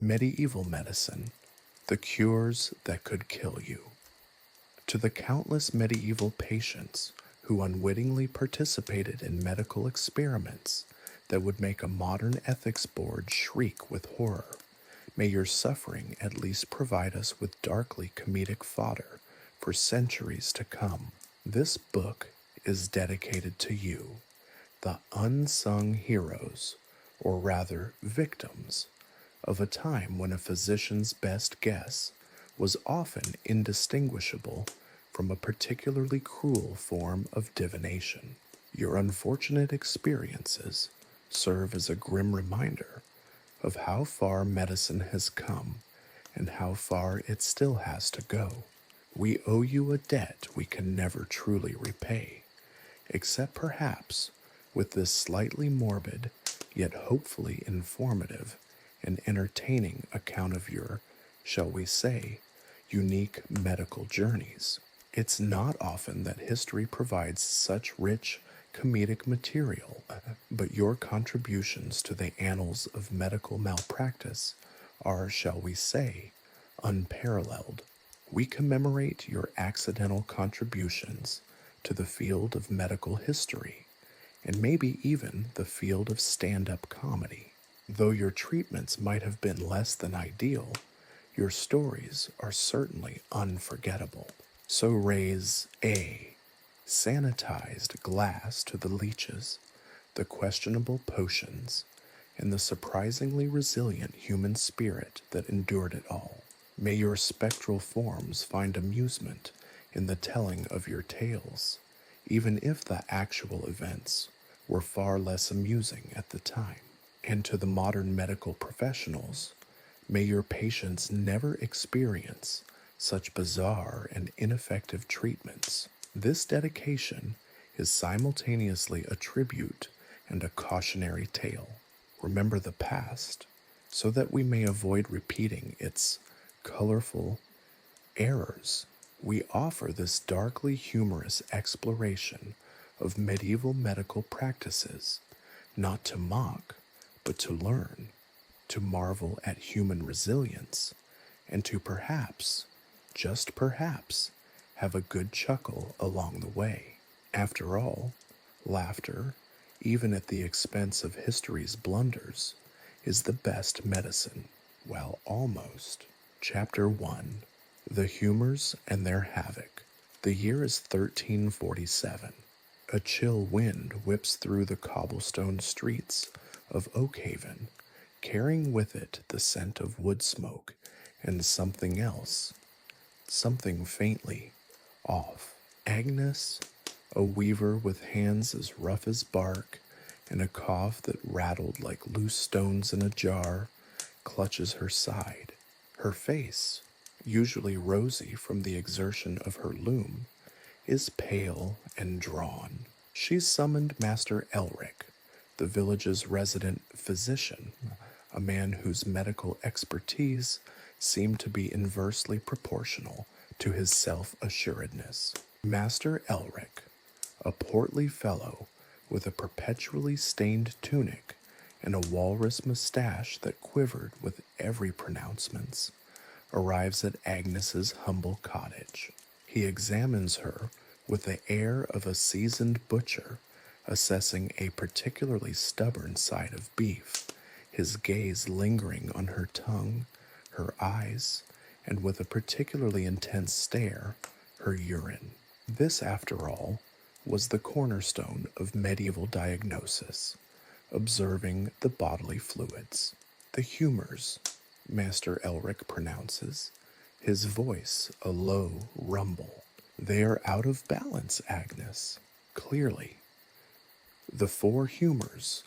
Medieval medicine, the cures that could kill you. To the countless medieval patients who unwittingly participated in medical experiments that would make a modern ethics board shriek with horror, may your suffering at least provide us with darkly comedic fodder for centuries to come. This book is dedicated to you, the unsung heroes, or rather victims, of a time when a physician's best guess was often indistinguishable from a particularly cruel form of divination. Your unfortunate experiences serve as a grim reminder of how far medicine has come and how far it still has to go. We owe you a debt we can never truly repay, except perhaps with this slightly morbid, yet hopefully informative and entertaining account of your, shall we say, unique medical journeys. It's not often that history provides such rich comedic material, but your contributions to the annals of medical malpractice are, shall we say, unparalleled. We commemorate your accidental contributions to the field of medical history, and maybe even the field of stand-up comedy. Though your treatments might have been less than ideal, your stories are certainly unforgettable. So raise a sanitized glass to the leeches, the questionable potions, and the surprisingly resilient human spirit that endured it all. May your spectral forms find amusement in the telling of your tales, even if the actual events were far less amusing at the time. And to the modern medical professionals, may your patients never experience such bizarre and ineffective treatments. This dedication is simultaneously a tribute and a cautionary tale. Remember the past so that we may avoid repeating its colorful errors. We offer this darkly humorous exploration of medieval medical practices, not to mock, but to learn, to marvel at human resilience, and to perhaps, just perhaps, have a good chuckle along the way. After all, laughter, even at the expense of history's blunders, is the best medicine. Well, almost. Chapter 1. The Humors and Their Havoc. The year is 1347. A chill wind whips through the cobblestone streets of Oakhaven, carrying with it the scent of wood smoke and something else, something faintly off. Agnes, a weaver with hands as rough as bark and a cough that rattled like loose stones in a jar, clutches her side. Her face, usually rosy from the exertion of her loom, is pale and drawn. She's summoned Master Elric, the village's resident physician, a man whose medical expertise seemed to be inversely proportional to his self-assuredness. Master Elric, a portly fellow with a perpetually stained tunic and a walrus mustache that quivered with every pronouncement, arrives at Agnes's humble cottage. He examines her with the air of a seasoned butcher assessing a particularly stubborn side of beef, his gaze lingering on her tongue, her eyes, and with a particularly intense stare, her urine. This, after all, was the cornerstone of medieval diagnosis, observing the bodily fluids. The humors, Master Elric pronounces, his voice a low rumble. They are out of balance, Agnes, clearly. The four humors,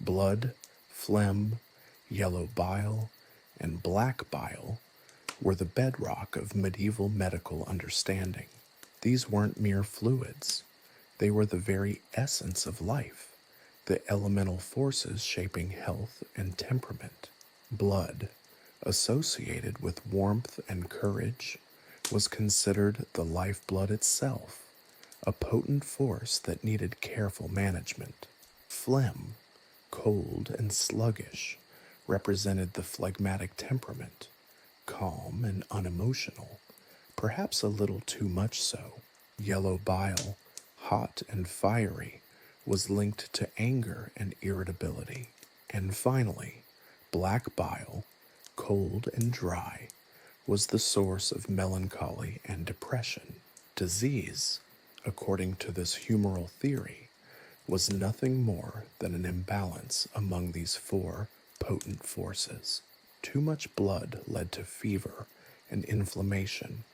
blood, phlegm, yellow bile, and black bile, were the bedrock of medieval medical understanding. These weren't mere fluids. They were the very essence of life, the elemental forces shaping health and temperament. Blood, associated with warmth and courage, was considered the lifeblood itself, a potent force that needed careful management. Phlegm, cold and sluggish, represented the phlegmatic temperament, calm and unemotional, perhaps a little too much so. Yellow bile, hot and fiery, was linked to anger and irritability. And finally, black bile, cold and dry, was the source of melancholy and depression. Disease, according to this humoral theory, was nothing more than an imbalance among these four potent forces. Too much blood led to fever and inflammation.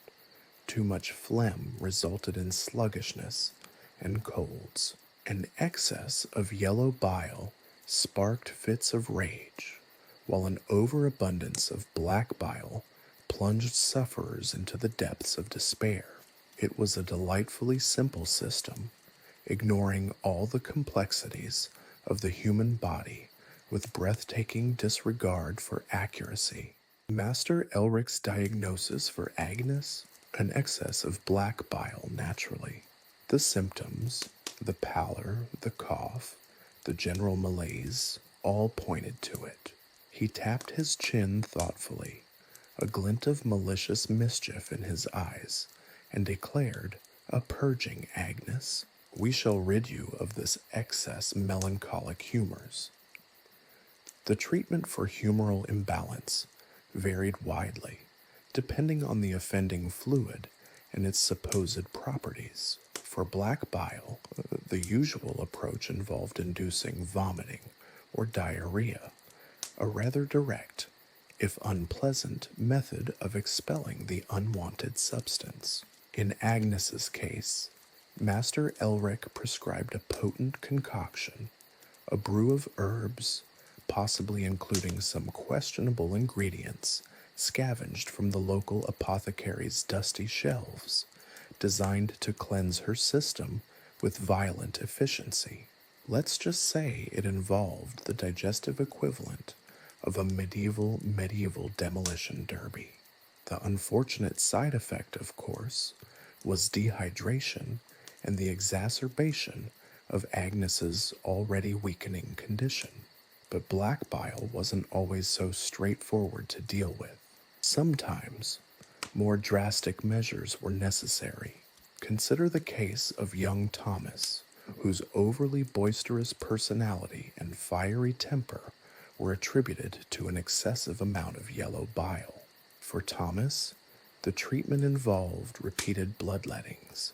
Too much phlegm resulted in sluggishness and colds. An excess of yellow bile sparked fits of rage, while an overabundance of black bile plunged sufferers into the depths of despair. It was a delightfully simple system, ignoring all the complexities of the human body with breathtaking disregard for accuracy. Master Elric's diagnosis for Agnes? An excess of black bile, naturally. The symptoms, the pallor, the cough, the general malaise, all pointed to it. He tapped his chin thoughtfully, a glint of malicious mischief in his eyes, and declared, "A purging, Agnes. We shall rid you of this excess melancholic humors." The treatment for humoral imbalance varied widely, depending on the offending fluid and its supposed properties. For black bile, the usual approach involved inducing vomiting or diarrhea, a rather direct, if unpleasant, method of expelling the unwanted substance. In Agnes's case, Master Elric prescribed a potent concoction, a brew of herbs, possibly including some questionable ingredients scavenged from the local apothecary's dusty shelves, designed to cleanse her system with violent efficiency. Let's just say it involved the digestive equivalent of a medieval demolition derby. The unfortunate side effect, of course, was dehydration and the exacerbation of Agnes's already weakening condition. But black bile wasn't always so straightforward to deal with. Sometimes, more drastic measures were necessary. Consider the case of young Thomas, whose overly boisterous personality and fiery temper were attributed to an excessive amount of yellow bile. For Thomas, the treatment involved repeated bloodlettings,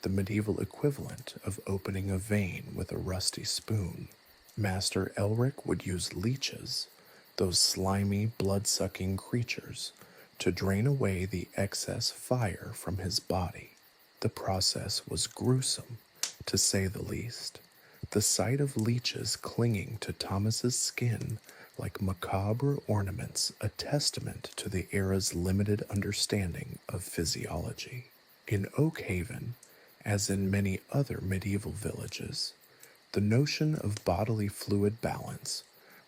the medieval equivalent of opening a vein with a rusty spoon. Master Elric would use leeches, those slimy, blood-sucking creatures, to drain away the excess fire from his body. The process was gruesome, to say the least. The sight of leeches clinging to Thomas's skin like macabre ornaments, a testament to the era's limited understanding of physiology. In Oakhaven, as in many other medieval villages, the notion of bodily fluid balance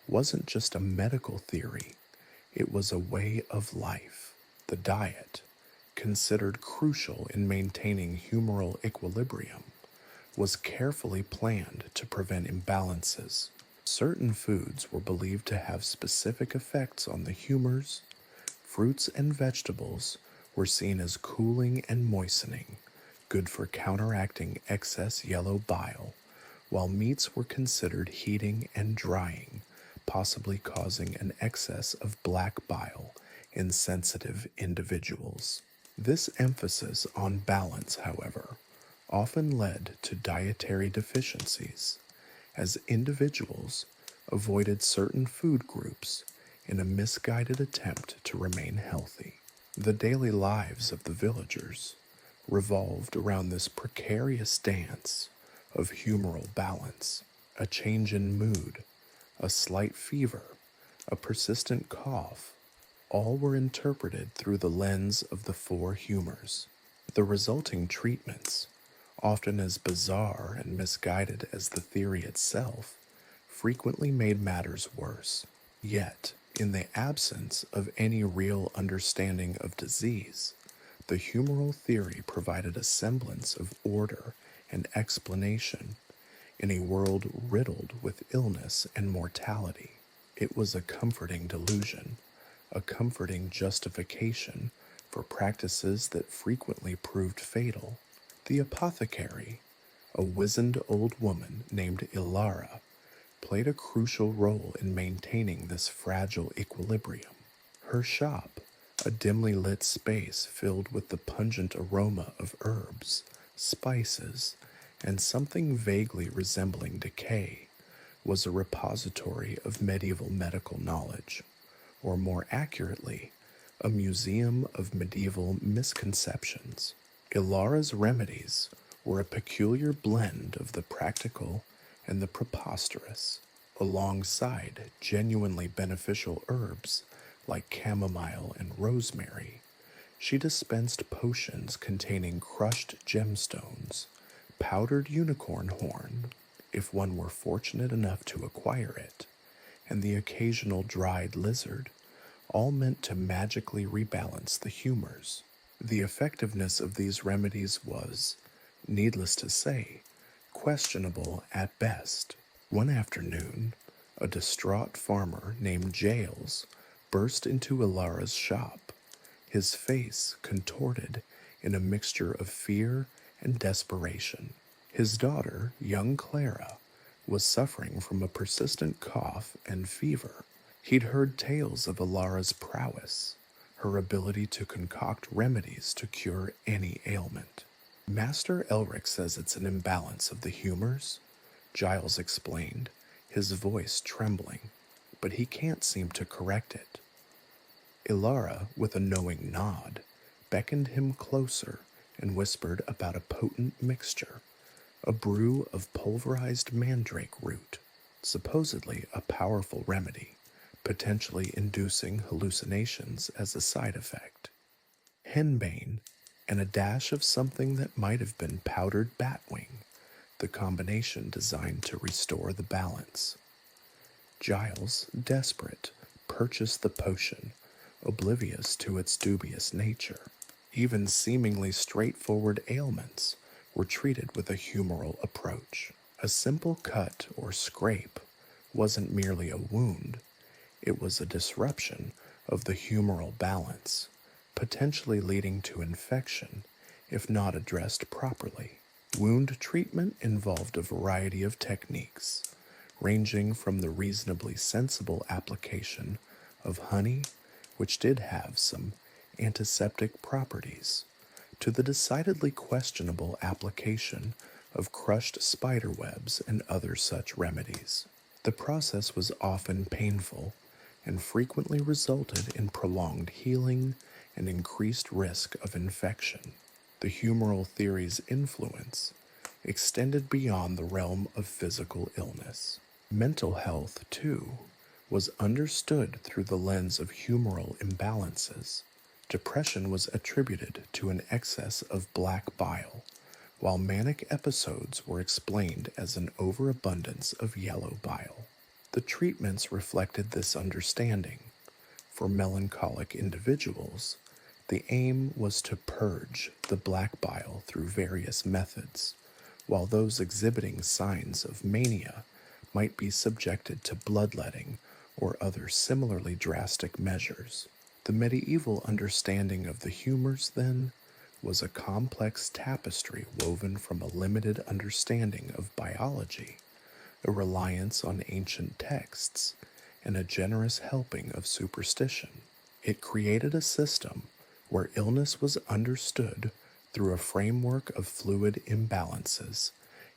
wasn't just a medical theory, it was a way of life. The diet, considered crucial in maintaining humoral equilibrium, was carefully planned to prevent imbalances. Certain foods were believed to have specific effects on the humors. Fruits and vegetables were seen as cooling and moistening, good for counteracting excess yellow bile, while meats were considered heating and drying, possibly causing an excess of black bile in sensitive individuals. This emphasis on balance, however, often led to dietary deficiencies, as individuals avoided certain food groups in a misguided attempt to remain healthy. The daily lives of the villagers revolved around this precarious dance of humoral balance. A change in mood, a slight fever, a persistent cough, all were interpreted through the lens of the four humors. The resulting treatments, often as bizarre and misguided as the theory itself, frequently made matters worse. Yet, in the absence of any real understanding of disease, the humoral theory provided a semblance of order and explanation in a world riddled with illness and mortality. It was a comforting delusion, a comforting justification for practices that frequently proved fatal. The apothecary, a wizened old woman named Ilara, played a crucial role in maintaining this fragile equilibrium. Her shop, a dimly lit space filled with the pungent aroma of herbs, spices, and something vaguely resembling decay, was a repository of medieval medical knowledge, or more accurately, a museum of medieval misconceptions. Ilara's remedies were a peculiar blend of the practical and the preposterous, alongside genuinely beneficial herbs like chamomile and rosemary. She dispensed potions containing crushed gemstones, powdered unicorn horn, if one were fortunate enough to acquire it, and the occasional dried lizard, all meant to magically rebalance the humors. The effectiveness of these remedies was, needless to say, questionable at best. One afternoon, a distraught farmer named Giles burst into Ilara's shop, his face contorted in a mixture of fear and desperation. His daughter, young Clara, was suffering from a persistent cough and fever. He'd heard tales of Ilara's prowess, her ability to concoct remedies to cure any ailment. Master Elric says it's an imbalance of the humors, Giles explained, his voice trembling, but he can't seem to correct it. Ilara, with a knowing nod, beckoned him closer and whispered about a potent mixture, a brew of pulverized mandrake root, supposedly a powerful remedy, potentially inducing hallucinations as a side effect. Henbane, and a dash of something that might have been powdered batwing, the combination designed to restore the balance. Giles, desperate, purchased the potion, oblivious to its dubious nature. Even seemingly straightforward ailments were treated with a humoral approach. A simple cut or scrape wasn't merely a wound, it was a disruption of the humoral balance, potentially leading to infection if not addressed properly. Wound treatment involved a variety of techniques, ranging from the reasonably sensible application of honey, which did have some antiseptic properties, to the decidedly questionable application of crushed spider webs and other such remedies. The process was often painful and frequently resulted in prolonged healing and increased risk of infection. The humoral theory's influence extended beyond the realm of physical illness. Mental health, too, was understood through the lens of humoral imbalances. Depression was attributed to an excess of black bile, while manic episodes were explained as an overabundance of yellow bile. The treatments reflected this understanding. For melancholic individuals, the aim was to purge the black bile through various methods, while those exhibiting signs of mania might be subjected to bloodletting or other similarly drastic measures. The medieval understanding of the humors, then, was a complex tapestry woven from a limited understanding of biology, a reliance on ancient texts, and a generous helping of superstition. It created a system where illness was understood through a framework of fluid imbalances,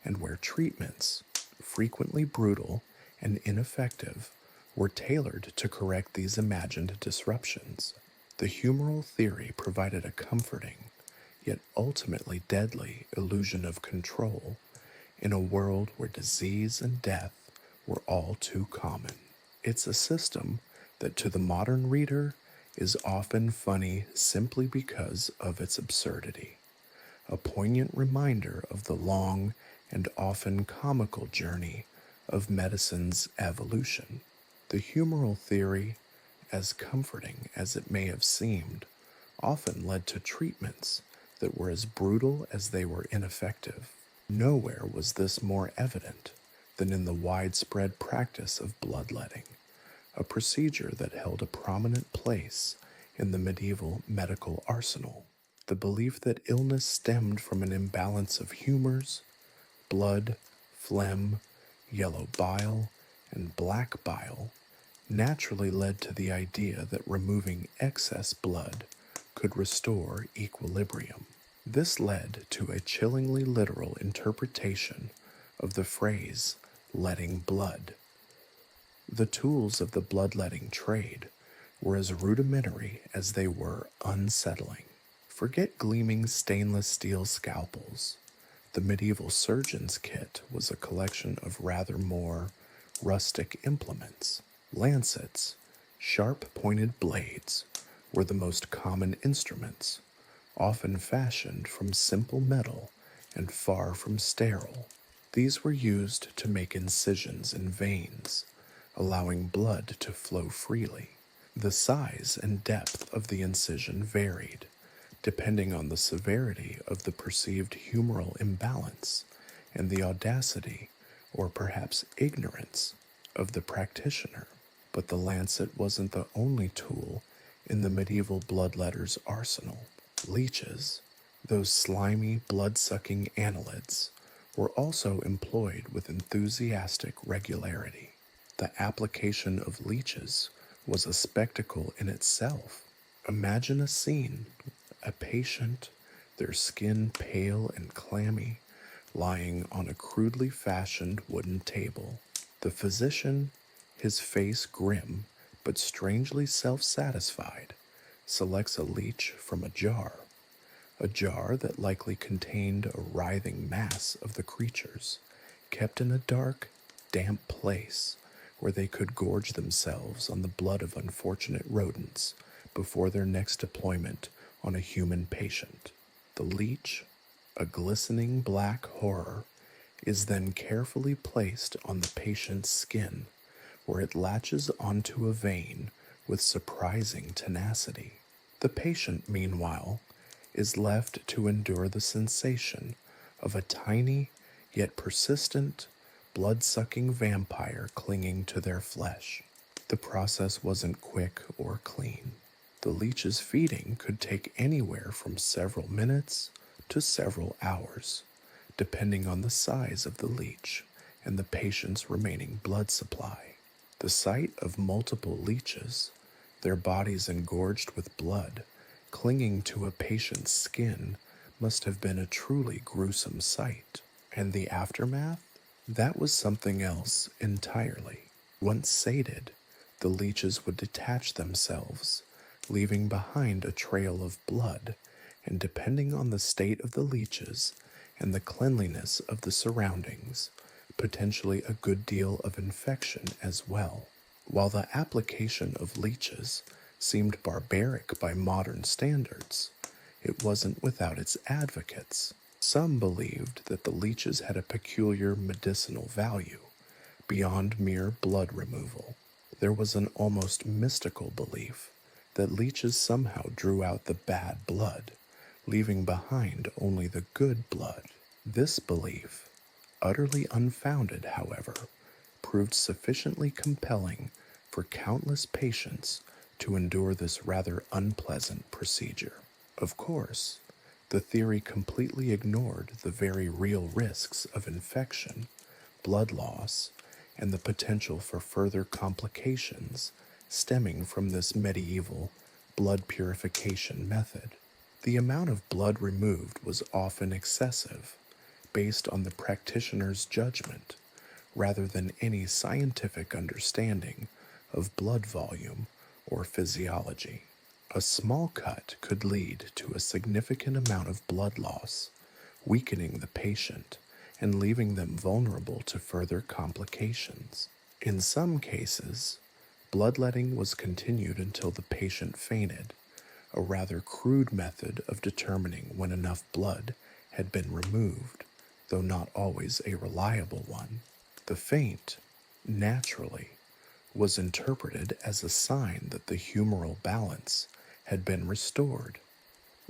and where treatments, frequently brutal and ineffective, were tailored to correct these imagined disruptions. The humoral theory provided a comforting, yet ultimately deadly, illusion of control in a world where disease and death were all too common. It's a system that to the modern reader is often funny simply because of its absurdity, a poignant reminder of the long and often comical journey of medicine's evolution. The humoral theory, as comforting as it may have seemed, often led to treatments that were as brutal as they were ineffective. Nowhere was this more evident than in the widespread practice of bloodletting, a procedure that held a prominent place in the medieval medical arsenal. The belief that illness stemmed from an imbalance of humors, blood, phlegm, yellow bile, and black bile naturally led to the idea that removing excess blood could restore equilibrium. This led to a chillingly literal interpretation of the phrase letting blood. The tools of the bloodletting trade were as rudimentary as they were unsettling. Forget gleaming stainless steel scalpels. The medieval surgeon's kit was a collection of rather more rustic implements. Lancets, sharp-pointed blades, were the most common instruments, often fashioned from simple metal and far from sterile. These were used to make incisions in veins, allowing blood to flow freely. The size and depth of the incision varied, depending on the severity of the perceived humoral imbalance and the audacity, or perhaps ignorance, of the practitioner. But the lancet wasn't the only tool in the medieval bloodletter's arsenal. Leeches, those slimy, blood-sucking annelids, were also employed with enthusiastic regularity. The application of leeches was a spectacle in itself. Imagine a scene: a patient, their skin pale and clammy, lying on a crudely fashioned wooden table. The physician, his face grim but strangely self-satisfied, selects a leech from a jar that likely contained a writhing mass of the creatures, kept in a dark, damp place where they could gorge themselves on the blood of unfortunate rodents before their next deployment on a human patient. The leech, a glistening black horror, is then carefully placed on the patient's skin, where it latches onto a vein with surprising tenacity. The patient, meanwhile, is left to endure the sensation of a tiny yet persistent, blood-sucking vampire clinging to their flesh. The process wasn't quick or clean. The leech's feeding could take anywhere from several minutes to several hours, depending on the size of the leech and the patient's remaining blood supply. The sight of multiple leeches, their bodies engorged with blood, clinging to a patient's skin, must have been a truly gruesome sight. And the aftermath? That was something else entirely. Once sated, the leeches would detach themselves, leaving behind a trail of blood, and depending on the state of the leeches and the cleanliness of the surroundings, potentially a good deal of infection as well. While the application of leeches seemed barbaric by modern standards, it wasn't without its advocates. Some believed that the leeches had a peculiar medicinal value, beyond mere blood removal. There was an almost mystical belief that leeches somehow drew out the bad blood, leaving behind only the good blood. This belief, utterly unfounded, however, proved sufficiently compelling for countless patients to endure this rather unpleasant procedure. Of course, the theory completely ignored the very real risks of infection, blood loss, and the potential for further complications stemming from this medieval blood purification method. The amount of blood removed was often excessive, based on the practitioner's judgment, rather than any scientific understanding of blood volume or physiology. A small cut could lead to a significant amount of blood loss, weakening the patient and leaving them vulnerable to further complications. In some cases, bloodletting was continued until the patient fainted, a rather crude method of determining when enough blood had been removed, though not always a reliable one. The faint, naturally, was interpreted as a sign that the humoral balance had been restored.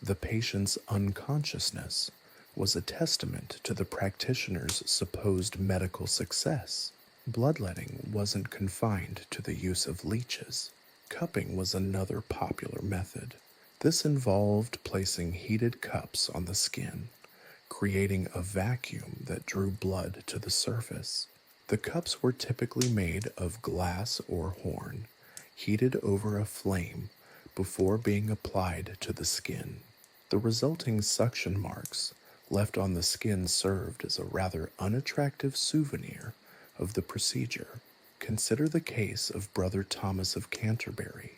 The patient's unconsciousness was a testament to the practitioner's supposed medical success. Bloodletting wasn't confined to the use of leeches. Cupping was another popular method. This involved placing heated cups on the skin, creating a vacuum that drew blood to the surface. The cups were typically made of glass or horn, heated over a flame before being applied to the skin. The resulting suction marks left on the skin served as a rather unattractive souvenir of the procedure. Consider the case of Brother Thomas of Canterbury,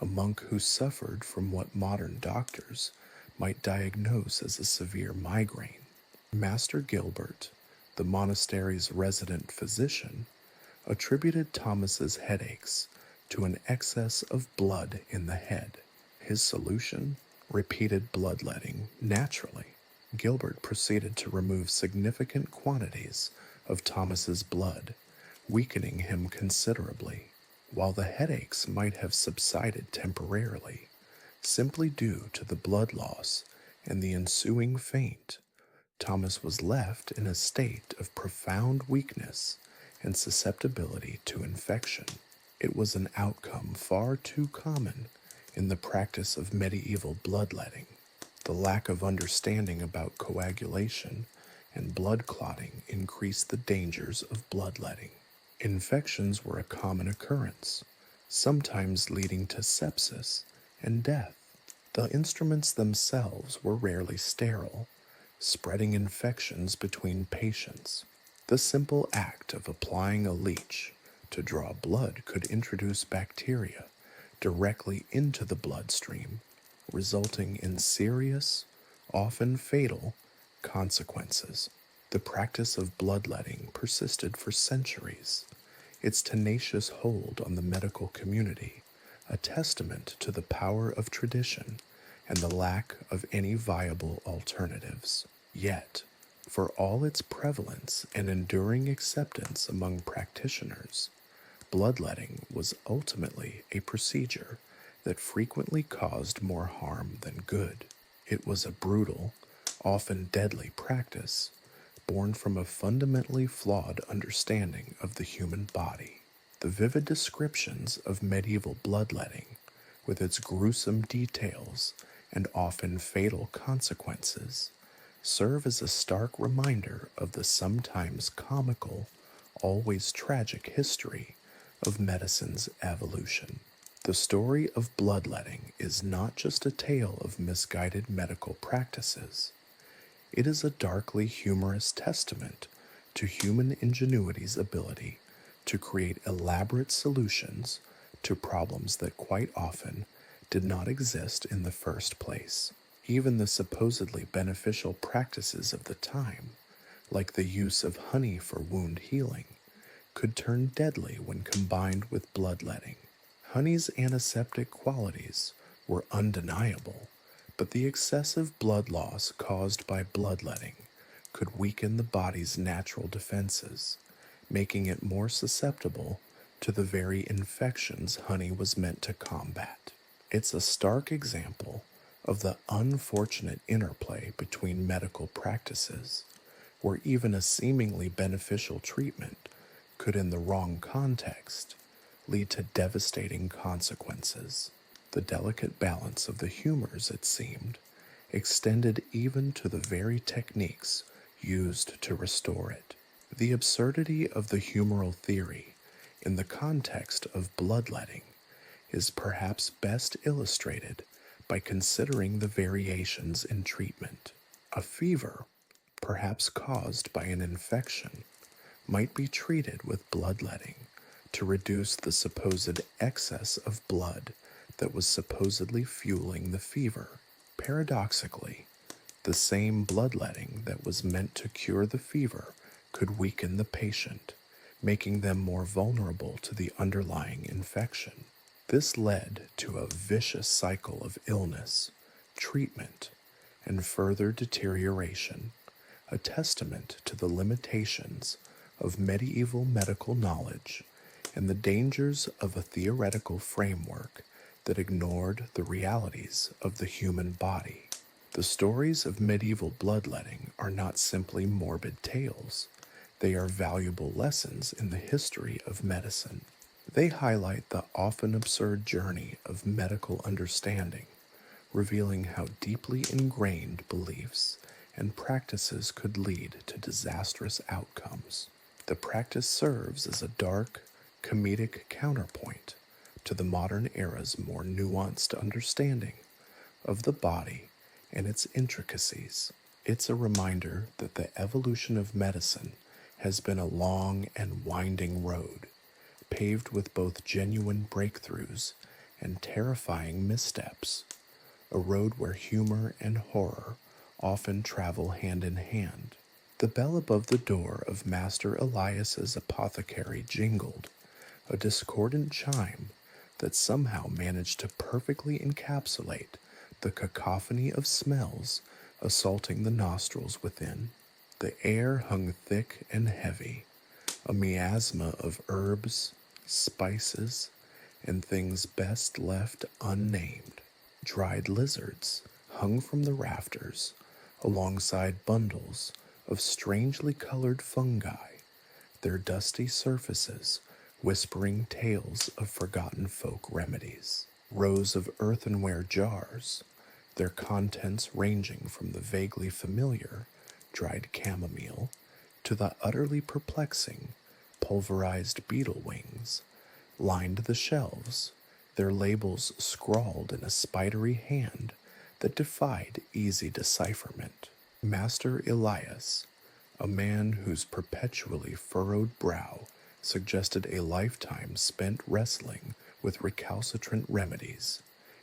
a monk who suffered from what modern doctors might diagnose as a severe migraine. Master Gilbert, the monastery's resident physician, attributed Thomas's headaches to an excess of blood in the head. His solution? Repeated bloodletting naturally. Gilbert proceeded to remove significant quantities of Thomas's blood, weakening him considerably. While the headaches might have subsided temporarily, simply due to the blood loss and the ensuing faint, Thomas was left in a state of profound weakness and susceptibility to infection. It was an outcome far too common in the practice of medieval bloodletting. The lack of understanding about coagulation and blood clotting increased the dangers of bloodletting. Infections were a common occurrence, sometimes leading to sepsis and death. The instruments themselves were rarely sterile, spreading infections between patients. The simple act of applying a leech to draw blood could introduce bacteria directly into the bloodstream, resulting in serious, often fatal, consequences. The practice of bloodletting persisted for centuries, its tenacious hold on the medical community a testament to the power of tradition and the lack of any viable alternatives. Yet, for all its prevalence and enduring acceptance among practitioners, bloodletting was ultimately a procedure that frequently caused more harm than good. It was a brutal, often deadly practice, born from a fundamentally flawed understanding of the human body. The vivid descriptions of medieval bloodletting, with its gruesome details and often fatal consequences, serve as a stark reminder of the sometimes comical, always tragic history of medicine's evolution. The story of bloodletting is not just a tale of misguided medical practices. It is a darkly humorous testament to human ingenuity's ability to create elaborate solutions to problems that quite often did not exist in the first place. Even the supposedly beneficial practices of the time, like the use of honey for wound healing, could turn deadly when combined with bloodletting. Honey's antiseptic qualities were undeniable, but the excessive blood loss caused by bloodletting could weaken the body's natural defenses, making it more susceptible to the very infections honey was meant to combat. It's a stark example of the unfortunate interplay between medical practices, where even a seemingly beneficial treatment could, in the wrong context, lead to devastating consequences. The delicate balance of the humors, it seemed, extended even to the very techniques used to restore it. The absurdity of the humoral theory in the context of bloodletting is perhaps best illustrated by considering the variations in treatment. A fever, perhaps caused by an infection, might be treated with bloodletting to reduce the supposed excess of blood that was supposedly fueling the fever. Paradoxically, the same bloodletting that was meant to cure the fever could weaken the patient, making them more vulnerable to the underlying infection. This led to a vicious cycle of illness, treatment, and further deterioration, a testament to the limitations of medieval medical knowledge and the dangers of a theoretical framework that ignored the realities of the human body. The stories of medieval bloodletting are not simply morbid tales. They are valuable lessons in the history of medicine. They highlight the often absurd journey of medical understanding, revealing how deeply ingrained beliefs and practices could lead to disastrous outcomes. The practice serves as a dark, comedic counterpoint to the modern era's more nuanced understanding of the body and its intricacies. It's a reminder that the evolution of medicine has been a long and winding road, paved with both genuine breakthroughs and terrifying missteps, a road where humor and horror often travel hand in hand. The bell above the door of Master Elias's apothecary jingled, a discordant chime that somehow managed to perfectly encapsulate the cacophony of smells assaulting the nostrils within. The air hung thick and heavy, a miasma of herbs, spices, and things best left unnamed. Dried lizards hung from the rafters alongside bundles of strangely colored fungi, their dusty surfaces whispering tales of forgotten folk remedies. Rows of earthenware jars, their contents ranging from the vaguely familiar dried chamomile to the utterly perplexing pulverized beetle wings, lined the shelves, their labels scrawled in a spidery hand that defied easy decipherment. Master Elias, a man whose perpetually furrowed brow suggested a lifetime spent wrestling with recalcitrant remedies,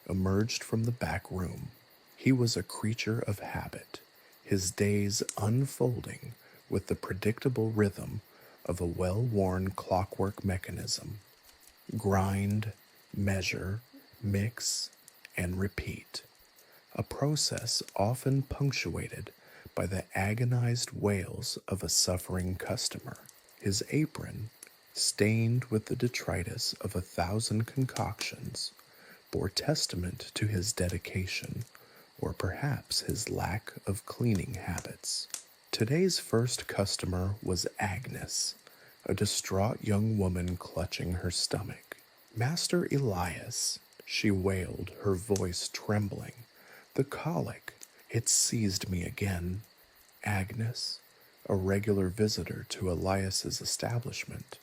emerged from the back room. He was a creature of habit, his days unfolding with the predictable rhythm of a well-worn clockwork mechanism. Grind, measure, mix, and repeat. A process often punctuated by the agonized wails of a suffering customer. His apron, stained with the detritus of 1,000 concoctions, bore testament to his dedication, or perhaps his lack of cleaning habits. Today's first customer was Agnes, a distraught young woman clutching her stomach. "Master Elias," she wailed, her voice trembling. "The colic, it seized me again." Agnes, a regular visitor to Elias's establishment,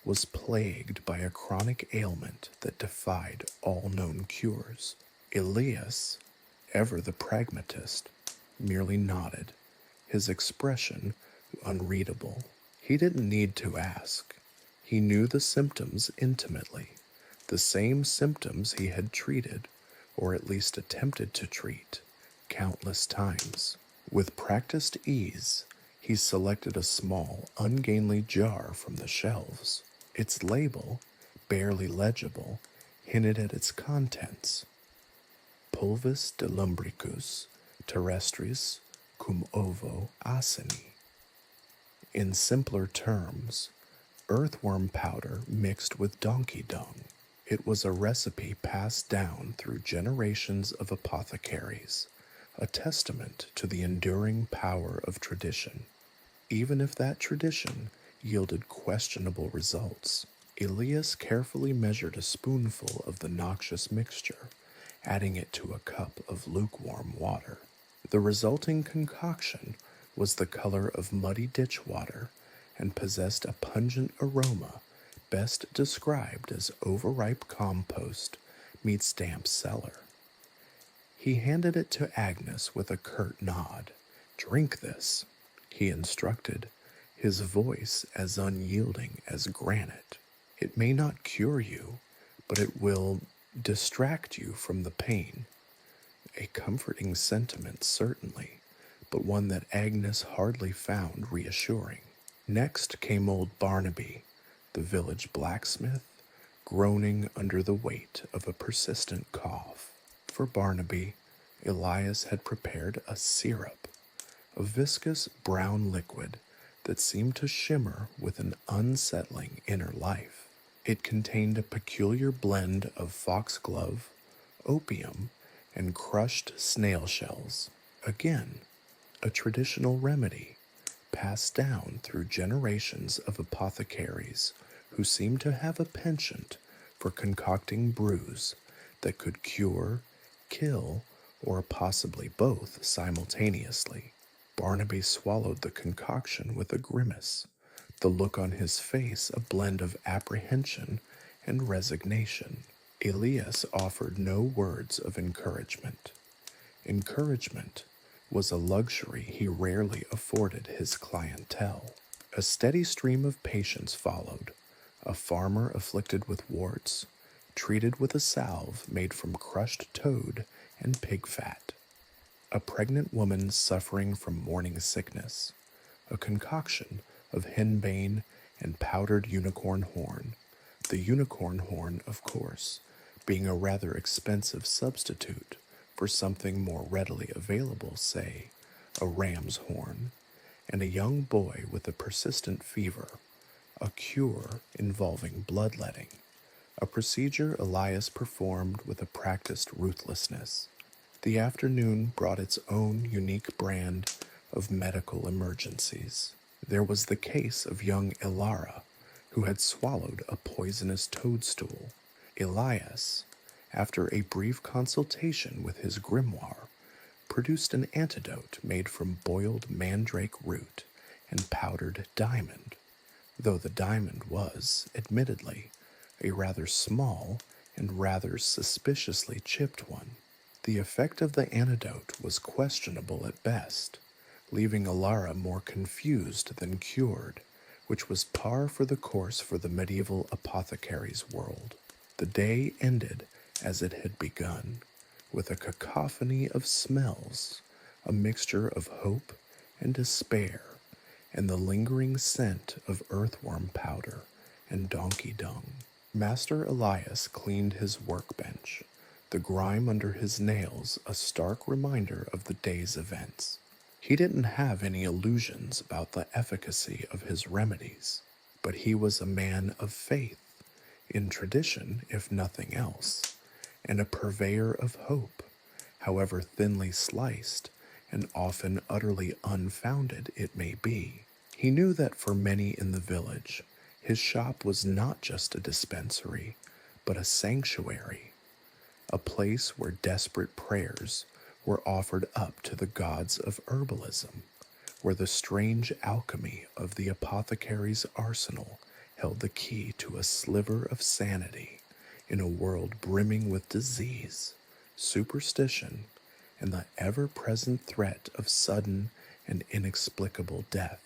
was plagued by a chronic ailment that defied all known cures. Elias, ever the pragmatist, merely nodded, his expression unreadable. He didn't need to ask. He knew the symptoms intimately, the same symptoms he had treated, or at least attempted to treat, countless times. With practiced ease, he selected a small, ungainly jar from the shelves. Its label, barely legible, hinted at its contents. Pulvis de lumbricus terrestris cum ovo acini. In simpler terms, earthworm powder mixed with donkey dung. It was a recipe passed down through generations of apothecaries, a testament to the enduring power of tradition. Even if that tradition yielded questionable results, Elias carefully measured a spoonful of the noxious mixture, adding it to a cup of lukewarm water. The resulting concoction was the color of muddy ditch water and possessed a pungent aroma best described as overripe compost meets damp cellar. He handed it to Agnes with a curt nod. "Drink this," he instructed, his voice as unyielding as granite. "It may not cure you, but it will distract you from the pain." A comforting sentiment, certainly, but one that Agnes hardly found reassuring. Next came old Barnaby, the village blacksmith, groaning under the weight of a persistent cough. For Barnaby, Elias had prepared a syrup, a viscous brown liquid that seemed to shimmer with an unsettling inner life. It contained a peculiar blend of foxglove, opium, and crushed snail shells. Again, a traditional remedy, passed down through generations of apothecaries who seemed to have a penchant for concocting brews that could cure, kill, or possibly both simultaneously. Barnaby swallowed the concoction with a grimace, the look on his face a blend of apprehension and resignation. Elias offered no words of encouragement. Encouragement was a luxury he rarely afforded his clientele. A steady stream of patients followed, a farmer afflicted with warts, treated with a salve made from crushed toad and pig fat, a pregnant woman suffering from morning sickness, a concoction of henbane and powdered unicorn horn, the unicorn horn, of course, being a rather expensive substitute for something more readily available, say, a ram's horn, and a young boy with a persistent fever, a cure involving bloodletting, a procedure Elias performed with a practiced ruthlessness. The afternoon brought its own unique brand of medical emergencies. There was the case of young Ilara, who had swallowed a poisonous toadstool. Elias, after a brief consultation with his grimoire, produced an antidote made from boiled mandrake root and powdered diamond, though the diamond was, admittedly, a rather small and rather suspiciously chipped one. The effect of the antidote was questionable at best, leaving Alara more confused than cured, which was par for the course for the medieval apothecary's world. The day ended as it had begun, with a cacophony of smells, a mixture of hope and despair, and the lingering scent of earthworm powder and donkey dung. Master Elias cleaned his workbench, the grime under his nails a stark reminder of the day's events. He didn't have any illusions about the efficacy of his remedies, but he was a man of faith, in tradition if nothing else, and a purveyor of hope, however thinly sliced and often utterly unfounded it may be. He knew that for many in the village, his shop was not just a dispensary, but a sanctuary, a place where desperate prayers were offered up to the gods of herbalism, where the strange alchemy of the apothecary's arsenal held the key to a sliver of sanity in a world brimming with disease, superstition, and the ever-present threat of sudden and inexplicable death.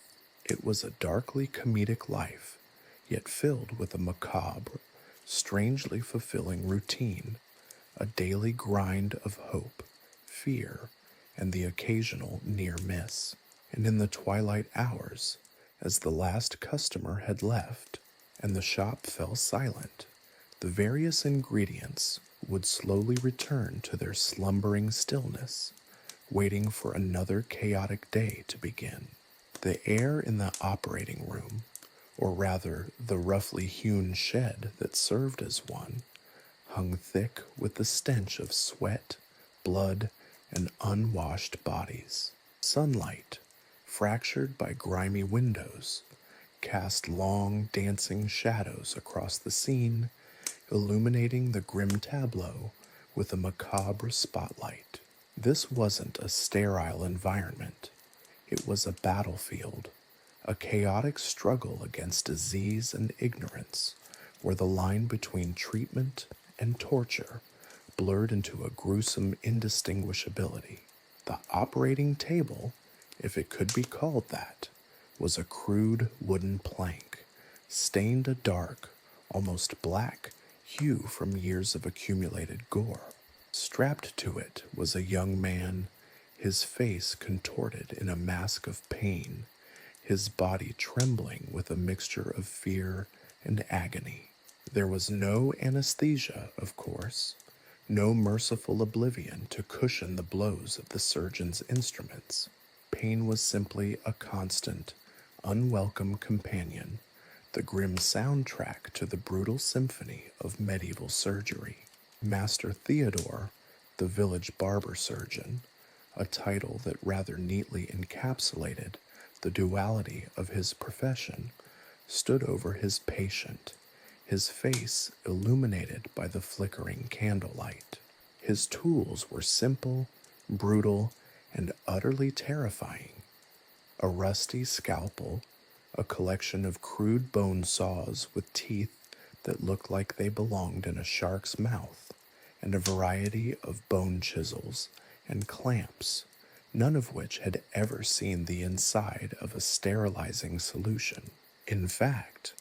It was a darkly comedic life, yet filled with a macabre, strangely fulfilling routine, a daily grind of hope, fear, and the occasional near miss. And in the twilight hours, as the last customer had left, and the shop fell silent, the various ingredients would slowly return to their slumbering stillness, waiting for another chaotic day to begin. The air in the operating room, or rather the roughly hewn shed that served as one, hung thick with the stench of sweat, blood, and unwashed bodies. Sunlight, fractured by grimy windows, cast long dancing shadows across the scene, illuminating the grim tableau with a macabre spotlight. This wasn't a sterile environment. It was a battlefield, a chaotic struggle against disease and ignorance, where the line between treatment and torture blurred into a gruesome indistinguishability. The operating table, if it could be called that, was a crude wooden plank, stained a dark, almost black, hue from years of accumulated gore. Strapped to it was a young man, his face contorted in a mask of pain, his body trembling with a mixture of fear and agony. There was no anesthesia, of course, no merciful oblivion to cushion the blows of the surgeon's instruments. Pain was simply a constant, unwelcome companion, the grim soundtrack to the brutal symphony of medieval surgery. Master Theodore, the village barber surgeon, a title that rather neatly encapsulated The duality of his profession stood over his patient, his face illuminated by the flickering candlelight. His tools were simple, brutal, and utterly terrifying. A rusty scalpel, a collection of crude bone saws with teeth that looked like they belonged in a shark's mouth, and a variety of bone chisels and clamps, none of which had ever seen the inside of a sterilizing solution. In fact,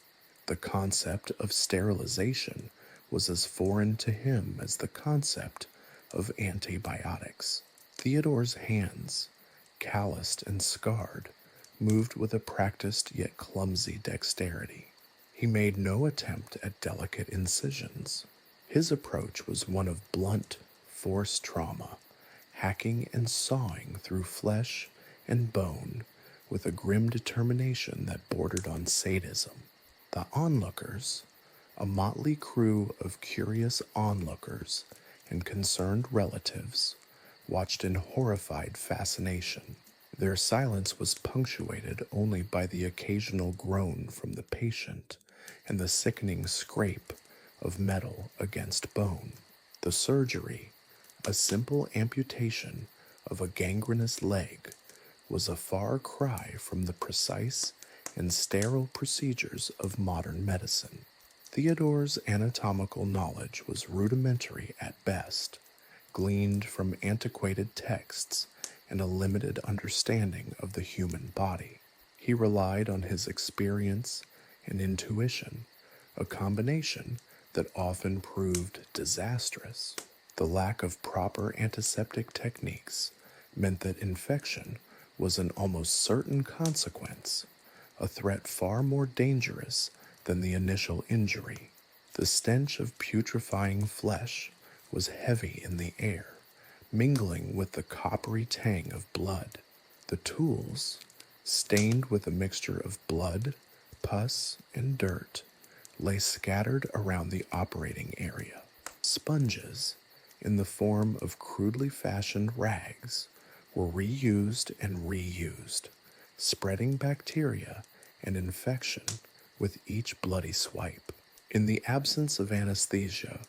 the concept of sterilization was as foreign to him as the concept of antibiotics. Theodore's hands, calloused and scarred, moved with a practiced yet clumsy dexterity. He made no attempt at delicate incisions. His approach was one of blunt, forced trauma, hacking and sawing through flesh and bone with a grim determination that bordered on sadism. The onlookers, a motley crew of curious onlookers and concerned relatives, watched in horrified fascination. Their silence was punctuated only by the occasional groan from the patient and the sickening scrape of metal against bone. The surgery, a simple amputation of a gangrenous leg, was a far cry from the precise and sterile procedures of modern medicine. Theodore's anatomical knowledge was rudimentary at best, gleaned from antiquated texts and a limited understanding of the human body. He relied on his experience and intuition, a combination that often proved disastrous. The lack of proper antiseptic techniques meant that infection was an almost certain consequence, a threat far more dangerous than the initial injury. The stench of putrefying flesh was heavy in the air, mingling with the coppery tang of blood. The tools, stained with a mixture of blood, pus, and dirt, lay scattered around the operating area. Sponges, in the form of crudely fashioned rags, were reused and reused, spreading bacteria and infection with each bloody swipe. In the absence of anesthesia,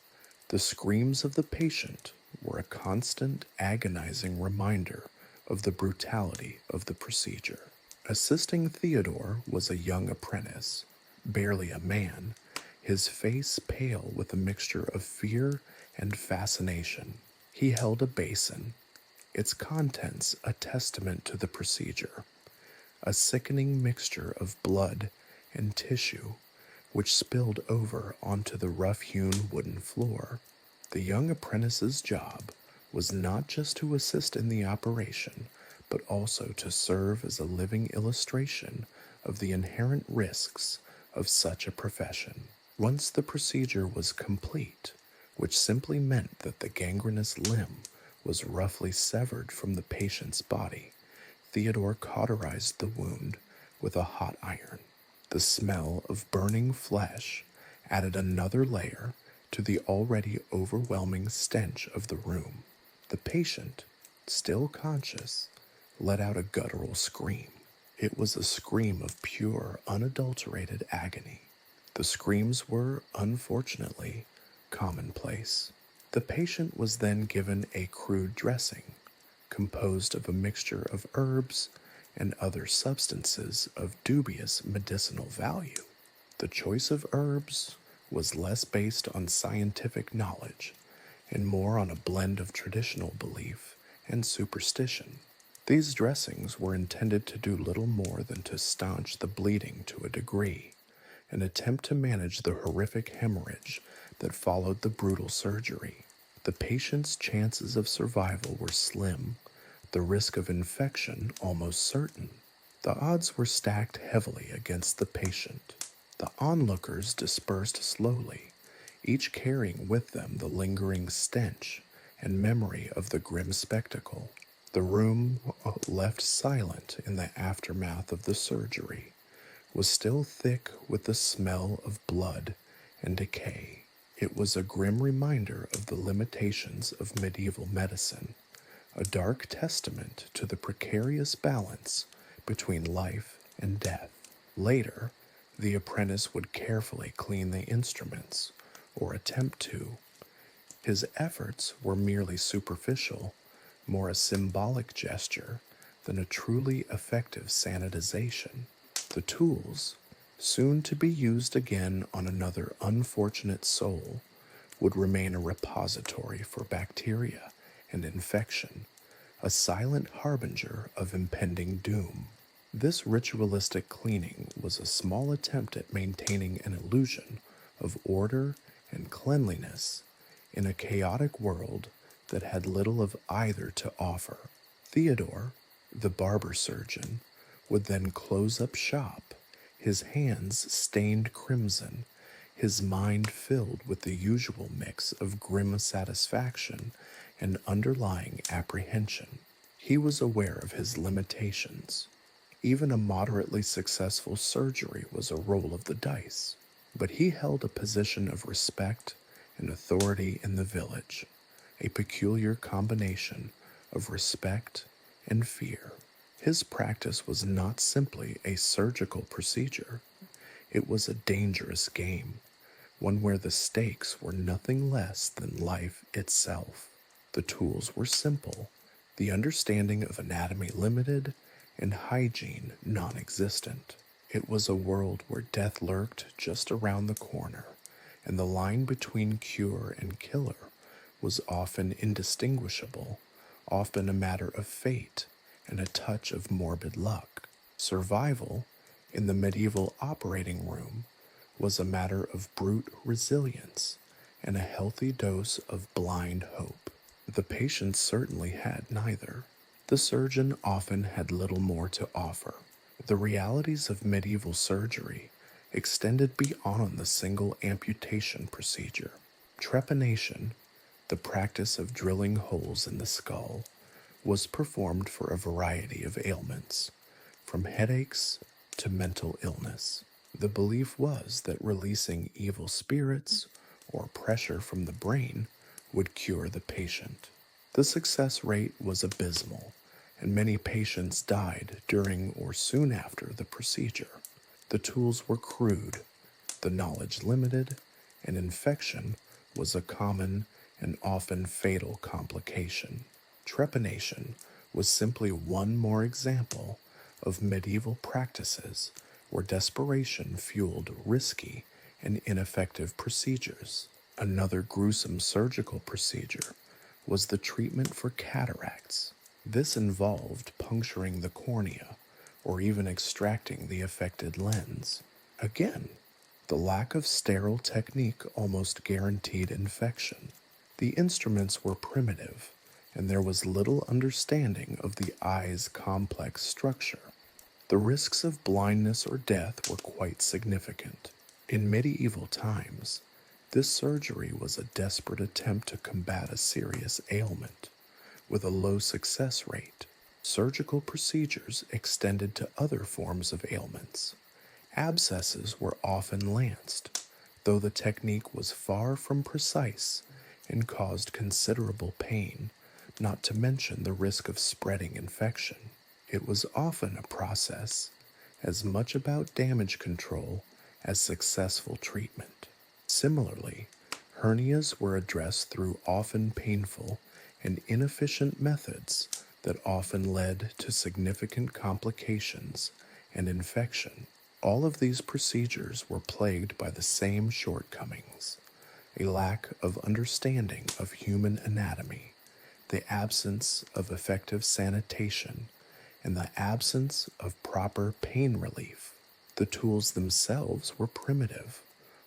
the screams of the patient were a constant, agonizing reminder of the brutality of the procedure. Assisting Theodore was a young apprentice, barely a man, his face pale with a mixture of fear and fascination. He held a basin, its contents a testament to the procedure, a sickening mixture of blood and tissue which spilled over onto the rough-hewn wooden floor. The young apprentice's job was not just to assist in the operation, but also to serve as a living illustration of the inherent risks of such a profession. Once the procedure was complete, which simply meant that the gangrenous limb was roughly severed from the patient's body, Theodore cauterized the wound with a hot iron. The smell of burning flesh added another layer to the already overwhelming stench of the room. The patient, still conscious, let out a guttural scream. It was a scream of pure, unadulterated agony. The screams were, unfortunately, commonplace. The patient was then given a crude dressing, composed of a mixture of herbs and other substances of dubious medicinal value. The choice of herbs was less based on scientific knowledge and more on a blend of traditional belief and superstition. These dressings were intended to do little more than to staunch the bleeding to a degree, an attempt to manage the horrific hemorrhage that followed the brutal surgery. The patient's chances of survival were slim, the risk of infection almost certain. The odds were stacked heavily against the patient. The onlookers dispersed slowly, each carrying with them the lingering stench and memory of the grim spectacle. The room, left silent in the aftermath of the surgery, was still thick with the smell of blood and decay. It was a grim reminder of the limitations of medieval medicine, a dark testament to the precarious balance between life and death. Later, the apprentice would carefully clean the instruments, or attempt to. His efforts were merely superficial, more a symbolic gesture than a truly effective sanitization. The tools, soon to be used again on another unfortunate soul, would remain a repository for bacteria and infection, a silent harbinger of impending doom. This ritualistic cleaning was a small attempt at maintaining an illusion of order and cleanliness in a chaotic world that had little of either to offer. Theodore, the barber surgeon, would then close up shop, his hands stained crimson, his mind filled with the usual mix of grim satisfaction and underlying apprehension. He was aware of his limitations. Even a moderately successful surgery was a roll of the dice, but he held a position of respect and authority in the village, a peculiar combination of respect and fear. His practice was not simply a surgical procedure, it was a dangerous game, one where the stakes were nothing less than life itself. The tools were simple, the understanding of anatomy limited, and hygiene non existent. It was a world where death lurked just around the corner, and the line between cure and killer was often indistinguishable, often a matter of fate and a touch of morbid luck. Survival, in the medieval operating room, was a matter of brute resilience and a healthy dose of blind hope. The patient certainly had neither. The surgeon often had little more to offer. The realities of medieval surgery extended beyond the single amputation procedure. Trepanation, the practice of drilling holes in the skull, was performed for a variety of ailments, from headaches to mental illness. The belief was that releasing evil spirits or pressure from the brain would cure the patient. The success rate was abysmal, and many patients died during or soon after the procedure. The tools were crude, the knowledge limited, and infection was a common and often fatal complication. Trepanation was simply one more example of medieval practices where desperation fueled risky and ineffective procedures. Another gruesome surgical procedure was the treatment for cataracts. This involved puncturing the cornea or even extracting the affected lens. Again, the lack of sterile technique almost guaranteed infection. The instruments were primitive, and there was little understanding of the eye's complex structure. The risks of blindness or death were quite significant. In medieval times, this surgery was a desperate attempt to combat a serious ailment. With a low success rate, surgical procedures extended to other forms of ailments. Abscesses were often lanced, though the technique was far from precise and caused considerable pain, not to mention the risk of spreading infection. It was often a process as much about damage control as successful treatment. Similarly, hernias were addressed through often painful and inefficient methods that often led to significant complications and infection. All of these procedures were plagued by the same shortcomings: a lack of understanding of human anatomy, the absence of effective sanitation, and the absence of proper pain relief. The tools themselves were primitive,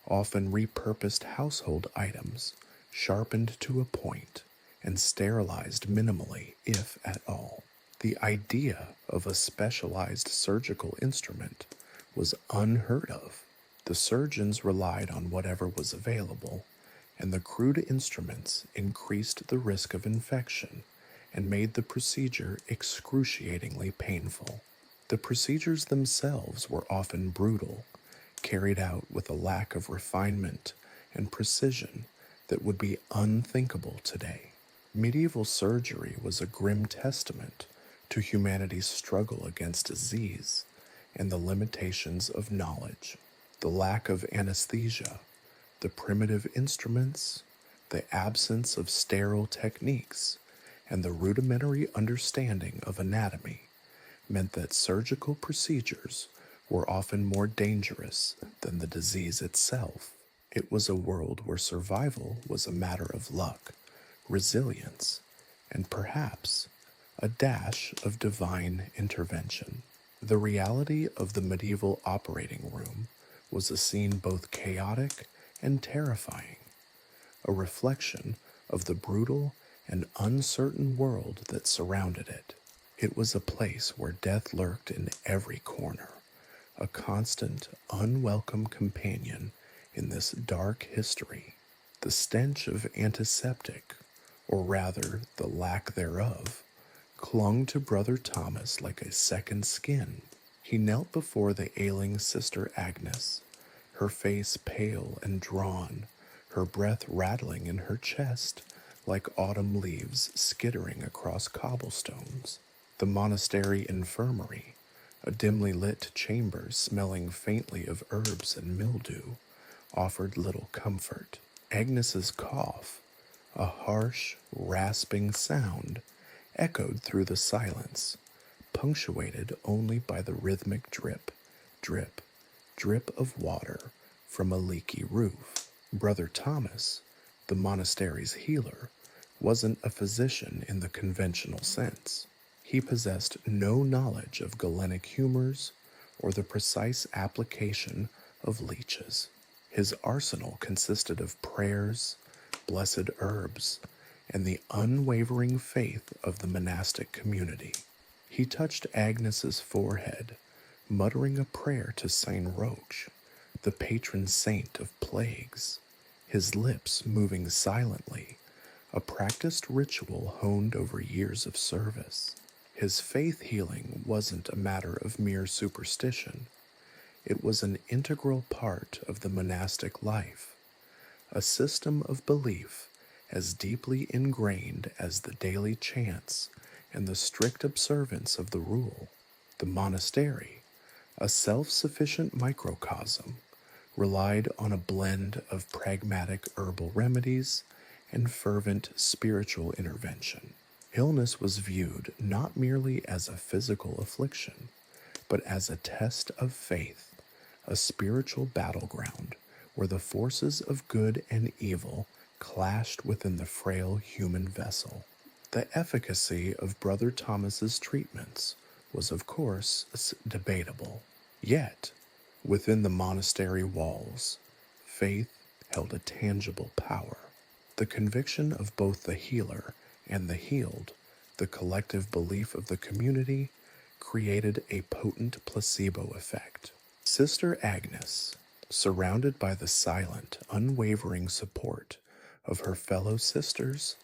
often repurposed household items, sharpened to a point, and sterilized minimally, if at all. The idea of a specialized surgical instrument was unheard of. The surgeons relied on whatever was available, and the crude instruments increased the risk of infection and made the procedure excruciatingly painful. The procedures themselves were often brutal, carried out with a lack of refinement and precision that would be unthinkable today. Medieval surgery was a grim testament to humanity's struggle against disease and the limitations of knowledge, the lack of anesthesia, the primitive instruments, the absence of sterile techniques, and the rudimentary understanding of anatomy meant that surgical procedures were often more dangerous than the disease itself. It was a world where survival was a matter of luck, resilience, and perhaps a dash of divine intervention. The reality of the medieval operating room was a scene both chaotic and terrifying, a reflection of the brutal and uncertain world that surrounded it. It was a place where death lurked in every corner, a constant, unwelcome companion in this dark history. The stench of antiseptic, or rather the lack thereof, clung to Brother Thomas like a second skin. He knelt before the ailing Sister Agnes, her face pale and drawn, her breath rattling in her chest like autumn leaves skittering across cobblestones. The monastery infirmary, a dimly lit chamber smelling faintly of herbs and mildew, offered little comfort. Agnes's cough, a harsh, rasping sound, echoed through the silence, punctuated only by the rhythmic drip, drip, drip of water from a leaky roof. Brother Thomas, the monastery's healer, wasn't a physician in the conventional sense. He possessed no knowledge of Galenic humors or the precise application of leeches. His arsenal consisted of prayers, blessed herbs, and the unwavering faith of the monastic community. He touched Agnes's forehead, muttering a prayer to Saint Roch, the patron saint of plagues, his lips moving silently, a practiced ritual honed over years of service. His faith healing wasn't a matter of mere superstition. It was an integral part of the monastic life, a system of belief as deeply ingrained as the daily chants and the strict observance of the rule. The monastery, a self-sufficient microcosm, relied on a blend of pragmatic herbal remedies and fervent spiritual intervention. Illness was viewed not merely as a physical affliction, but as a test of faith, a spiritual battleground where the forces of good and evil clashed within the frail human vessel. The efficacy of Brother Thomas's treatments was, of course, debatable. Yet, within the monastery walls, faith held a tangible power. The conviction of both the healer and the healed, the collective belief of the community, created a potent placebo effect. Sister Agnes, surrounded by the silent, unwavering support of her fellow sisters,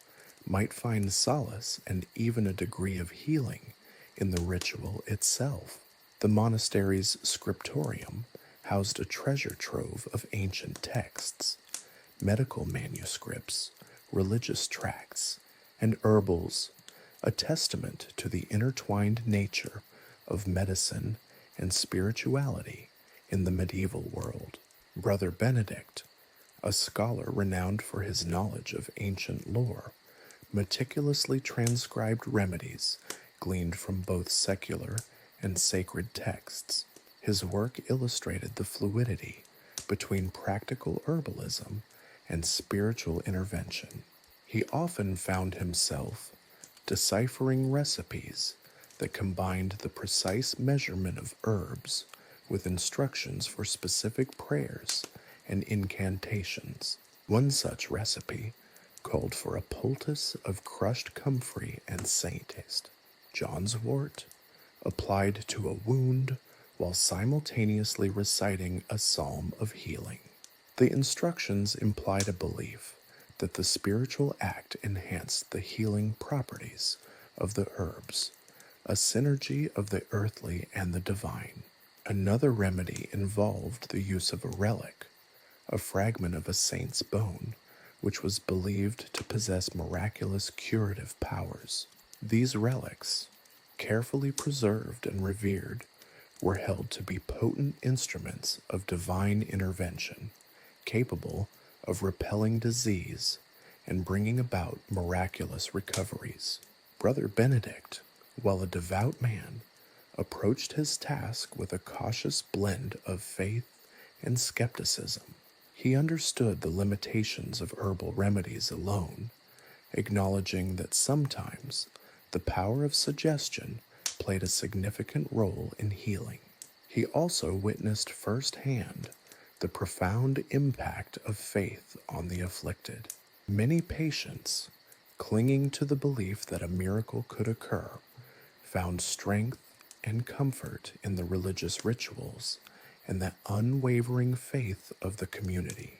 might find solace and even a degree of healing in the ritual itself. The monastery's scriptorium housed a treasure trove of ancient texts, medical manuscripts, religious tracts, and herbals, a testament to the intertwined nature of medicine and spirituality in the medieval world. Brother Benedict, a scholar renowned for his knowledge of ancient lore, meticulously transcribed remedies gleaned from both secular and sacred texts. His work illustrated the fluidity between practical herbalism and spiritual intervention. He often found himself deciphering recipes that combined the precise measurement of herbs with instructions for specific prayers and incantations. One such recipe called for a poultice of crushed comfrey and sanitized, John's wort, applied to a wound while simultaneously reciting a psalm of healing. The instructions implied a belief that the spiritual act enhanced the healing properties of the herbs, a synergy of the earthly and the divine. Another remedy involved the use of a relic, a fragment of a saint's bone, which was believed to possess miraculous curative powers. These relics, carefully preserved and revered, were held to be potent instruments of divine intervention, capable of repelling disease and bringing about miraculous recoveries. Brother Benedict, while a devout man, approached his task with a cautious blend of faith and skepticism. He understood the limitations of herbal remedies alone, acknowledging that sometimes the power of suggestion played a significant role in healing. He also witnessed firsthand the profound impact of faith on the afflicted. Many patients, clinging to the belief that a miracle could occur, found strength and comfort in the religious rituals and the unwavering faith of the community.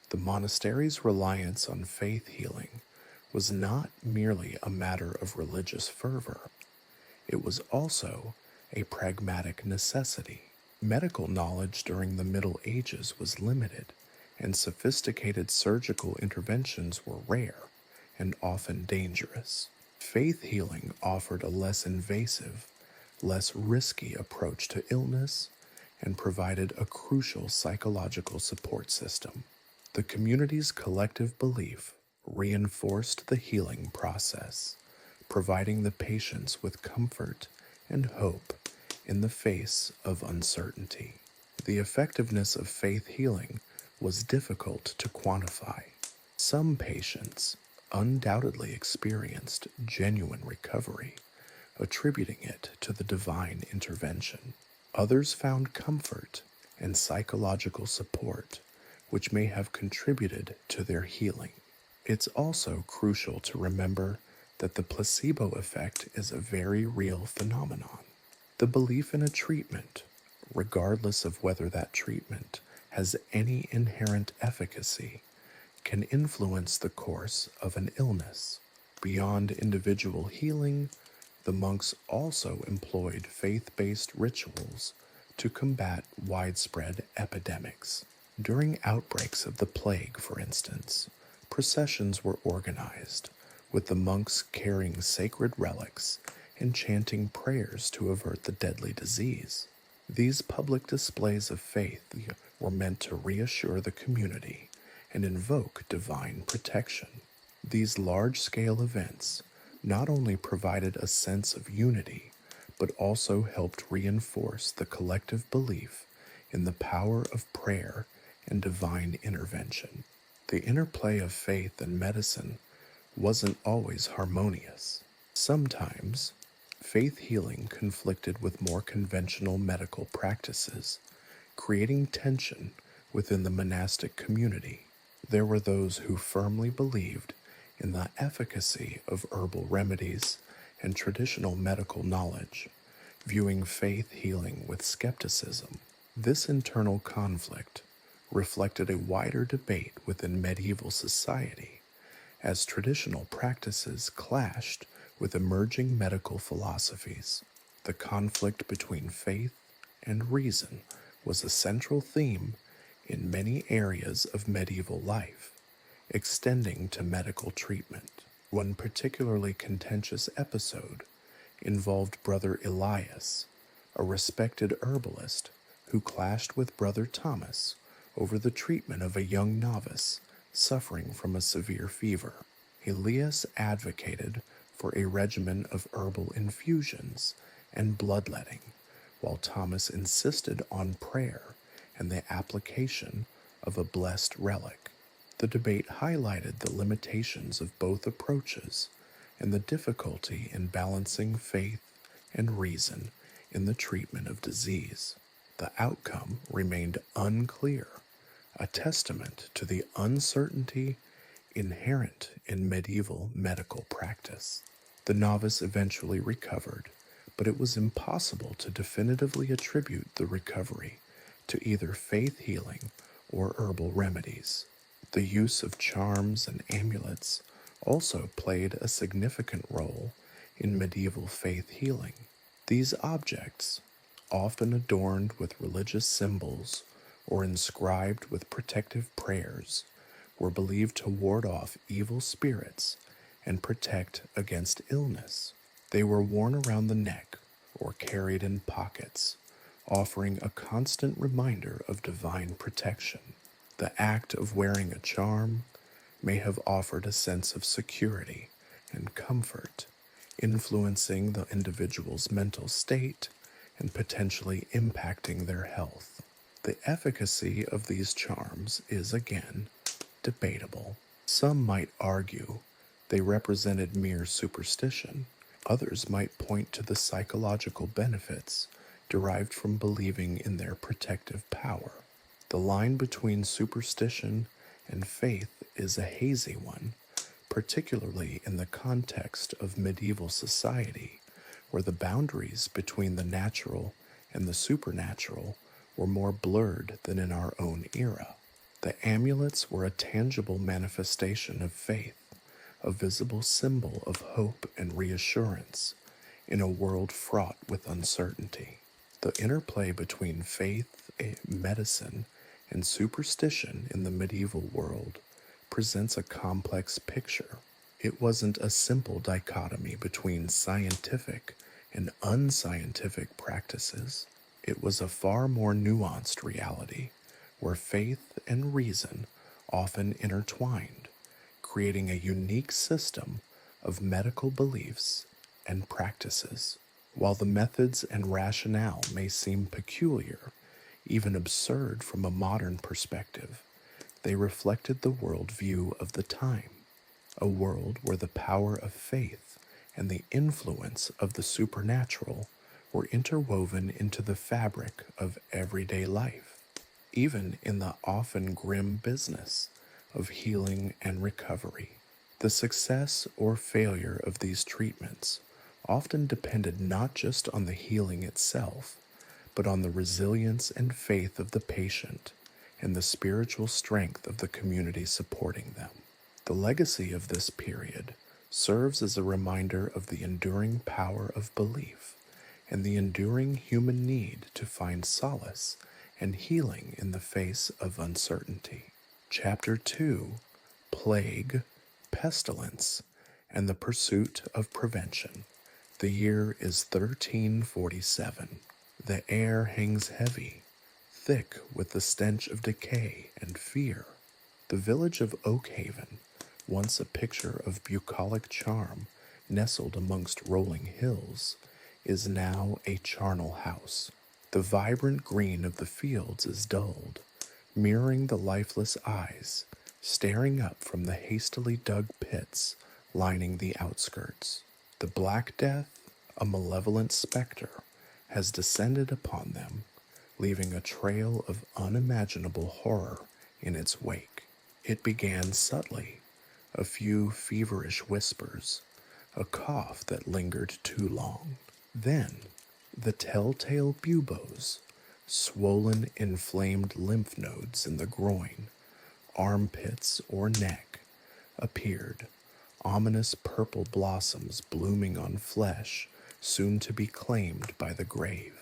The monastery's reliance on faith healing was not merely a matter of religious fervor, it was also a pragmatic necessity. Medical knowledge during the Middle Ages was limited, and sophisticated surgical interventions were rare and often dangerous. Faith healing offered a less invasive, less risky approach to illness and provided a crucial psychological support system. The community's collective belief reinforced the healing process, providing the patients with comfort and hope in the face of uncertainty. The effectiveness of faith healing was difficult to quantify. Some patients undoubtedly experienced genuine recovery, attributing it to the divine intervention. Others found comfort and psychological support, which may have contributed to their healing. It's also crucial to remember that the placebo effect is a very real phenomenon. The belief in a treatment, regardless of whether that treatment has any inherent efficacy, can influence the course of an illness. Beyond individual healing, the monks also employed faith-based rituals to combat widespread epidemics. During outbreaks of the plague, for instance, processions were organized, with the monks carrying sacred relics and chanting prayers to avert the deadly disease. These public displays of faith were meant to reassure the community and invoke divine protection. These large-scale events not only provided a sense of unity, but also helped reinforce the collective belief in the power of prayer and divine intervention. The interplay of faith and medicine wasn't always harmonious. Sometimes, faith healing conflicted with more conventional medical practices, creating tension within the monastic community. There were those who firmly believed in the efficacy of herbal remedies and traditional medical knowledge, viewing faith healing with skepticism. This internal conflict reflected a wider debate within medieval society, as traditional practices clashed with emerging medical philosophies. The conflict between faith and reason was a central theme in many areas of medieval life, extending to medical treatment. One particularly contentious episode involved Brother Elias, a respected herbalist who clashed with Brother Thomas over the treatment of a young novice suffering from a severe fever. Elias advocated for a regimen of herbal infusions and bloodletting, while Thomas insisted on prayer and the application of a blessed relic. The debate highlighted the limitations of both approaches and the difficulty in balancing faith and reason in the treatment of disease. The outcome remained unclear, a testament to the uncertainty inherent in medieval medical practice. The novice eventually recovered, but it was impossible to definitively attribute the recovery to either faith healing or herbal remedies. The use of charms and amulets also played a significant role in medieval faith healing. These objects, often adorned with religious symbols or inscribed with protective prayers, were believed to ward off evil spirits and protect against illness. They were worn around the neck or carried in pockets, offering a constant reminder of divine protection. The act of wearing a charm may have offered a sense of security and comfort, influencing the individual's mental state and potentially impacting their health. The efficacy of these charms is again debatable. Some might argue they represented mere superstition. Others might point to the psychological benefits derived from believing in their protective power. The line between superstition and faith is a hazy one, particularly in the context of medieval society, where the boundaries between the natural and the supernatural were more blurred than in our own era. The amulets were a tangible manifestation of faith, a visible symbol of hope and reassurance in a world fraught with uncertainty. The interplay between faith, medicine, and superstition in the medieval world presents a complex picture. It wasn't a simple dichotomy between scientific and unscientific practices. It was a far more nuanced reality where faith and reason often intertwined, creating a unique system of medical beliefs and practices. While the methods and rationale may seem peculiar, even absurd from a modern perspective, they reflected the worldview of the time, a world where the power of faith and the influence of the supernatural were interwoven into the fabric of everyday life, even in the often grim business of healing and recovery. The success or failure of these treatments often depended not just on the healing itself, but on the resilience and faith of the patient and the spiritual strength of the community supporting them. The legacy of this period serves as a reminder of the enduring power of belief and the enduring human need to find solace and healing in the face of uncertainty. Chapter 2: Plague, Pestilence, and the Pursuit of Prevention. The year is 1347. The air hangs heavy, thick with the stench of decay and fear. The village of Oakhaven, once a picture of bucolic charm nestled amongst rolling hills, is now a charnel house. The vibrant green of the fields is dulled, mirroring the lifeless eyes staring up from the hastily dug pits lining the outskirts. The Black Death, a malevolent specter, has descended upon them, leaving a trail of unimaginable horror in its wake. It began subtly, a few feverish whispers, a cough that lingered too long. Then, the telltale buboes, swollen, inflamed lymph nodes in the groin, armpits, or neck, appeared, ominous purple blossoms blooming on flesh soon to be claimed by the grave.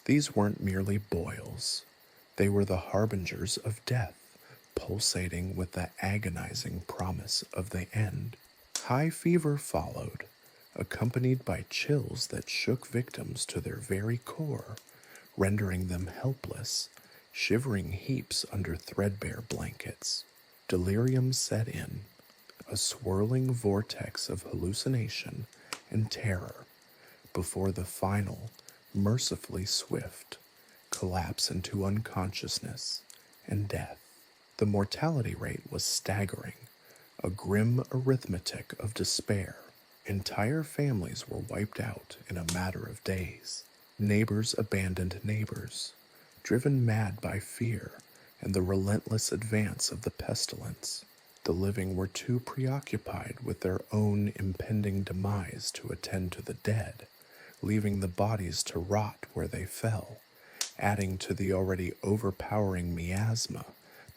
These weren't merely boils. They were the harbingers of death, pulsating with the agonizing promise of the end. High fever followed, accompanied by chills that shook victims to their very core, rendering them helpless, shivering heaps under threadbare blankets. Delirium set in, a swirling vortex of hallucination and terror, before the final, mercifully swift, collapse into unconsciousness and death. The mortality rate was staggering, a grim arithmetic of despair. Entire families were wiped out in a matter of days. Neighbors abandoned neighbors, driven mad by fear and the relentless advance of the pestilence. The living were too preoccupied with their own impending demise to attend to the dead, leaving the bodies to rot where they fell, adding to the already overpowering miasma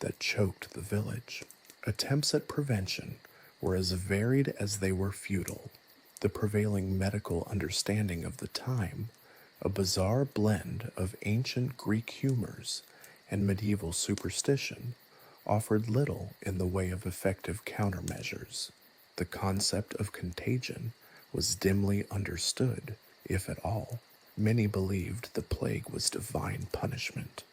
that choked the village. Attempts at prevention were as varied as they were futile. The prevailing medical understanding of the time, a bizarre blend of ancient Greek humors and medieval superstition, offered little in the way of effective countermeasures. The concept of contagion was dimly understood, if at all, Many believed the plague was divine punishment,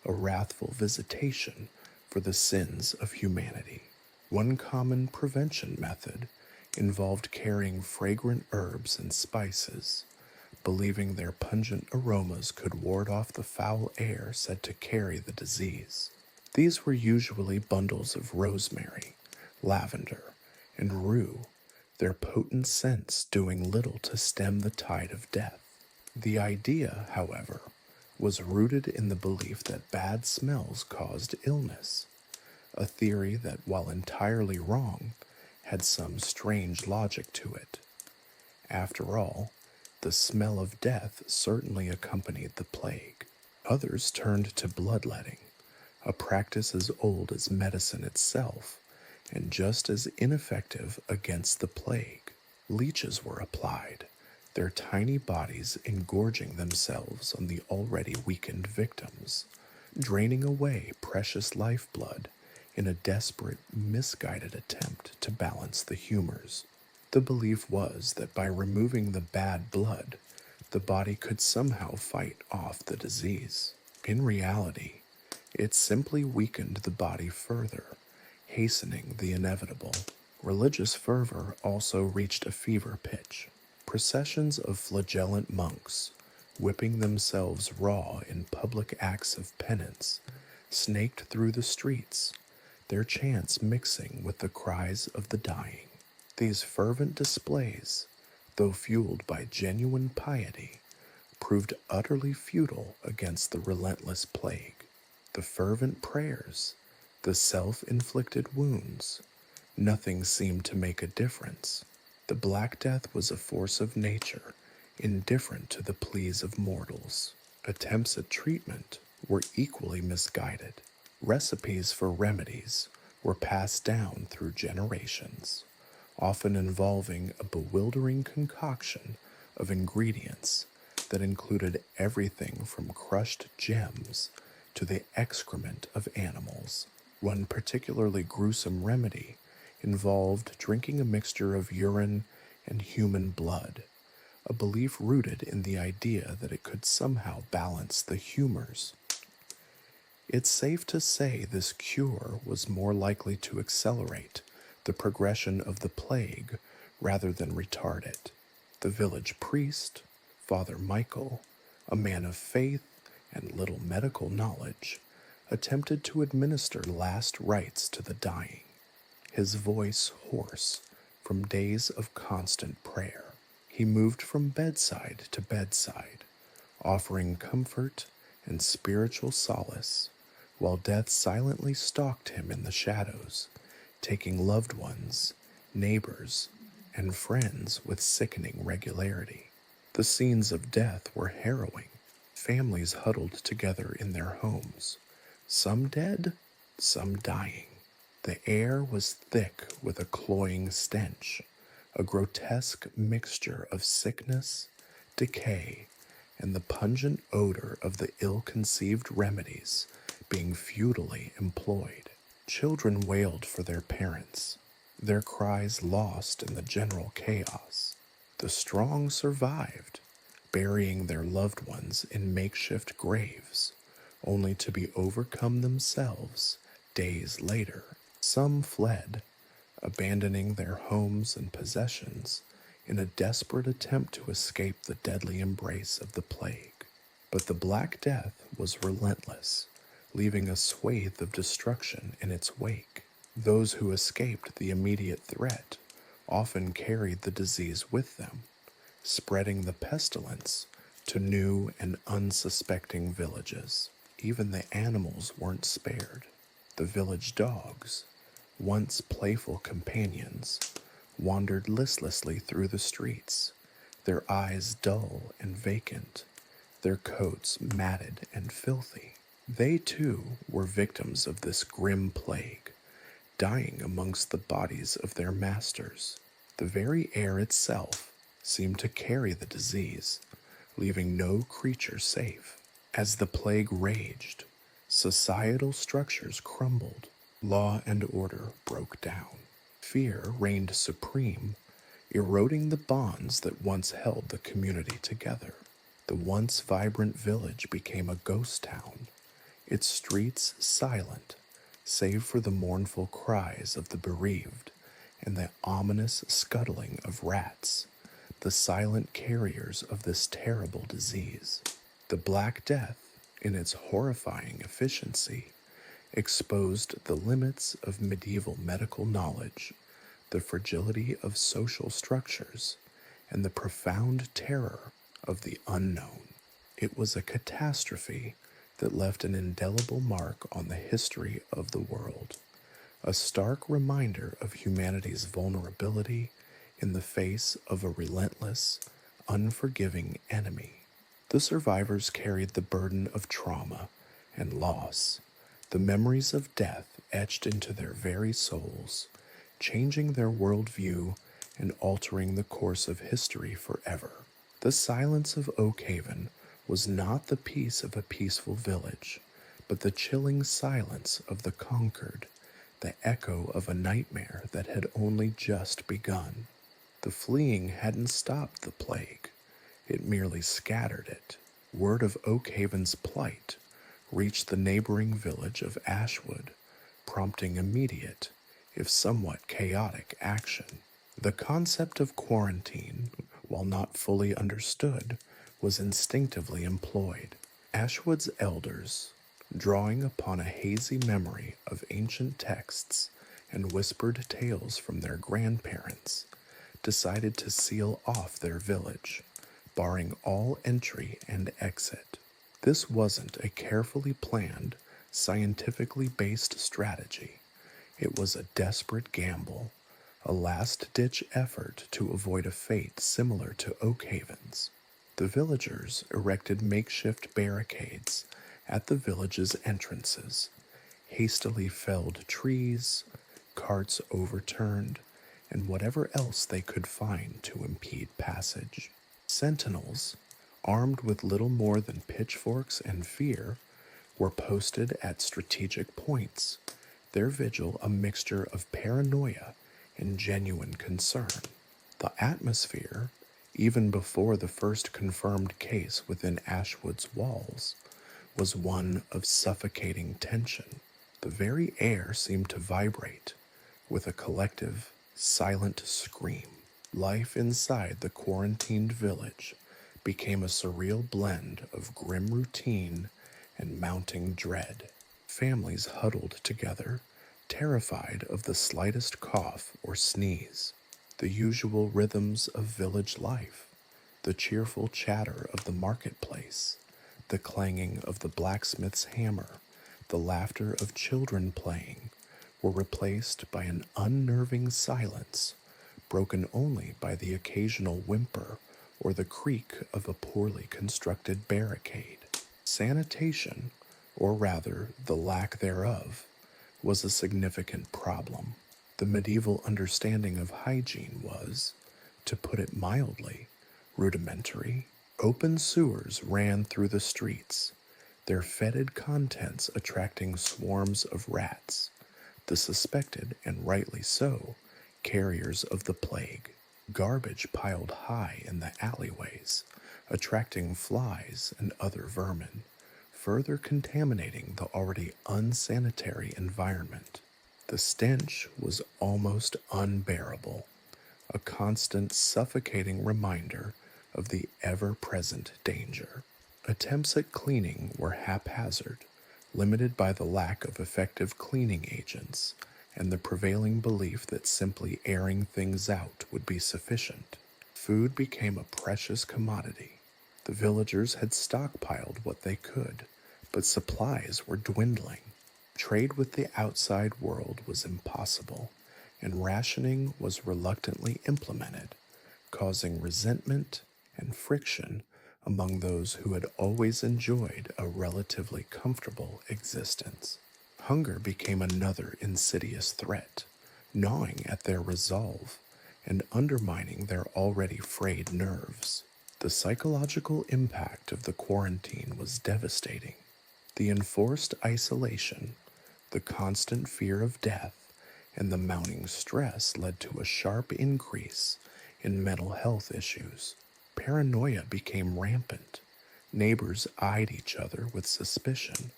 a wrathful visitation for the sins of humanity. One common prevention method involved carrying fragrant herbs and spices, believing their pungent aromas could ward off the foul air said to carry the disease. These were usually bundles of rosemary, lavender, and rue, their potent scents doing little to stem the tide of death. The idea, however, was rooted in the belief that bad smells caused illness, a theory that, while entirely wrong, had some strange logic to it. After all, the smell of death certainly accompanied the plague. Others turned to bloodletting, a practice as old as medicine itself, and just as ineffective against the plague. Leeches were applied, their tiny bodies engorging themselves on the already weakened victims, draining away precious lifeblood in a desperate, misguided attempt to balance the humors. The belief was that by removing the bad blood, the body could somehow fight off the disease. In reality, it simply weakened the body further, hastening the inevitable. Religious fervor also reached a fever pitch. Processions of flagellant monks, whipping themselves raw in public acts of penance, snaked through the streets, their chants mixing with the cries of the dying. These fervent displays, though fueled by genuine piety, proved utterly futile against the relentless plague. The fervent prayers, the self-inflicted wounds, nothing seemed to make a difference. The Black Death was a force of nature, indifferent to the pleas of mortals. Attempts at treatment were equally misguided. Recipes for remedies were passed down through generations, often involving a bewildering concoction of ingredients that included everything from crushed gems to the excrement of animals. One particularly gruesome remedy involved drinking a mixture of urine and human blood, a belief rooted in the idea that it could somehow balance the humors. It's safe to say this cure was more likely to accelerate the progression of the plague rather than retard it. The village priest, Father Michael, a man of faith and little medical knowledge, attempted to administer last rites to the dying, his voice hoarse from days of constant prayer. He moved from bedside to bedside, offering comfort and spiritual solace, while death silently stalked him in the shadows, taking loved ones, neighbors, and friends with sickening regularity. The scenes of death were harrowing. Families huddled together in their homes, some dead, some dying. The air was thick with a cloying stench, a grotesque mixture of sickness, decay, and the pungent odor of the ill-conceived remedies being futilely employed. Children wailed for their parents, their cries lost in the general chaos. The strong survived, burying their loved ones in makeshift graves, only to be overcome themselves days later. Some fled, abandoning their homes and possessions in a desperate attempt to escape the deadly embrace of the plague. But the Black Death was relentless, leaving a swathe of destruction in its wake. Those who escaped the immediate threat often carried the disease with them, spreading the pestilence to new and unsuspecting villages. Even the animals weren't spared. The village dogs, once playful companions, wandered listlessly through the streets, their eyes dull and vacant, their coats matted and filthy. They, too, were victims of this grim plague, dying amongst the bodies of their masters. The very air itself seemed to carry the disease, leaving no creature safe. As the plague raged, societal structures crumbled, law and order broke down. Fear reigned supreme, eroding the bonds that once held the community together. The once vibrant village became a ghost town, its streets silent, save for the mournful cries of the bereaved and the ominous scuttling of rats, the silent carriers of this terrible disease. The Black Death, in its horrifying efficiency, exposed the limits of medieval medical knowledge, the fragility of social structures, and the profound terror of the unknown. It was a catastrophe that left an indelible mark on the history of the world, a stark reminder of humanity's vulnerability in the face of a relentless, unforgiving enemy. The survivors carried the burden of trauma and loss, the memories of death etched into their very souls, changing their worldview and altering the course of history forever. The silence of Oak Haven was not the peace of a peaceful village, but the chilling silence of the conquered, the echo of a nightmare that had only just begun. The fleeing hadn't stopped the plague, it merely scattered it. Word of Oak Haven's plight reached the neighboring village of Ashwood, prompting immediate, if somewhat chaotic, action. The concept of quarantine, while not fully understood, was instinctively employed. Ashwood's elders, drawing upon a hazy memory of ancient texts and whispered tales from their grandparents, decided to seal off their village, barring all entry and exit. This wasn't a carefully planned, scientifically based strategy. It was a desperate gamble, a last-ditch effort to avoid a fate similar to Oak Haven's. The villagers erected makeshift barricades at the village's entrances, hastily felled trees, carts overturned, and whatever else they could find to impede passage. Sentinels, armed with little more than pitchforks and fear, were posted at strategic points, their vigil a mixture of paranoia and genuine concern. The atmosphere, even before the first confirmed case within Ashwood's walls, was one of suffocating tension. The very air seemed to vibrate with a collective, silent scream. Life inside the quarantined village became a surreal blend of grim routine and mounting dread. Families huddled together, terrified of the slightest cough or sneeze. The usual rhythms of village life, the cheerful chatter of the marketplace, the clanging of the blacksmith's hammer, the laughter of children playing, were replaced by an unnerving silence, broken only by the occasional whimper or the creak of a poorly constructed barricade. Sanitation, or rather the lack thereof, was a significant problem. The medieval understanding of hygiene was, to put it mildly, rudimentary. Open sewers ran through the streets, their fetid contents attracting swarms of rats, the suspected, and rightly so, carriers of the plague. Garbage piled high in the alleyways, attracting flies and other vermin, further contaminating the already unsanitary environment. The stench was almost unbearable, a constant suffocating reminder of the ever-present danger. Attempts at cleaning were haphazard, limited by the lack of effective cleaning agents and the prevailing belief that simply airing things out would be sufficient. Food became a precious commodity. The villagers had stockpiled what they could, but supplies were dwindling. Trade with the outside world was impossible, and rationing was reluctantly implemented, causing resentment and friction among those who had always enjoyed a relatively comfortable existence. Hunger became another insidious threat, gnawing at their resolve and undermining their already frayed nerves. The psychological impact of the quarantine was devastating. The enforced isolation, the constant fear of death, and the mounting stress led to a sharp increase in mental health issues. Paranoia became rampant, Neighbors eyed each other with suspicion,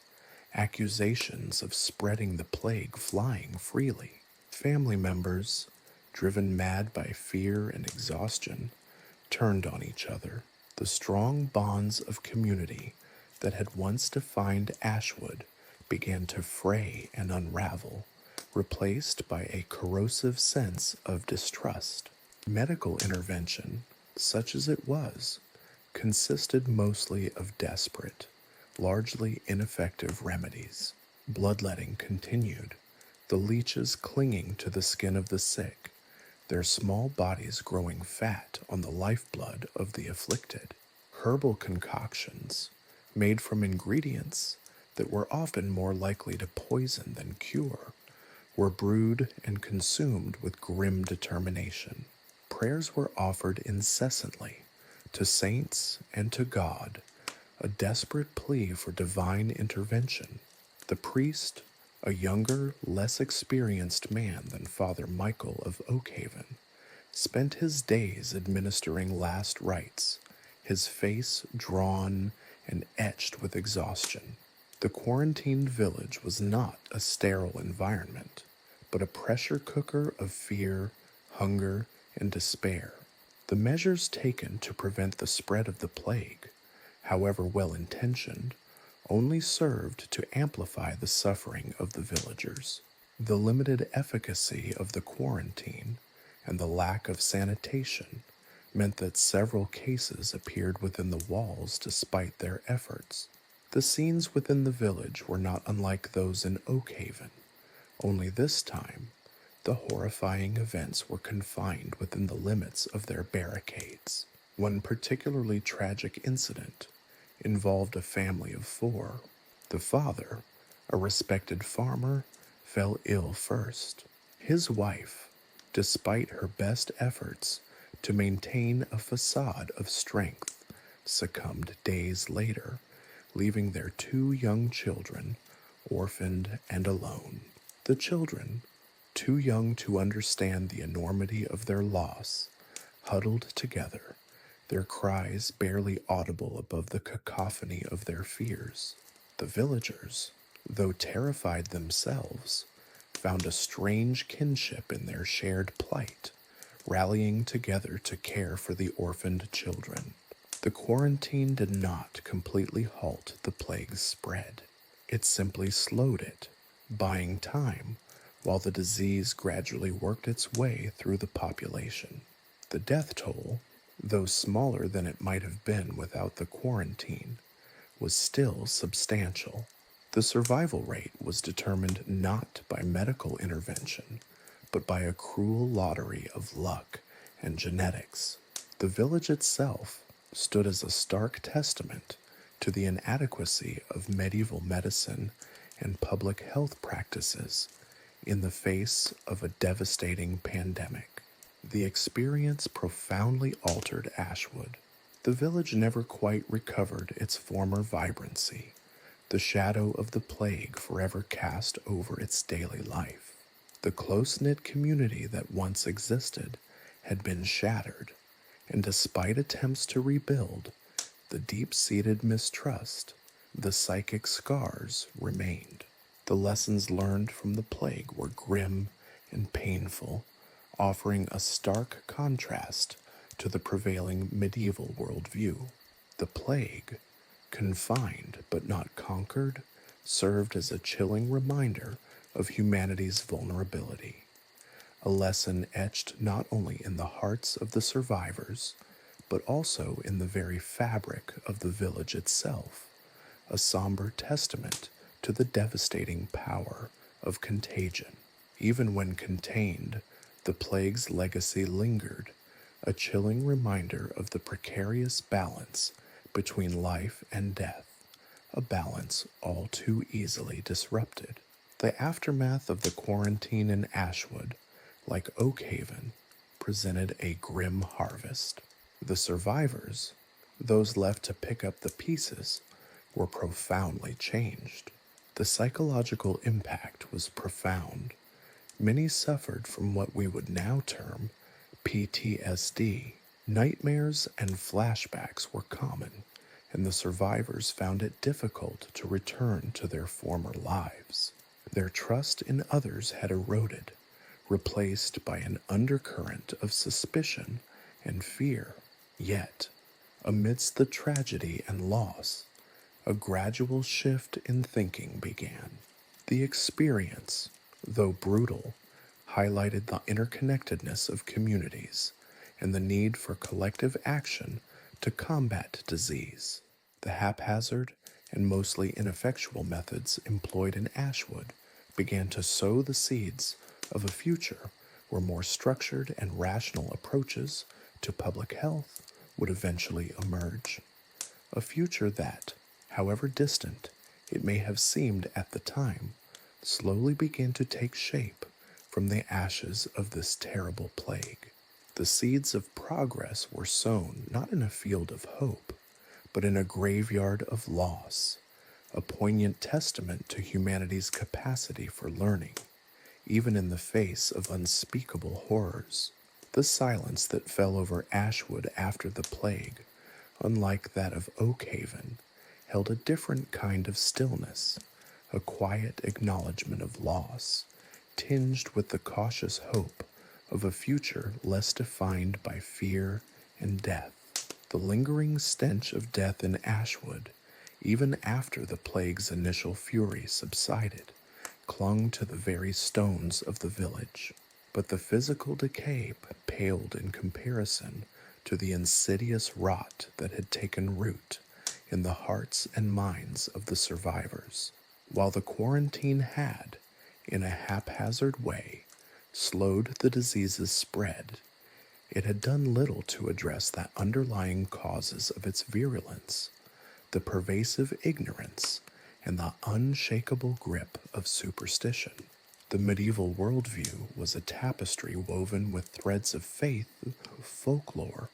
accusations of spreading the plague flying freely. Family members, driven mad by fear and exhaustion, turned on each other. The strong bonds of community that had once defined Ashwood began to fray and unravel, replaced by a corrosive sense of distrust. Medical intervention, such as it was, consisted mostly of desperate, largely ineffective remedies. Bloodletting continued, the leeches clinging to the skin of the sick, their small bodies growing fat on the lifeblood of the afflicted. Herbal concoctions, made from ingredients that were often more likely to poison than cure, were brewed and consumed with grim determination. Prayers were offered incessantly to saints and to God, a desperate plea for divine intervention. The priest, a younger, less experienced man than Father Michael of Oakhaven, spent his days administering last rites, his face drawn and etched with exhaustion. The quarantined village was not a sterile environment, but a pressure cooker of fear, hunger, and despair. The measures taken to prevent the spread of the plague, however well-intentioned, only served to amplify the suffering of the villagers. The limited efficacy of the quarantine and the lack of sanitation meant that several cases appeared within the walls despite their efforts. The scenes within the village were not unlike those in Oakhaven, only this time the horrifying events were confined within the limits of their barricades. One particularly tragic incident involved a family of 4. The father, a respected farmer, fell ill first. His wife, despite her best efforts to maintain a facade of strength, succumbed days later, leaving their 2 young children orphaned and alone. The children, too young to understand the enormity of their loss, huddled together, their cries barely audible above the cacophony of their fears. The villagers, though terrified themselves, found a strange kinship in their shared plight, rallying together to care for the orphaned children. The quarantine did not completely halt the plague's spread. It simply slowed it, buying time while the disease gradually worked its way through the population. The death toll, though smaller than it might have been without the quarantine, was still substantial. The survival rate was determined not by medical intervention, but by a cruel lottery of luck and genetics. The village itself stood as a stark testament to the inadequacy of medieval medicine and public health practices in the face of a devastating pandemic. The experience profoundly altered Ashwood. The village never quite recovered its former vibrancy, the shadow of the plague forever cast over its daily life. The close-knit community that once existed had been shattered, and despite attempts to rebuild, the deep-seated mistrust, the psychic scars remained. The lessons learned from the plague were grim and painful, offering a stark contrast to the prevailing medieval worldview. The plague, confined but not conquered, served as a chilling reminder of humanity's vulnerability, a lesson etched not only in the hearts of the survivors, but also in the very fabric of the village itself, a somber testament to the devastating power of contagion. Even when contained, the plague's legacy lingered, a chilling reminder of the precarious balance between life and death, a balance all too easily disrupted. The aftermath of the quarantine in Ashwood, like Oakhaven, presented a grim harvest. The survivors, those left to pick up the pieces, were profoundly changed. The psychological impact was profound. Many suffered from what we would now term PTSD. Nightmares and flashbacks were common, and the survivors found it difficult to return to their former lives. Their trust in others had eroded, replaced by an undercurrent of suspicion and fear. Yet, amidst the tragedy and loss, a gradual shift in thinking began. The experience, though brutal, highlighted the interconnectedness of communities and the need for collective action to combat disease. The haphazard and mostly ineffectual methods employed in Ashwood began to sow the seeds of a future where more structured and rational approaches to public health would eventually emerge. A future that, however distant it may have seemed at the time, slowly began to take shape from the ashes of this terrible plague. The seeds of progress were sown not in a field of hope, but in a graveyard of loss, a poignant testament to humanity's capacity for learning, even in the face of unspeakable horrors. The silence that fell over Ashwood after the plague, unlike that of Oakhaven, held a different kind of stillness, a quiet acknowledgement of loss, tinged with the cautious hope of a future less defined by fear and death. The lingering stench of death in Ashwood, even after the plague's initial fury subsided, clung to the very stones of the village. But the physical decay paled in comparison to the insidious rot that had taken root in the hearts and minds of the survivors. While the quarantine had, in a haphazard way, slowed the disease's spread, it had done little to address the underlying causes of its virulence, the pervasive ignorance, and the unshakable grip of superstition. The medieval worldview was a tapestry woven with threads of faith, folklore,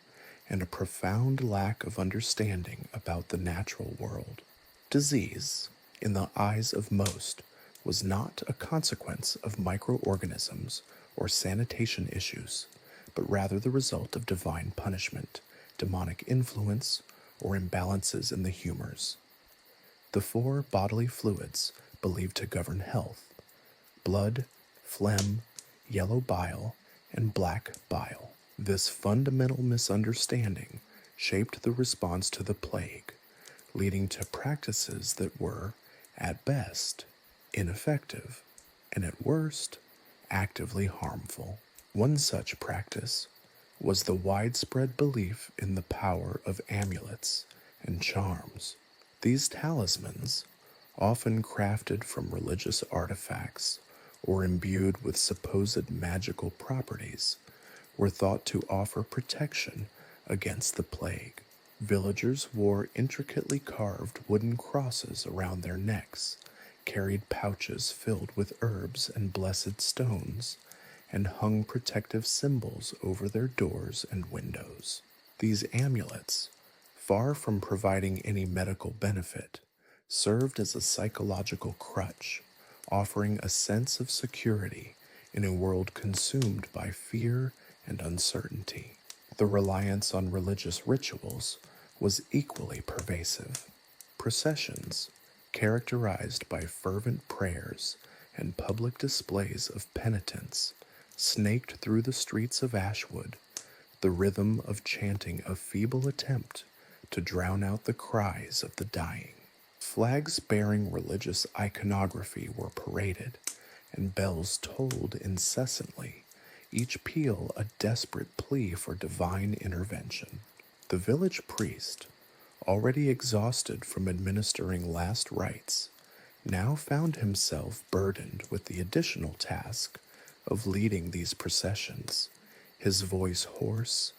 and a profound lack of understanding about the natural world. Disease, in the eyes of most, was not a consequence of microorganisms or sanitation issues, but rather the result of divine punishment, demonic influence, or imbalances in the humors. The four bodily fluids believed to govern health: blood, phlegm, yellow bile, and black bile. This fundamental misunderstanding shaped the response to the plague, leading to practices that were, at best, ineffective, and at worst, actively harmful. One such practice was the widespread belief in the power of amulets and charms. These talismans, often crafted from religious artifacts or imbued with supposed magical properties, were thought to offer protection against the plague. Villagers wore intricately carved wooden crosses around their necks, carried pouches filled with herbs and blessed stones, and hung protective symbols over their doors and windows. These amulets, far from providing any medical benefit, served as a psychological crutch, offering a sense of security in a world consumed by fear and uncertainty. The reliance on religious rituals was equally pervasive. Processions, characterized by fervent prayers and public displays of penitence, snaked through the streets of Ashwood, the rhythm of chanting a feeble attempt to drown out the cries of the dying. Flags bearing religious iconography were paraded, and bells tolled incessantly, each peal a desperate plea for divine intervention. The village priest, already exhausted from administering last rites, now found himself burdened with the additional task of leading these processions, his voice hoarse,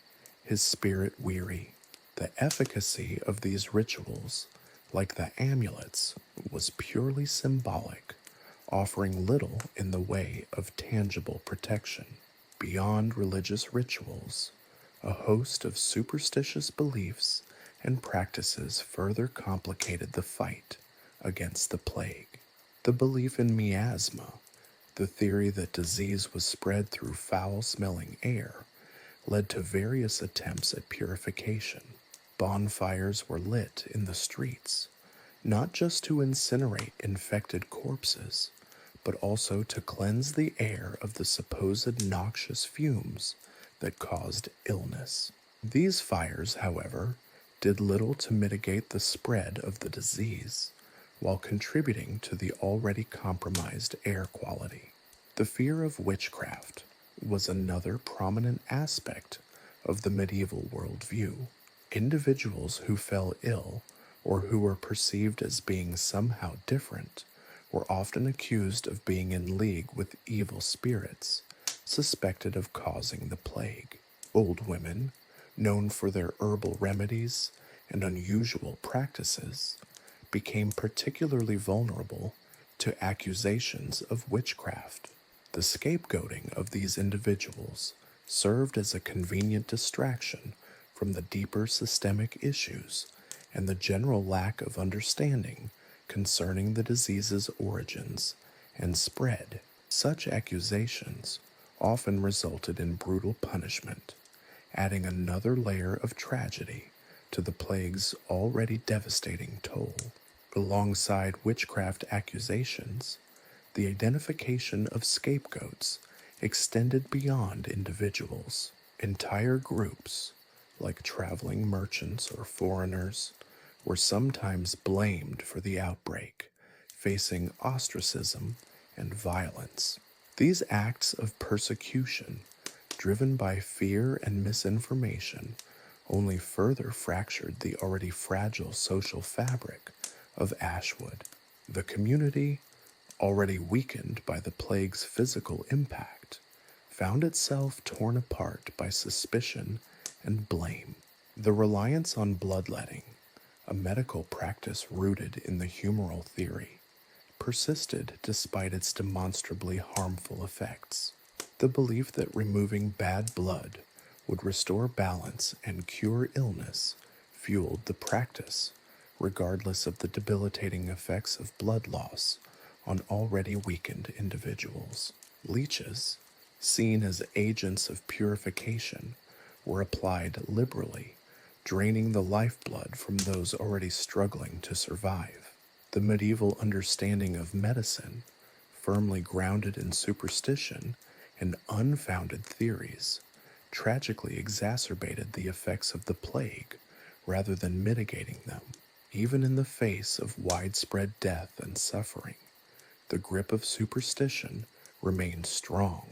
his spirit weary. The efficacy of these rituals, like the amulets, was purely symbolic, offering little in the way of tangible protection. Beyond religious rituals, a host of superstitious beliefs and practices further complicated the fight against the plague. The belief in miasma, the theory that disease was spread through foul-smelling air, led to various attempts at purification. Bonfires were lit in the streets, not just to incinerate infected corpses, but also to cleanse the air of the supposed noxious fumes that caused illness. These fires, however, did little to mitigate the spread of the disease, while contributing to the already compromised air quality. The fear of witchcraft was another prominent aspect of the medieval worldview. Individuals who fell ill or who were perceived as being somehow different were often accused of being in league with evil spirits, suspected of causing the plague. Old women, known for their herbal remedies and unusual practices, became particularly vulnerable to accusations of witchcraft. The scapegoating of these individuals served as a convenient distraction from the deeper systemic issues and the general lack of understanding concerning the disease's origins and spread. Such accusations often resulted in brutal punishment, adding another layer of tragedy to the plague's already devastating toll. Alongside witchcraft accusations, the identification of scapegoats extended beyond individuals. Entire groups, like traveling merchants or foreigners, were sometimes blamed for the outbreak, facing ostracism and violence. These acts of persecution, driven by fear and misinformation, only further fractured the already fragile social fabric of Ashwood. The community, already weakened by the plague's physical impact, found itself torn apart by suspicion and blame. The reliance on bloodletting, a medical practice rooted in the humoral theory, persisted despite its demonstrably harmful effects. The belief that removing bad blood would restore balance and cure illness fueled the practice, regardless of the debilitating effects of blood loss on already weakened individuals. Leeches, seen as agents of purification, were applied liberally, draining the lifeblood from those already struggling to survive. The medieval understanding of medicine, firmly grounded in superstition and unfounded theories, tragically exacerbated the effects of the plague rather than mitigating them. Even in the face of widespread death and suffering, the grip of superstition remained strong.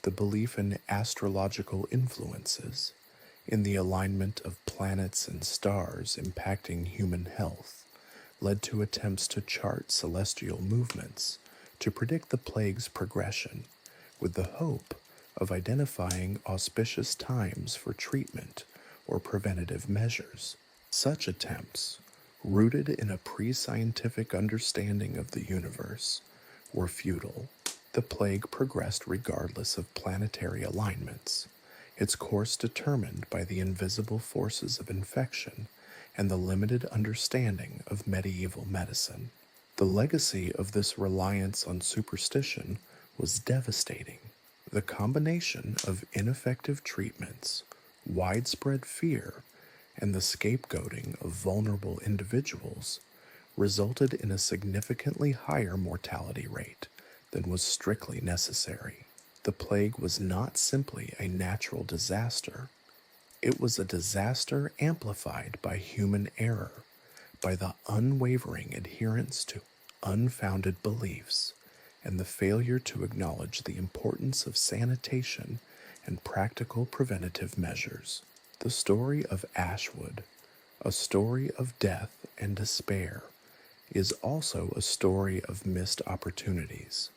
The belief in astrological influences, in the alignment of planets and stars impacting human health, led to attempts to chart celestial movements to predict the plague's progression, with the hope of identifying auspicious times for treatment or preventative measures. Such attempts, rooted in a pre-scientific understanding of the universe, were futile. The plague progressed regardless of planetary alignments, its course determined by the invisible forces of infection and the limited understanding of medieval medicine. The legacy of this reliance on superstition was devastating. The combination of ineffective treatments, widespread fear, and the scapegoating of vulnerable individuals resulted in a significantly higher mortality rate than was strictly necessary. The plague was not simply a natural disaster. It was a disaster amplified by human error, by the unwavering adherence to unfounded beliefs, and the failure to acknowledge the importance of sanitation and practical preventative measures. The story of Ashwood, a story of death and despair, is also a story of missed opportunities,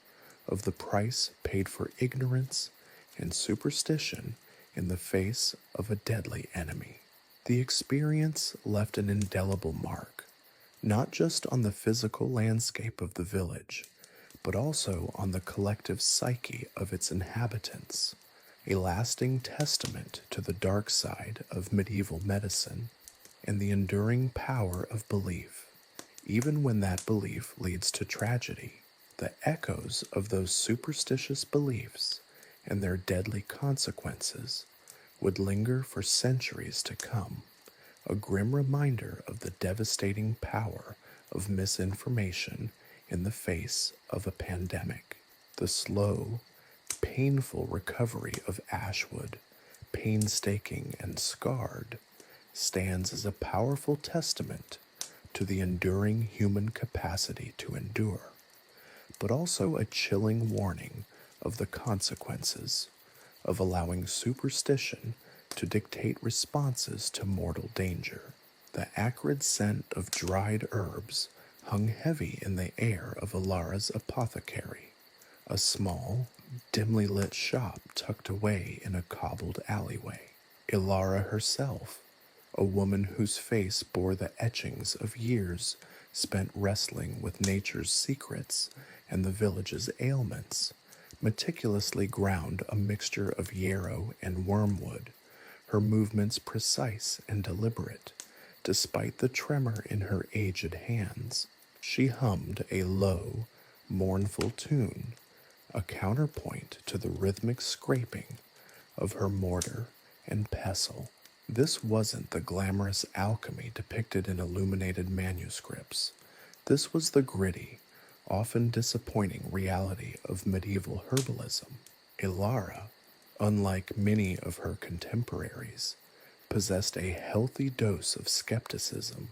of the price paid for ignorance and superstition in the face of a deadly enemy. The experience left an indelible mark, not just on the physical landscape of the village, but also on the collective psyche of its inhabitants, a lasting testament to the dark side of medieval medicine and the enduring power of belief, even when that belief leads to tragedy. The echoes of those superstitious beliefs and their deadly consequences would linger for centuries to come, a grim reminder of the devastating power of misinformation in the face of a pandemic. The slow, painful recovery of Ashwood, painstaking and scarred, stands as a powerful testament to the enduring human capacity to endure, but also a chilling warning of the consequences of allowing superstition to dictate responses to mortal danger. The acrid scent of dried herbs hung heavy in the air of Ilara's apothecary, a small, dimly lit shop tucked away in a cobbled alleyway. Ilara herself, a woman whose face bore the etchings of years spent wrestling with nature's secrets and the village's ailments, meticulously ground a mixture of yarrow and wormwood, her movements precise and deliberate. Despite the tremor in her aged hands, she hummed a low, mournful tune, a counterpoint to the rhythmic scraping of her mortar and pestle. This wasn't the glamorous alchemy depicted in illuminated manuscripts. This was the gritty, often disappointing reality of medieval herbalism. Ilara, unlike many of her contemporaries, possessed a healthy dose of skepticism,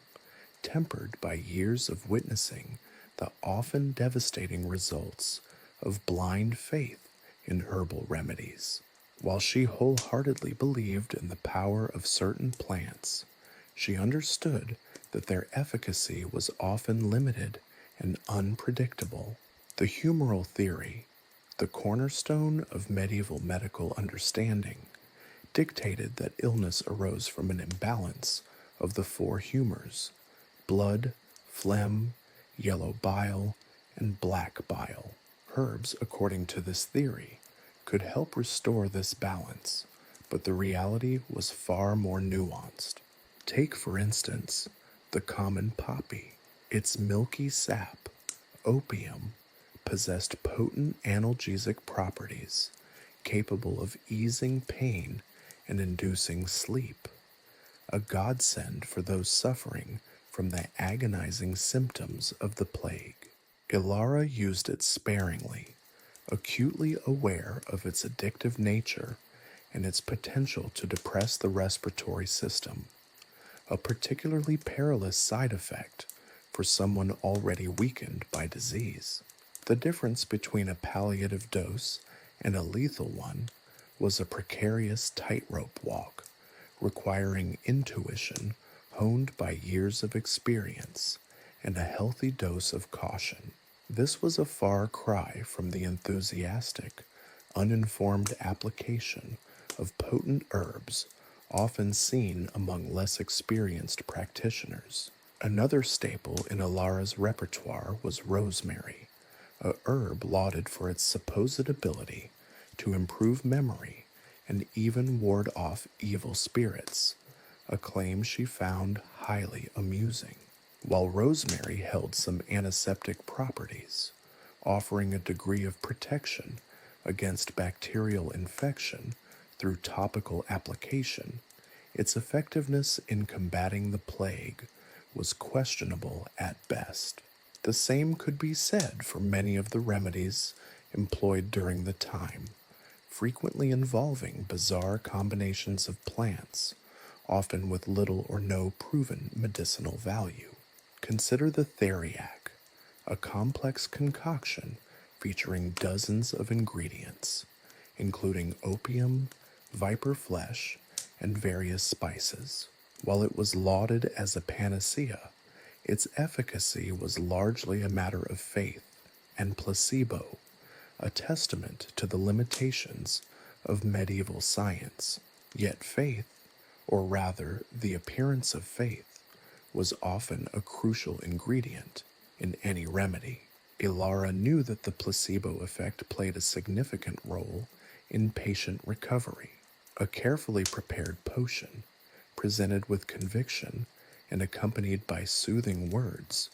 tempered by years of witnessing the often devastating results of blind faith in herbal remedies. While she wholeheartedly believed in the power of certain plants, she understood that their efficacy was often limited and unpredictable. The humoral theory, the cornerstone of medieval medical understanding, dictated that illness arose from an imbalance of the four humors: blood, phlegm, yellow bile, and black bile. Herbs, according to this theory, could help restore this balance, but the reality was far more nuanced. Take, for instance, the common poppy. Its milky sap, opium, possessed potent analgesic properties, capable of easing pain and inducing sleep, a godsend for those suffering from the agonizing symptoms of the plague. Ilara used it sparingly, acutely aware of its addictive nature and its potential to depress the respiratory system, a particularly perilous side effect for someone already weakened by disease. The difference between a palliative dose and a lethal one was a precarious tightrope walk, requiring intuition honed by years of experience and a healthy dose of caution. This was a far cry from the enthusiastic, uninformed application of potent herbs often seen among less experienced practitioners. Another staple in Ilara's repertoire was rosemary, a herb lauded for its supposed ability to improve memory and even ward off evil spirits, a claim she found highly amusing. While rosemary held some antiseptic properties, offering a degree of protection against bacterial infection through topical application, its effectiveness in combating the plague was questionable at best. The same could be said for many of the remedies employed during the time, frequently involving bizarre combinations of plants, often with little or no proven medicinal value. Consider the theriac, a complex concoction featuring dozens of ingredients, including opium, viper flesh, and various spices. While it was lauded as a panacea, its efficacy was largely a matter of faith and placebo, a testament to the limitations of medieval science. Yet faith, or rather the appearance of faith, was often a crucial ingredient in any remedy. Ilara knew that the placebo effect played a significant role in patient recovery. A carefully prepared potion, presented with conviction and accompanied by soothing words,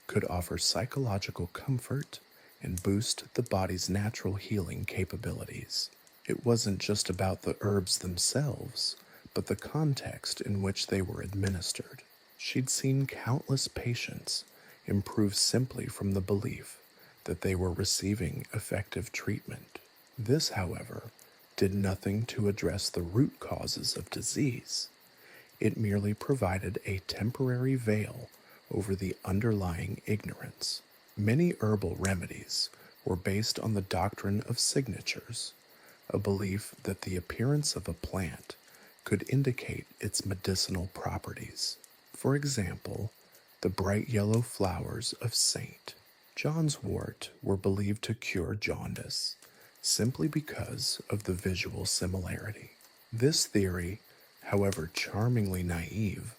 could offer psychological comfort and boost the body's natural healing capabilities. It wasn't just about the herbs themselves, but the context in which they were administered. She'd seen countless patients improve simply from the belief that they were receiving effective treatment. This, however, did nothing to address the root causes of disease. It merely provided a temporary veil over the underlying ignorance. Many herbal remedies were based on the doctrine of signatures, a belief that the appearance of a plant could indicate its medicinal properties. For example, the bright yellow flowers of St. John's wort were believed to cure jaundice, simply because of the visual similarity. This theory, however charmingly naive,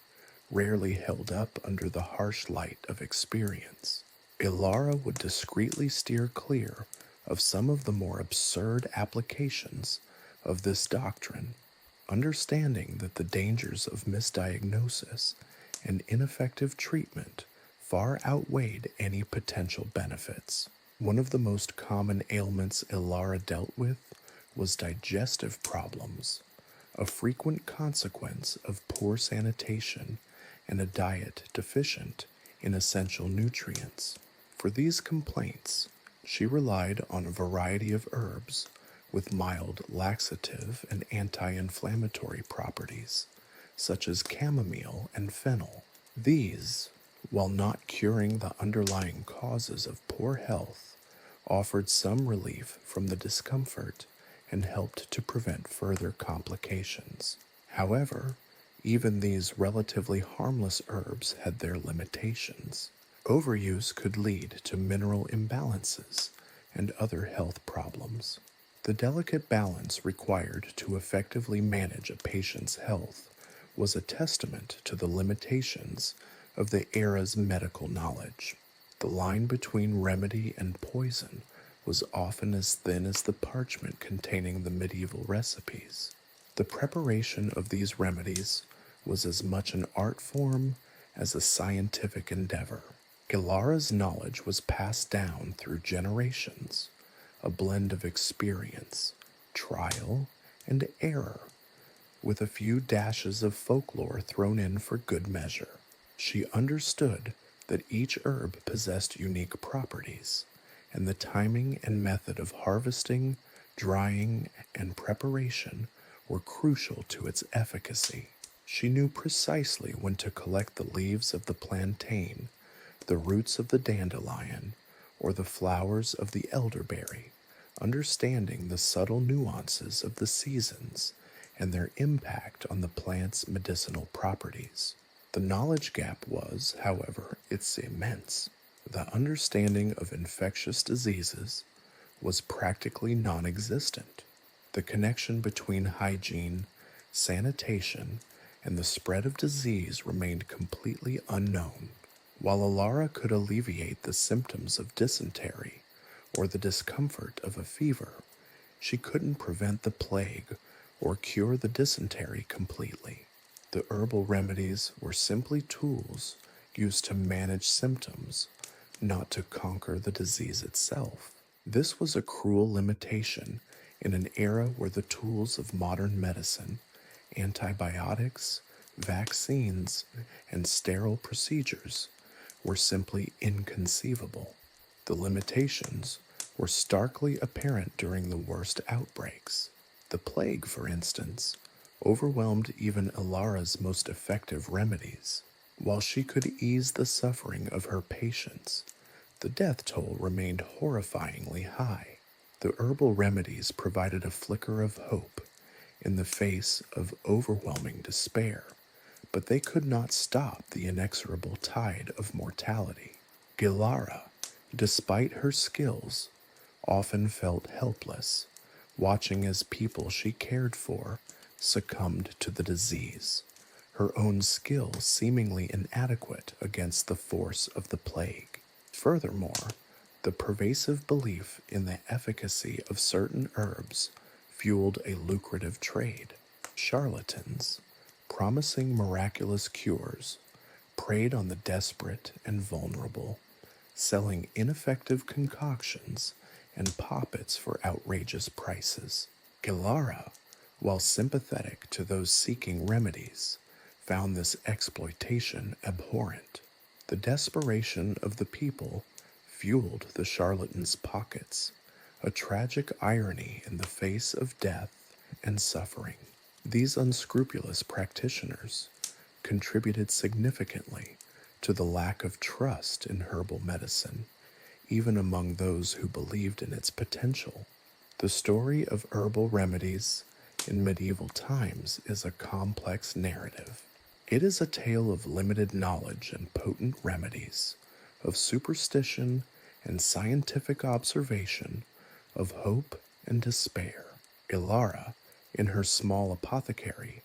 rarely held up under the harsh light of experience. Ilara would discreetly steer clear of some of the more absurd applications of this doctrine, understanding that the dangers of misdiagnosis and ineffective treatment far outweighed any potential benefits. One of the most common ailments Ilara dealt with was digestive problems, a frequent consequence of poor sanitation and a diet deficient in essential nutrients. For these complaints, she relied on a variety of herbs with mild laxative and anti-inflammatory properties, such as chamomile and fennel. These, while not curing the underlying causes of poor health, offered some relief from the discomfort and helped to prevent further complications. However, even these relatively harmless herbs had their limitations. Overuse could lead to mineral imbalances and other health problems. The delicate balance required to effectively manage a patient's health was a testament to the limitations of the era's medical knowledge. The line between remedy and poison was often as thin as the parchment containing the medieval recipes. The preparation of these remedies was as much an art form as a scientific endeavor. Ilara's knowledge was passed down through generations, a blend of experience, trial, and error, with a few dashes of folklore thrown in for good measure. She understood that each herb possessed unique properties, and the timing and method of harvesting, drying, and preparation were crucial to its efficacy. She knew precisely when to collect the leaves of the plantain, the roots of the dandelion, or the flowers of the elderberry, understanding the subtle nuances of the seasons and their impact on the plant's medicinal properties. The knowledge gap was, however, it's immense. The understanding of infectious diseases was practically non-existent. The connection between hygiene, sanitation, and the spread of disease remained completely unknown. While Ilara could alleviate the symptoms of dysentery or the discomfort of a fever, she couldn't prevent the plague or cure the dysentery completely. The herbal remedies were simply tools used to manage symptoms, not to conquer the disease itself. This was a cruel limitation in an era where the tools of modern medicine, antibiotics, vaccines, and sterile procedures were simply inconceivable. The limitations were starkly apparent during the worst outbreaks. The plague, for instance, overwhelmed even Ilara's most effective remedies. While she could ease the suffering of her patients, the death toll remained horrifyingly high. The herbal remedies provided a flicker of hope in the face of overwhelming despair, but they could not stop the inexorable tide of mortality. Ilara, despite her skills, often felt helpless, watching as people she cared for succumbed to the disease, her own skill seemingly inadequate against the force of the plague. Furthermore, the pervasive belief in the efficacy of certain herbs fueled a lucrative trade. Charlatans, promising miraculous cures, preyed on the desperate and vulnerable, selling ineffective concoctions and poppets for outrageous prices. Ilara, while sympathetic to those seeking remedies, found this exploitation abhorrent. The desperation of the people fueled the charlatan's pockets, a tragic irony in the face of death and suffering. These unscrupulous practitioners contributed significantly to the lack of trust in herbal medicine, even among those who believed in its potential. The story of herbal remedies in medieval times is a complex narrative. It is a tale of limited knowledge and potent remedies, of superstition and scientific observation, of hope and despair. Ilara, in her small apothecary,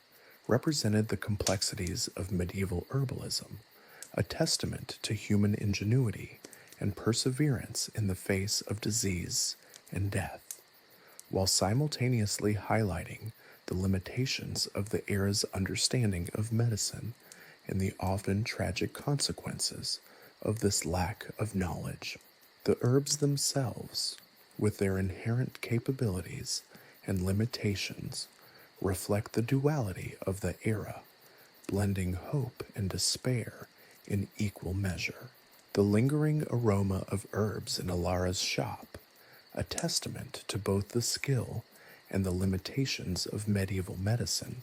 represented the complexities of medieval herbalism, a testament to human ingenuity and perseverance in the face of disease and death, while simultaneously highlighting the limitations of the era's understanding of medicine and the often tragic consequences of this lack of knowledge. The herbs themselves, with their inherent capabilities and limitations, reflect the duality of the era, blending hope and despair in equal measure. The lingering aroma of herbs in Alara's shop, a testament to both the skill and the limitations of medieval medicine,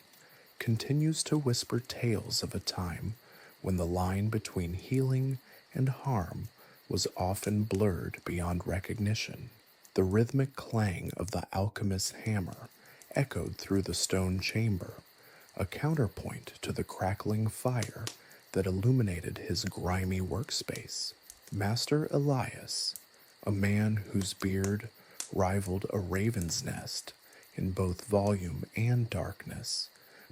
continues to whisper tales of a time when the line between healing and harm was often blurred beyond recognition. The rhythmic clang of the alchemist's hammer echoed through the stone chamber, a counterpoint to the crackling fire that illuminated his grimy workspace. Master Elias, a man whose beard rivaled a raven's nest in both volume and darkness,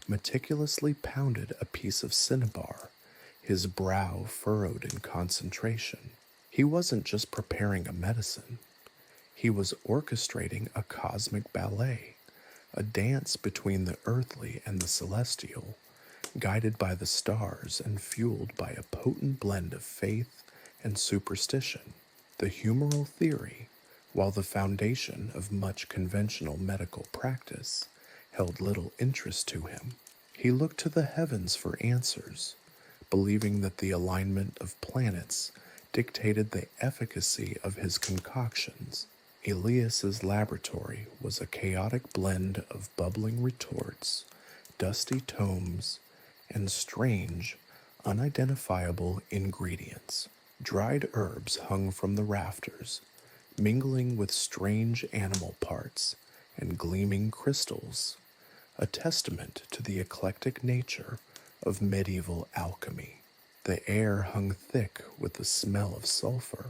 meticulously pounded a piece of cinnabar, his brow furrowed in concentration. He wasn't just preparing a medicine, he was orchestrating a cosmic ballet, a dance between the earthly and the celestial, guided by the stars and fueled by a potent blend of faith and superstition. The humoral theory, while the foundation of much conventional medical practice, held little interest to him. He looked to the heavens for answers, believing that the alignment of planets dictated the efficacy of his concoctions. Elias's laboratory was a chaotic blend of bubbling retorts, dusty tomes, and strange, unidentifiable ingredients. Dried herbs hung from the rafters, mingling with strange animal parts and gleaming crystals, a testament to the eclectic nature of medieval alchemy. The air hung thick with the smell of sulfur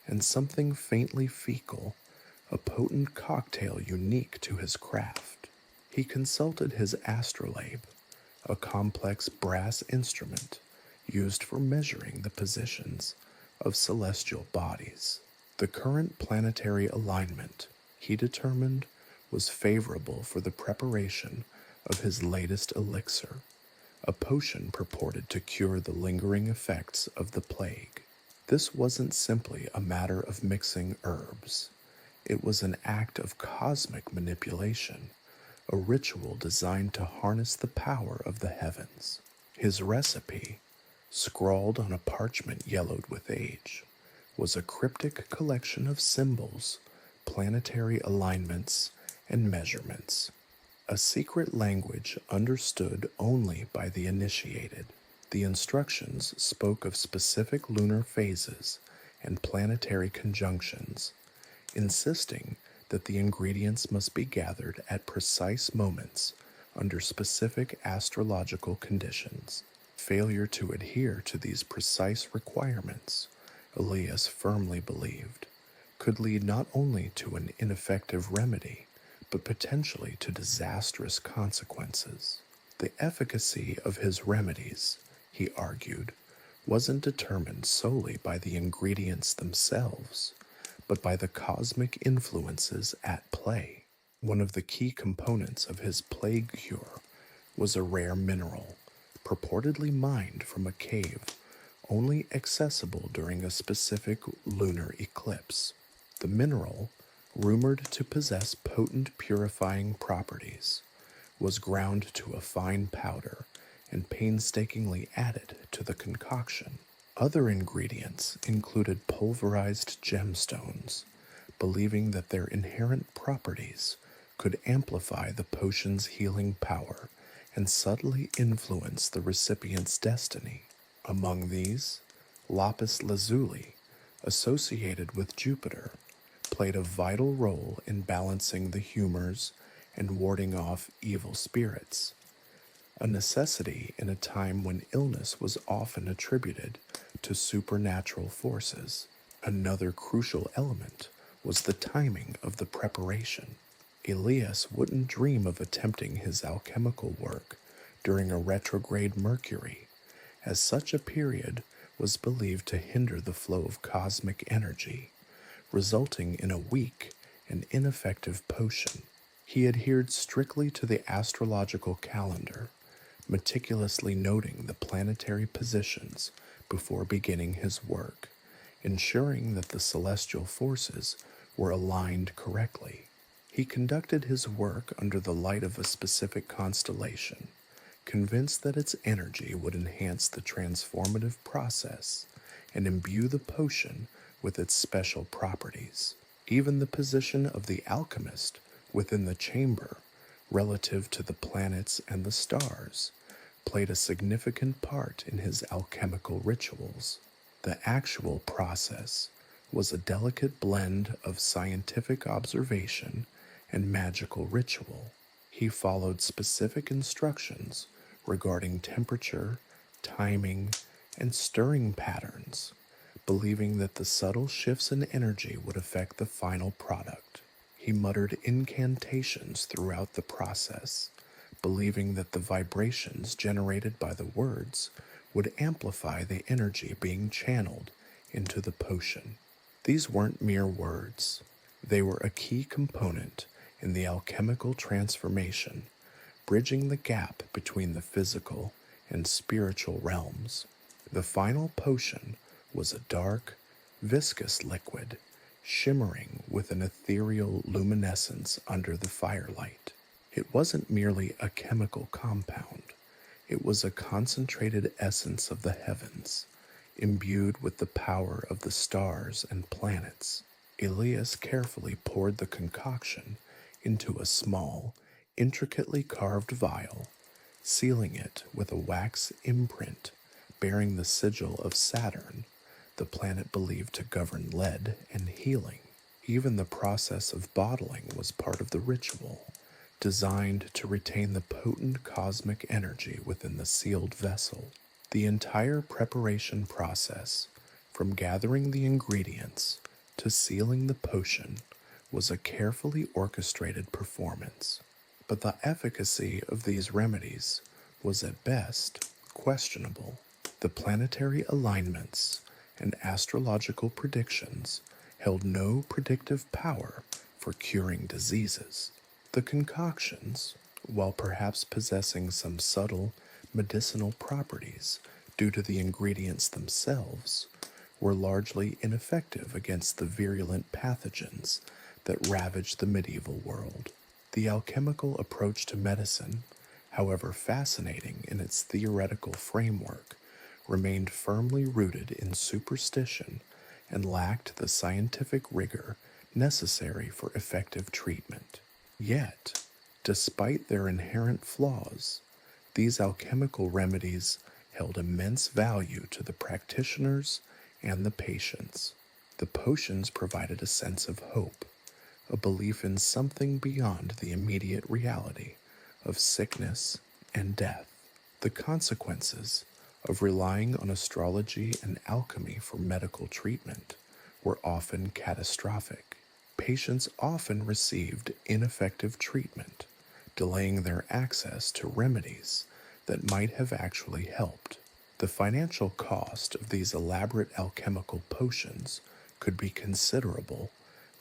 and something faintly fecal, a potent cocktail unique to his craft. He consulted his astrolabe, a complex brass instrument used for measuring the positions of celestial bodies. The current planetary alignment, he determined, was favorable for the preparation of his latest elixir, a potion purported to cure the lingering effects of the plague. This wasn't simply a matter of mixing herbs. It was an act of cosmic manipulation, a ritual designed to harness the power of the heavens. His recipe, scrawled on a parchment yellowed with age, was a cryptic collection of symbols, planetary alignments, and measurements, a secret language understood only by the initiated. The instructions spoke of specific lunar phases and planetary conjunctions, insisting that the ingredients must be gathered at precise moments under specific astrological conditions. Failure to adhere to these precise requirements, Elias firmly believed, could lead not only to an ineffective remedy, but potentially to disastrous consequences. The efficacy of his remedies, he argued, wasn't determined solely by the ingredients themselves, but by the cosmic influences at play. One of the key components of his plague cure was a rare mineral, purportedly mined from a cave, only accessible during a specific lunar eclipse. The mineral, rumored to possess potent purifying properties, was ground to a fine powder and painstakingly added to the concoction. Other ingredients included pulverized gemstones, believing that their inherent properties could amplify the potion's healing power and subtly influence the recipient's destiny. Among these, lapis lazuli, associated with Jupiter, played a vital role in balancing the humors and warding off evil spirits, a necessity in a time when illness was often attributed to supernatural forces. Another crucial element was the timing of the preparation. Elias wouldn't dream of attempting his alchemical work during a retrograde Mercury, as such a period was believed to hinder the flow of cosmic energy, resulting in a weak and ineffective potion. He adhered strictly to the astrological calendar, meticulously noting the planetary positions before beginning his work, ensuring that the celestial forces were aligned correctly. He conducted his work under the light of a specific constellation, convinced that its energy would enhance the transformative process and imbue the potion with its special properties. Even the position of the alchemist within the chamber, relative to the planets and the stars, played a significant part in his alchemical rituals. The actual process was a delicate blend of scientific observation and magical ritual. He followed specific instructions regarding temperature, timing, and stirring patterns, believing that the subtle shifts in energy would affect the final product. He muttered incantations throughout the process, believing that the vibrations generated by the words would amplify the energy being channeled into the potion. These weren't mere words. They were a key component in the alchemical transformation, bridging the gap between the physical and spiritual realms. The final potion was a dark, viscous liquid, shimmering with an ethereal luminescence under the firelight. It wasn't merely a chemical compound. It was a concentrated essence of the heavens, imbued with the power of the stars and planets. Elias carefully poured the concoction into a small, intricately carved vial, sealing it with a wax imprint bearing the sigil of Saturn, the planet believed to govern lead and healing. Even the process of bottling was part of the ritual, designed to retain the potent cosmic energy within the sealed vessel. The entire preparation process, from gathering the ingredients to sealing the potion, was a carefully orchestrated performance. But the efficacy of these remedies was at best questionable. The planetary alignments and astrological predictions held no predictive power for curing diseases. The concoctions, while perhaps possessing some subtle medicinal properties due to the ingredients themselves, were largely ineffective against the virulent pathogens that ravaged the medieval world. The alchemical approach to medicine, however fascinating in its theoretical framework, remained firmly rooted in superstition and lacked the scientific rigor necessary for effective treatment. Yet, despite their inherent flaws, these alchemical remedies held immense value to the practitioners and the patients. The potions provided a sense of hope, a belief in something beyond the immediate reality of sickness and death. The consequences of relying on astrology and alchemy for medical treatment were often catastrophic. Patients often received ineffective treatment, delaying their access to remedies that might have actually helped. The financial cost of these elaborate alchemical potions could be considerable,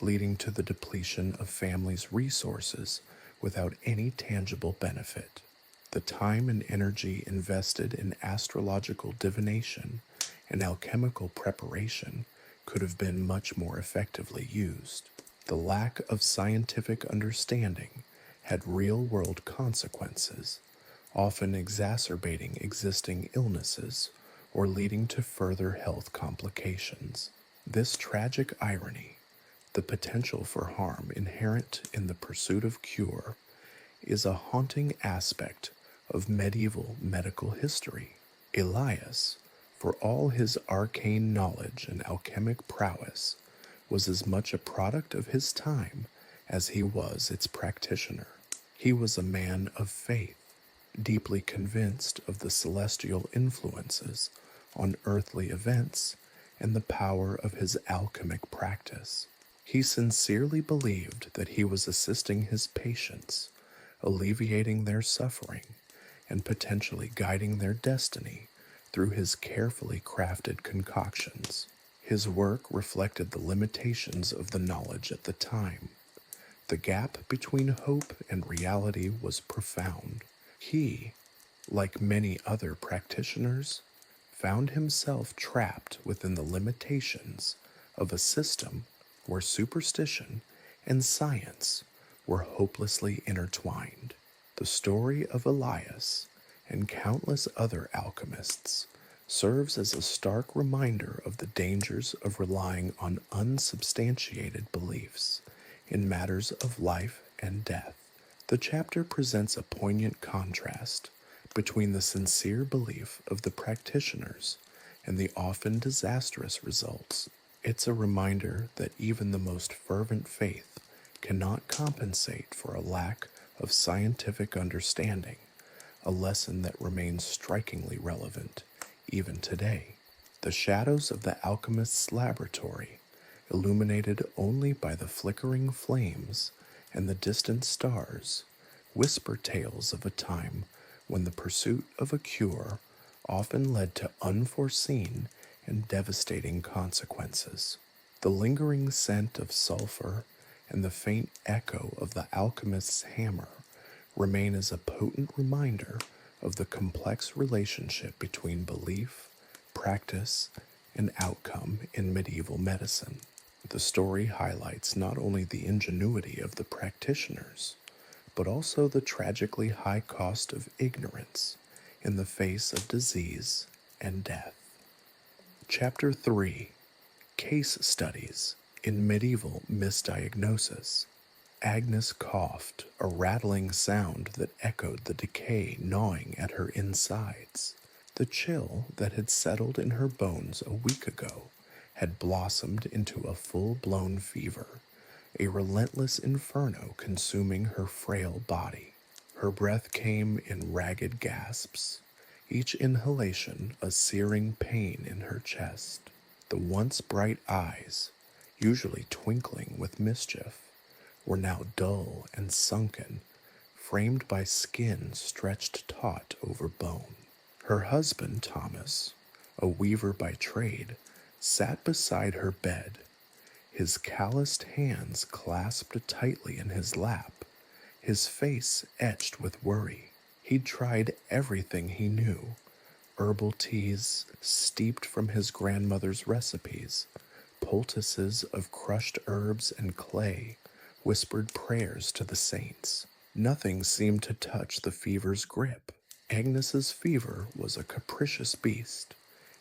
leading to the depletion of families' resources without any tangible benefit. The time and energy invested in astrological divination and alchemical preparation could have been much more effectively used. The lack of scientific understanding had real-world consequences, often exacerbating existing illnesses or leading to further health complications. This tragic irony, the potential for harm inherent in the pursuit of cure, is a haunting aspect of medieval medical history. Elias, for all his arcane knowledge and alchemic prowess, was as much a product of his time as he was its practitioner. He was a man of faith, deeply convinced of the celestial influences on earthly events and the power of his alchemic practice. He sincerely believed that he was assisting his patients, alleviating their suffering, and potentially guiding their destiny through his carefully crafted concoctions. His work reflected the limitations of the knowledge at the time. The gap between hope and reality was profound. He, like many other practitioners, found himself trapped within the limitations of a system where superstition and science were hopelessly intertwined. The story of Elias and countless other alchemists serves as a stark reminder of the dangers of relying on unsubstantiated beliefs in matters of life and death. The chapter presents a poignant contrast between the sincere belief of the practitioners and the often disastrous results. It's a reminder that even the most fervent faith cannot compensate for a lack of scientific understanding, a lesson that remains strikingly relevant even today. The shadows of the alchemist's laboratory, illuminated only by the flickering flames and the distant stars, whisper tales of a time when the pursuit of a cure often led to unforeseen and devastating consequences. The lingering scent of sulfur and the faint echo of the alchemist's hammer remain as a potent reminder of the complex relationship between belief, practice, and outcome in medieval medicine. The story highlights not only the ingenuity of the practitioners, but also the tragically high cost of ignorance in the face of disease and death. Chapter 3: Case Studies in Medieval Misdiagnosis. Agnes coughed, a rattling sound that echoed the decay gnawing at her insides. The chill that had settled in her bones a week ago had blossomed into a full-blown fever, a relentless inferno consuming her frail body. Her breath came in ragged gasps, each inhalation a searing pain in her chest. The once bright eyes, usually twinkling with mischief, were now dull and sunken, framed by skin stretched taut over bone. Her husband, Thomas, a weaver by trade, sat beside her bed, his calloused hands clasped tightly in his lap, his face etched with worry. He'd tried everything he knew: herbal teas steeped from his grandmother's recipes, poultices of crushed herbs and clay, whispered prayers to the saints. Nothing seemed to touch the fever's grip. Agnes's fever was a capricious beast,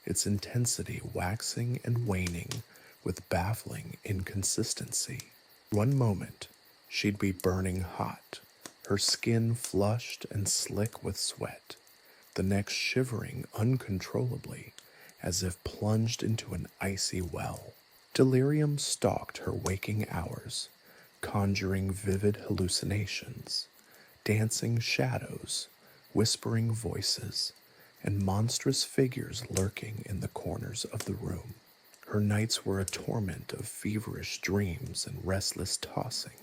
its intensity waxing and waning with baffling inconsistency. One moment, she'd be burning hot, her skin flushed and slick with sweat, the next shivering uncontrollably, as if plunged into an icy well. Delirium stalked her waking hours, conjuring vivid hallucinations, dancing shadows, whispering voices, and monstrous figures lurking in the corners of the room. Her nights were a torment of feverish dreams and restless tossing.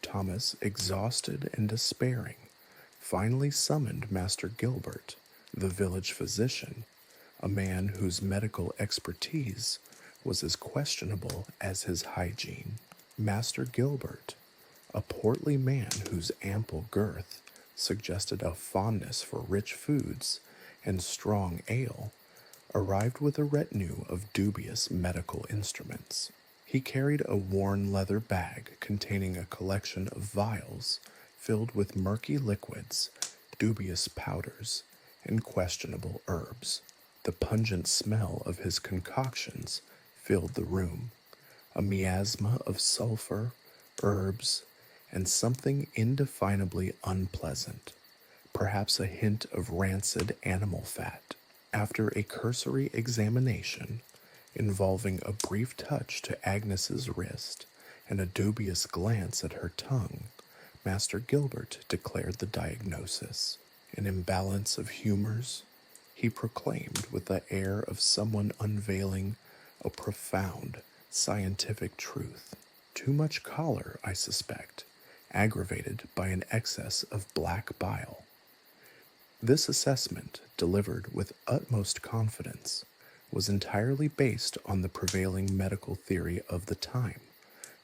Thomas, exhausted and despairing, finally summoned Master Gilbert, the village physician, a man whose medical expertise was as questionable as his hygiene. Master Gilbert, a portly man whose ample girth suggested a fondness for rich foods and strong ale, arrived with a retinue of dubious medical instruments. He carried a worn leather bag containing a collection of vials filled with murky liquids, dubious powders, and questionable herbs. The pungent smell of his concoctions filled the room, a miasma of sulfur, herbs, and something indefinably unpleasant, perhaps a hint of rancid animal fat. After a cursory examination, involving a brief touch to Agnes's wrist and a dubious glance at her tongue, Master Gilbert declared the diagnosis: an imbalance of humors, he proclaimed with the air of someone unveiling a profound scientific truth. Too much choler, I suspect, aggravated by an excess of black bile. This assessment, delivered with utmost confidence, was entirely based on the prevailing medical theory of the time,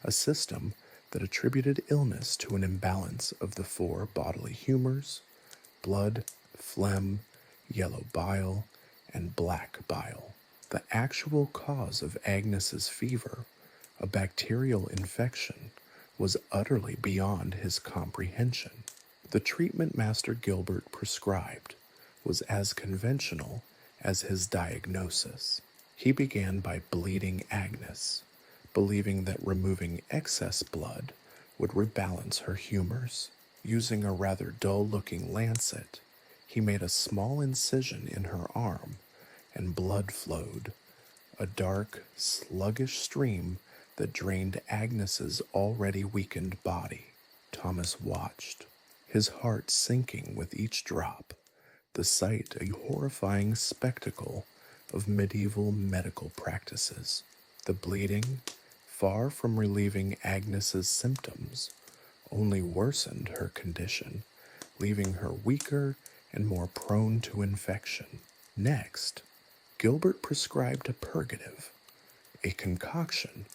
a system that attributed illness to an imbalance of the four bodily humors: blood, phlegm, yellow bile, and black bile. The actual cause of Agnes's fever, a bacterial infection, was utterly beyond his comprehension. The treatment Master Gilbert prescribed was as conventional as his diagnosis. He began by bleeding Agnes, believing that removing excess blood would rebalance her humors. Using a rather dull-looking lancet, he made a small incision in her arm, and blood flowed, a dark, sluggish stream that drained Agnes's already weakened body. Thomas watched, his heart sinking with each drop, the sight a horrifying spectacle of medieval medical practices. The bleeding, far from relieving Agnes's symptoms, only worsened her condition, leaving her weaker and more prone to infection. Next, Gilbert prescribed a purgative, a concoction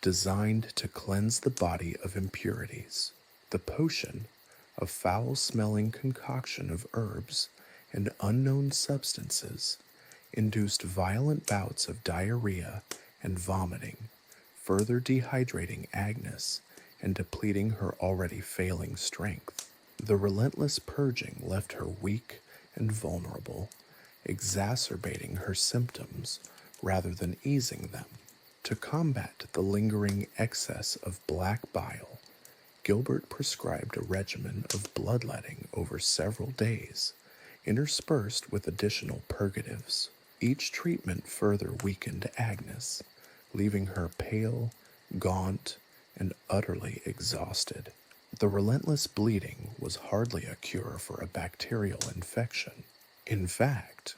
designed to cleanse the body of impurities. The potion, a foul-smelling concoction of herbs and unknown substances, induced violent bouts of diarrhea and vomiting, further dehydrating Agnes and depleting her already failing strength. The relentless purging left her weak and vulnerable, exacerbating her symptoms rather than easing them. To combat the lingering excess of black bile, Gilbert prescribed a regimen of bloodletting over several days, interspersed with additional purgatives. Each treatment further weakened Agnes, leaving her pale, gaunt, and utterly exhausted. The relentless bleeding was hardly a cure for a bacterial infection. In fact,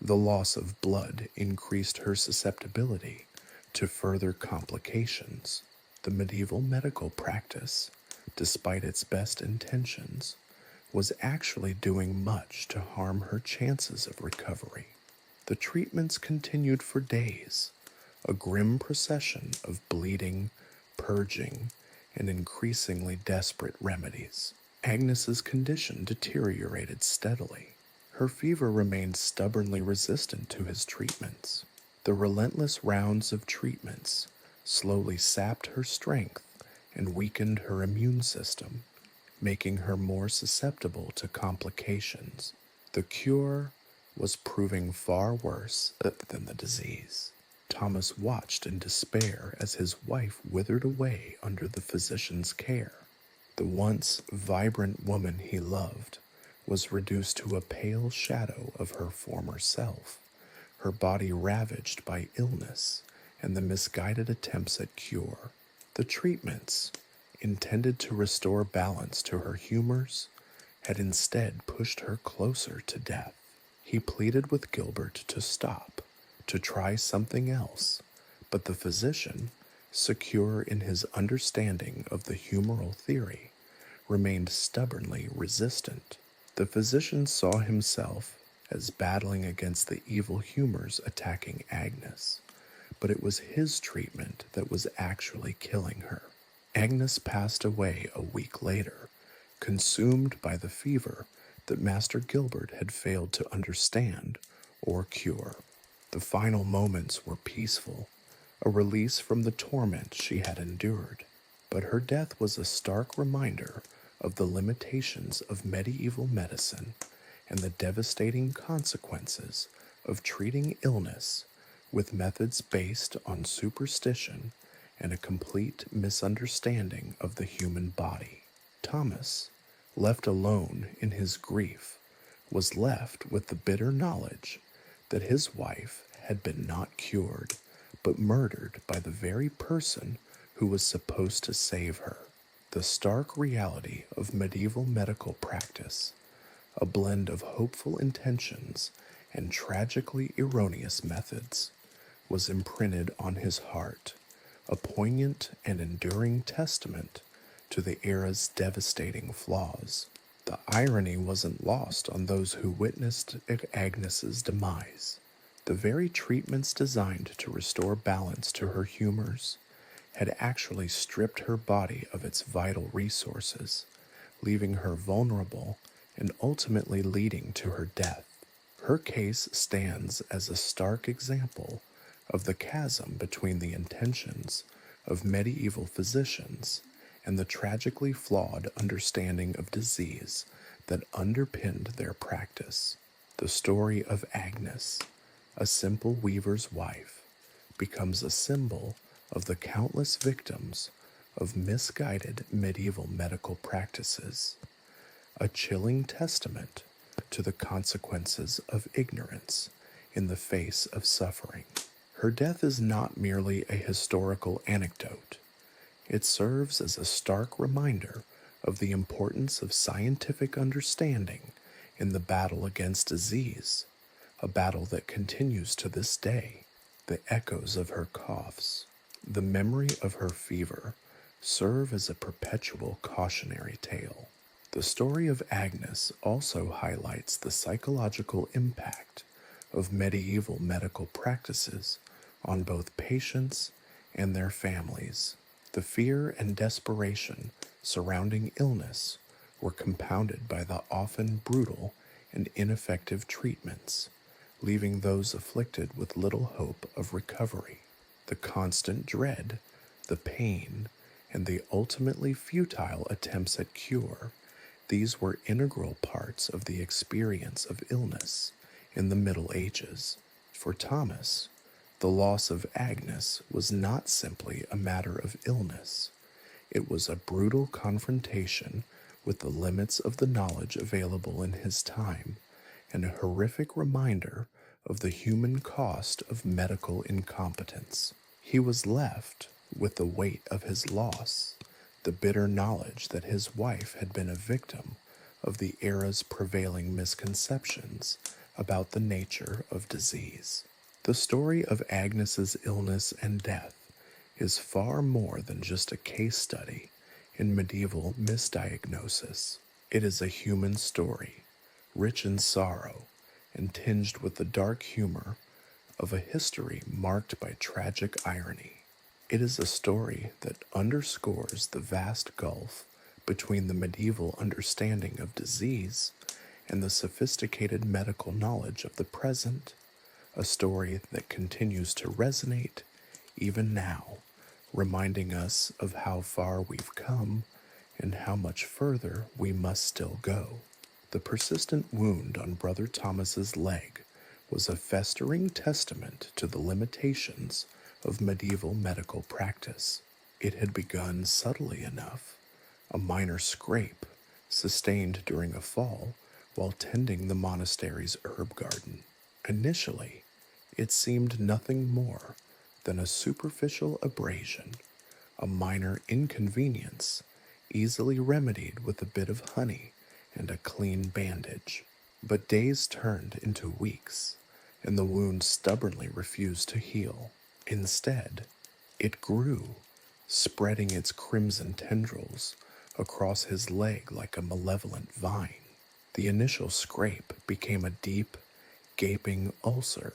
the loss of blood increased her susceptibility to further complications. The medieval medical practice, despite its best intentions, was actually doing much to harm her chances of recovery. The treatments continued for days, a grim procession of bleeding, purging, and increasingly desperate remedies. Agnes's condition deteriorated steadily. Her fever remained stubbornly resistant to his treatments. The relentless rounds of treatments slowly sapped her strength and weakened her immune system, making her more susceptible to complications. The cure was proving far worse than the disease. Thomas watched in despair as his wife withered away under the physician's care. The once vibrant woman he loved was reduced to a pale shadow of her former self, her body ravaged by illness and the misguided attempts at cure. The treatments, intended to restore balance to her humors, had instead pushed her closer to death. He pleaded with Gilbert to stop, to try something else, but the physician, secure in his understanding of the humoral theory, remained stubbornly resistant. The physician saw himself as battling against the evil humors attacking Agnes, but it was his treatment that was actually killing her. Agnes passed away a week later, consumed by the fever that Master Gilbert had failed to understand or cure. The final moments were peaceful, a release from the torment she had endured, but her death was a stark reminder of the limitations of medieval medicine and the devastating consequences of treating illness with methods based on superstition and a complete misunderstanding of the human body. Thomas, left alone in his grief, was left with the bitter knowledge that his wife had been not cured, but murdered by the very person who was supposed to save her. The stark reality of medieval medical practice, a blend of hopeful intentions and tragically erroneous methods, was imprinted on his heart, a poignant and enduring testament to the era's devastating flaws. The irony wasn't lost on those who witnessed Agnes's demise. The very treatments designed to restore balance to her humors had actually stripped her body of its vital resources, leaving her vulnerable and ultimately leading to her death. Her case stands as a stark example of the chasm between the intentions of medieval physicians and the tragically flawed understanding of disease that underpinned their practice. The story of Agnes, a simple weaver's wife, becomes a symbol of the countless victims of misguided medieval medical practices, a chilling testament to the consequences of ignorance in the face of suffering. Her death is not merely a historical anecdote. It serves as a stark reminder of the importance of scientific understanding in the battle against disease, a battle that continues to this day. The echoes of her coughs, the memory of her fever, serve as a perpetual cautionary tale. The story of Agnes also highlights the psychological impact of medieval medical practices on both patients and their families. The fear and desperation surrounding illness were compounded by the often brutal and ineffective treatments, leaving those afflicted with little hope of recovery. The constant dread, the pain, and the ultimately futile attempts at cure, these were integral parts of the experience of illness in the Middle Ages. For Thomas, the loss of Agnes was not simply a matter of illness. It was a brutal confrontation with the limits of the knowledge available in his time, and a horrific reminder of the human cost of medical incompetence. He was left with the weight of his loss, the bitter knowledge that his wife had been a victim of the era's prevailing misconceptions about the nature of disease. The story of Agnes's illness and death is far more than just a case study in medieval misdiagnosis. It is a human story, rich in sorrow and tinged with the dark humor of a history marked by tragic irony. It is a story that underscores the vast gulf between the medieval understanding of disease and the sophisticated medical knowledge of the present, a story that continues to resonate even now, reminding us of how far we've come and how much further we must still go. The persistent wound on Brother Thomas's leg was a festering testament to the limitations of medieval medical practice. It had begun subtly enough, a minor scrape sustained during a fall while tending the monastery's herb garden. Initially, it seemed nothing more than a superficial abrasion, a minor inconvenience, easily remedied with a bit of honey and a clean bandage. But days turned into weeks, and the wound stubbornly refused to heal. Instead, it grew, spreading its crimson tendrils across his leg like a malevolent vine. The initial scrape became a deep, gaping ulcer,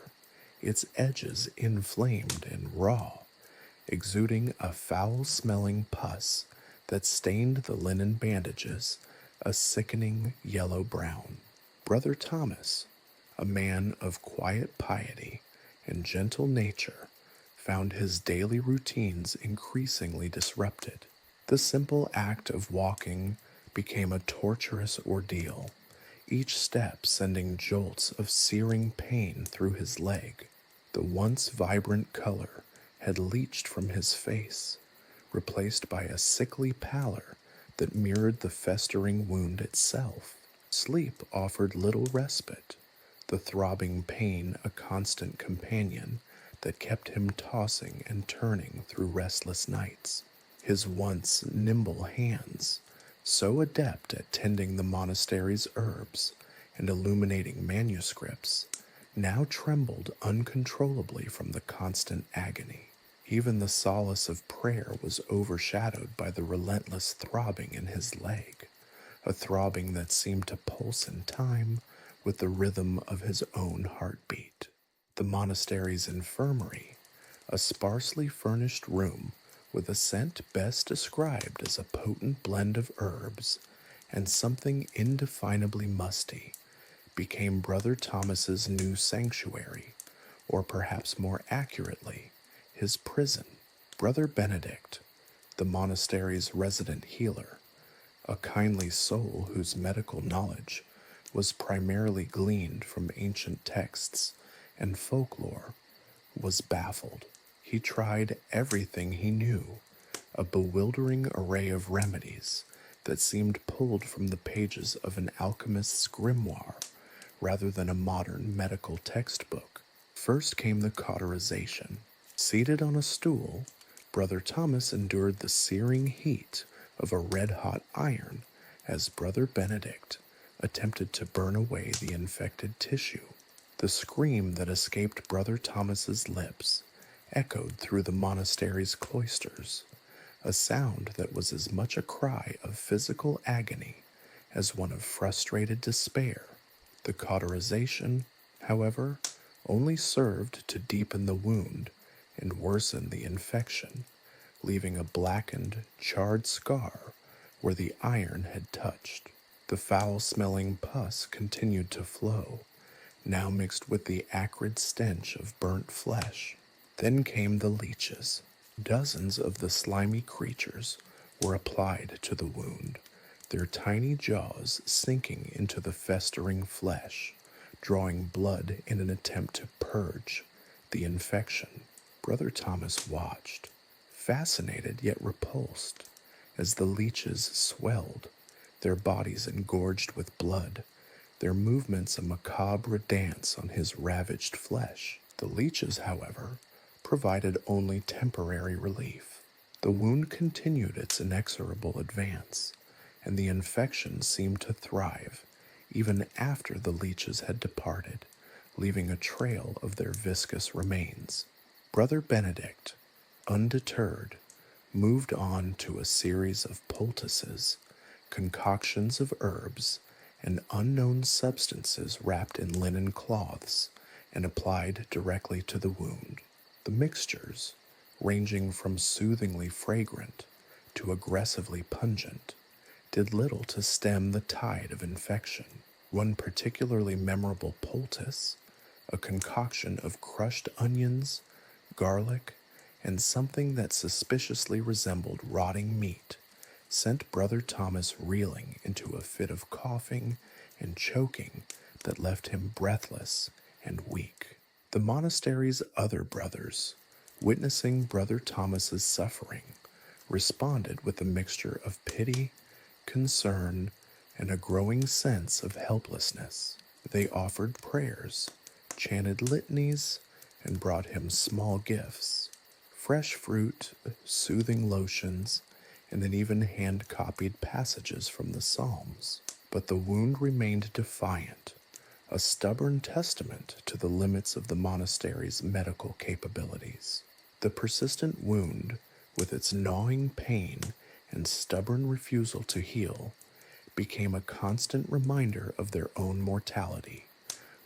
its edges inflamed and raw, exuding a foul-smelling pus that stained the linen bandages a sickening yellow-brown. Brother Thomas, a man of quiet piety and gentle nature, found his daily routines increasingly disrupted. The simple act of walking became a torturous ordeal, each step sending jolts of searing pain through his leg. The once vibrant color had leached from his face, replaced by a sickly pallor that mirrored the festering wound itself. Sleep offered little respite, the throbbing pain a constant companion that kept him tossing and turning through restless nights. His once nimble hands, so adept at tending the monastery's herbs and illuminating manuscripts, now trembled uncontrollably from the constant agony. Even the solace of prayer was overshadowed by the relentless throbbing in his leg, a throbbing that seemed to pulse in time with the rhythm of his own heartbeat. The monastery's infirmary, a sparsely furnished room with a scent best described as a potent blend of herbs and something indefinably musty, became Brother Thomas's new sanctuary, or perhaps more accurately, his prison. Brother Benedict, the monastery's resident healer, a kindly soul whose medical knowledge was primarily gleaned from ancient texts and folklore, was baffled. He tried everything he knew, a bewildering array of remedies that seemed pulled from the pages of an alchemist's grimoire rather than a modern medical textbook. First came the cauterization. Seated on a stool, Brother Thomas endured the searing heat of a red-hot iron as Brother Benedict attempted to burn away the infected tissue. The scream that escaped Brother Thomas's lips echoed through the monastery's cloisters, a sound that was as much a cry of physical agony as one of frustrated despair. The cauterization, however, only served to deepen the wound and worsen the infection, leaving a blackened, charred scar where the iron had touched. The foul-smelling pus continued to flow, now mixed with the acrid stench of burnt flesh. Then came the leeches. Dozens of the slimy creatures were applied to the wound, their tiny jaws sinking into the festering flesh, drawing blood in an attempt to purge the infection. Brother Thomas watched, fascinated yet repulsed, as the leeches swelled, their bodies engorged with blood, their movements a macabre dance on his ravaged flesh. The leeches, however, provided only temporary relief. The wound continued its inexorable advance, and the infection seemed to thrive even after the leeches had departed, leaving a trail of their viscous remains. Brother Benedict, undeterred, moved on to a series of poultices, concoctions of herbs, and unknown substances wrapped in linen cloths and applied directly to the wound. The mixtures, ranging from soothingly fragrant to aggressively pungent, did little to stem the tide of infection. One particularly memorable poultice, a concoction of crushed onions, garlic, and something that suspiciously resembled rotting meat, sent Brother Thomas reeling into a fit of coughing and choking that left him breathless and weak. The monastery's other brothers, witnessing Brother Thomas's suffering, responded with a mixture of pity, concern, and a growing sense of helplessness. They offered prayers, chanted litanies, and brought him small gifts, fresh fruit, soothing lotions, and then even hand-copied passages from the Psalms. But the wound remained defiant, a stubborn testament to the limits of the monastery's medical capabilities. The persistent wound, with its gnawing pain and stubborn refusal to heal, became a constant reminder of their own mortality,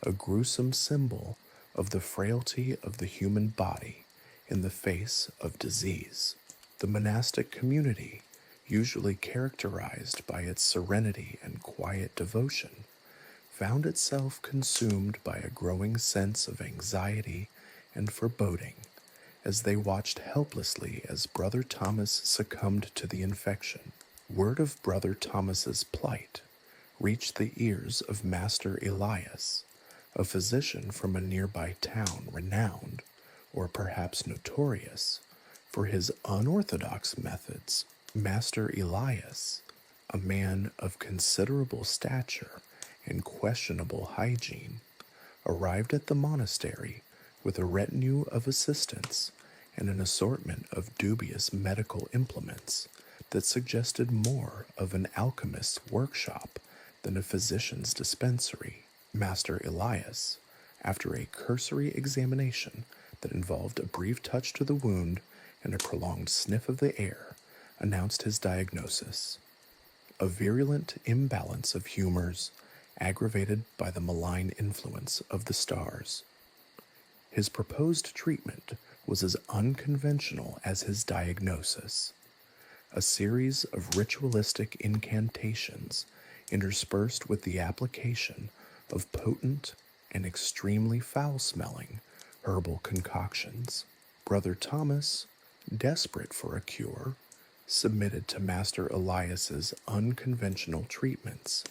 a gruesome symbol of the frailty of the human body in the face of disease. The monastic community, usually characterized by its serenity and quiet devotion, found itself consumed by a growing sense of anxiety and foreboding as they watched helplessly as Brother Thomas succumbed to the infection. Word of Brother Thomas's plight reached the ears of Master Elias, a physician from a nearby town renowned, or perhaps notorious, for his unorthodox methods. Master Elias, a man of considerable stature and questionable hygiene, arrived at the monastery with a retinue of assistants and an assortment of dubious medical implements that suggested more of an alchemist's workshop than a physician's dispensary. Master Elias, after a cursory examination that involved a brief touch to the wound and a prolonged sniff of the air, announced his diagnosis: a virulent imbalance of humors aggravated by the malign influence of the stars. His proposed treatment was as unconventional as his diagnosis: a series of ritualistic incantations interspersed with the application of potent and extremely foul-smelling herbal concoctions. Brother Thomas, desperate for a cure, submitted to Master Elias's unconventional treatments,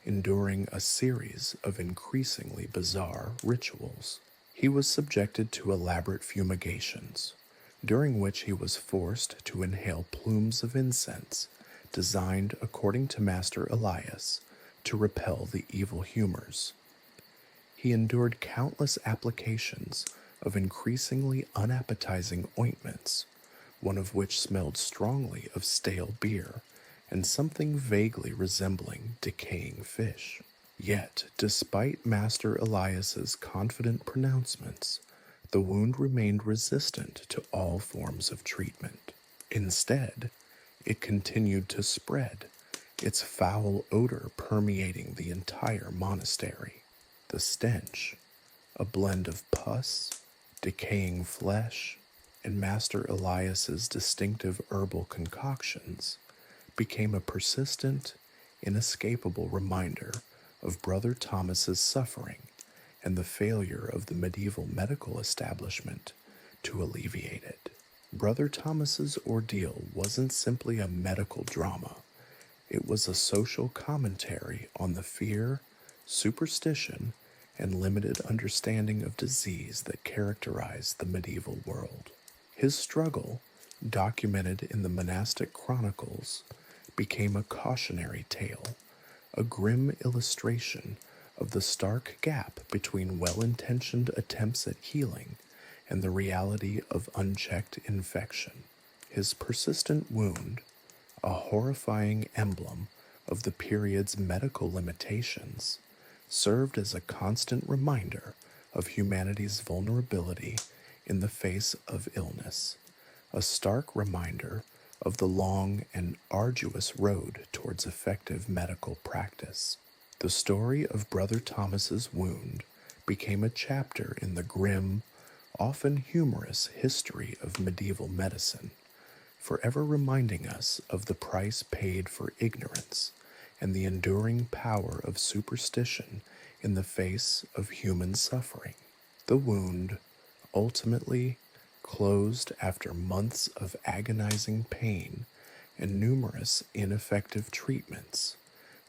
enduring a series of increasingly bizarre rituals. He was subjected to elaborate fumigations, during which he was forced to inhale plumes of incense designed, according to Master Elias, to repel the evil humors. He endured countless applications of increasingly unappetizing ointments, one of which smelled strongly of stale beer and something vaguely resembling decaying fish. Yet, despite Master Elias's confident pronouncements, the wound remained resistant to all forms of treatment. Instead, it continued to spread, its foul odor permeating the entire monastery. The stench, a blend of pus, decaying flesh, and Master Elias's distinctive herbal concoctions, became a persistent, inescapable reminder of Brother Thomas's suffering and the failure of the medieval medical establishment to alleviate it. Brother Thomas's ordeal wasn't simply a medical drama. It was a social commentary on the fear, superstition, and limited understanding of disease that characterized the medieval world. His struggle, documented in the monastic chronicles, became a cautionary tale, a grim illustration of the stark gap between well-intentioned attempts at healing and the reality of unchecked infection. His persistent wound, a horrifying emblem of the period's medical limitations, served as a constant reminder of humanity's vulnerability in the face of illness, a stark reminder of the long and arduous road towards effective medical practice. The story of Brother Thomas's wound became a chapter in the grim, often humorous history of medieval medicine, forever reminding us of the price paid for ignorance and the enduring power of superstition in the face of human suffering. The wound ultimately closed after months of agonizing pain and numerous ineffective treatments,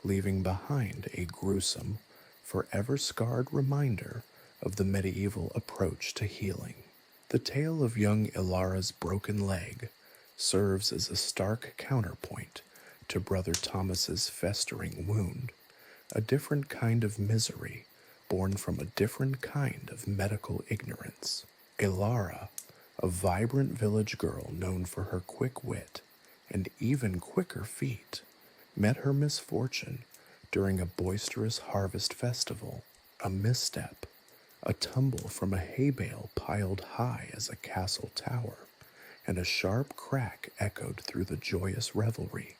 leaving behind a gruesome, forever scarred reminder of the medieval approach to healing. The tale of young Ilara's broken leg serves as a stark counterpoint to Brother Thomas's festering wound, a different kind of misery born from a different kind of medical ignorance. Ilara, a vibrant village girl known for her quick wit and even quicker feet, met her misfortune during a boisterous harvest festival. A misstep, a tumble from a hay bale piled high as a castle tower, and a sharp crack echoed through the joyous revelry,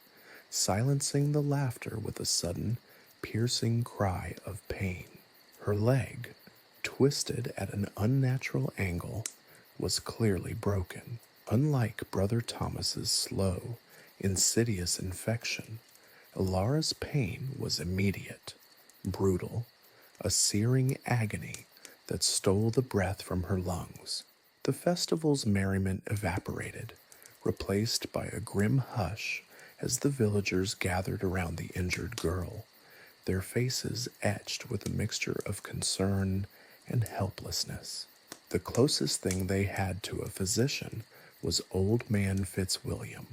silencing the laughter with a sudden, piercing cry of pain. Her leg, twisted at an unnatural angle, was clearly broken. Unlike Brother Thomas's slow, insidious infection, Ilara's pain was immediate, brutal, a searing agony that stole the breath from her lungs. The festival's merriment evaporated, replaced by a grim hush as the villagers gathered around the injured girl, their faces etched with a mixture of concern and helplessness. The closest thing they had to a physician was Old Man Fitzwilliam,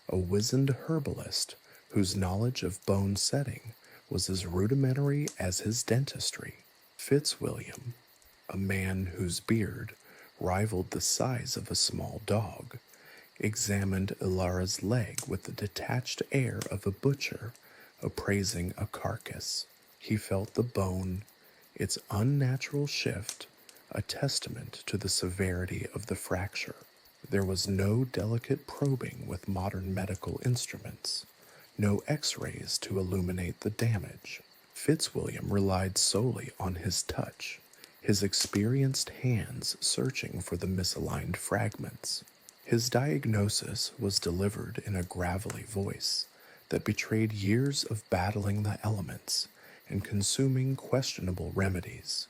a wizened herbalist whose knowledge of bone setting was as rudimentary as his dentistry. Fitzwilliam, a man whose beard rivaled the size of a small dog, examined Ilara's leg with the detached air of a butcher appraising a carcass. He felt the bone, its unnatural shift, a testament to the severity of the fracture. There was no delicate probing with modern medical instruments, no x-rays to illuminate the damage. Fitzwilliam relied solely on his touch, his experienced hands searching for the misaligned fragments. His diagnosis was delivered in a gravelly voice that betrayed years of battling the elements and consuming questionable remedies.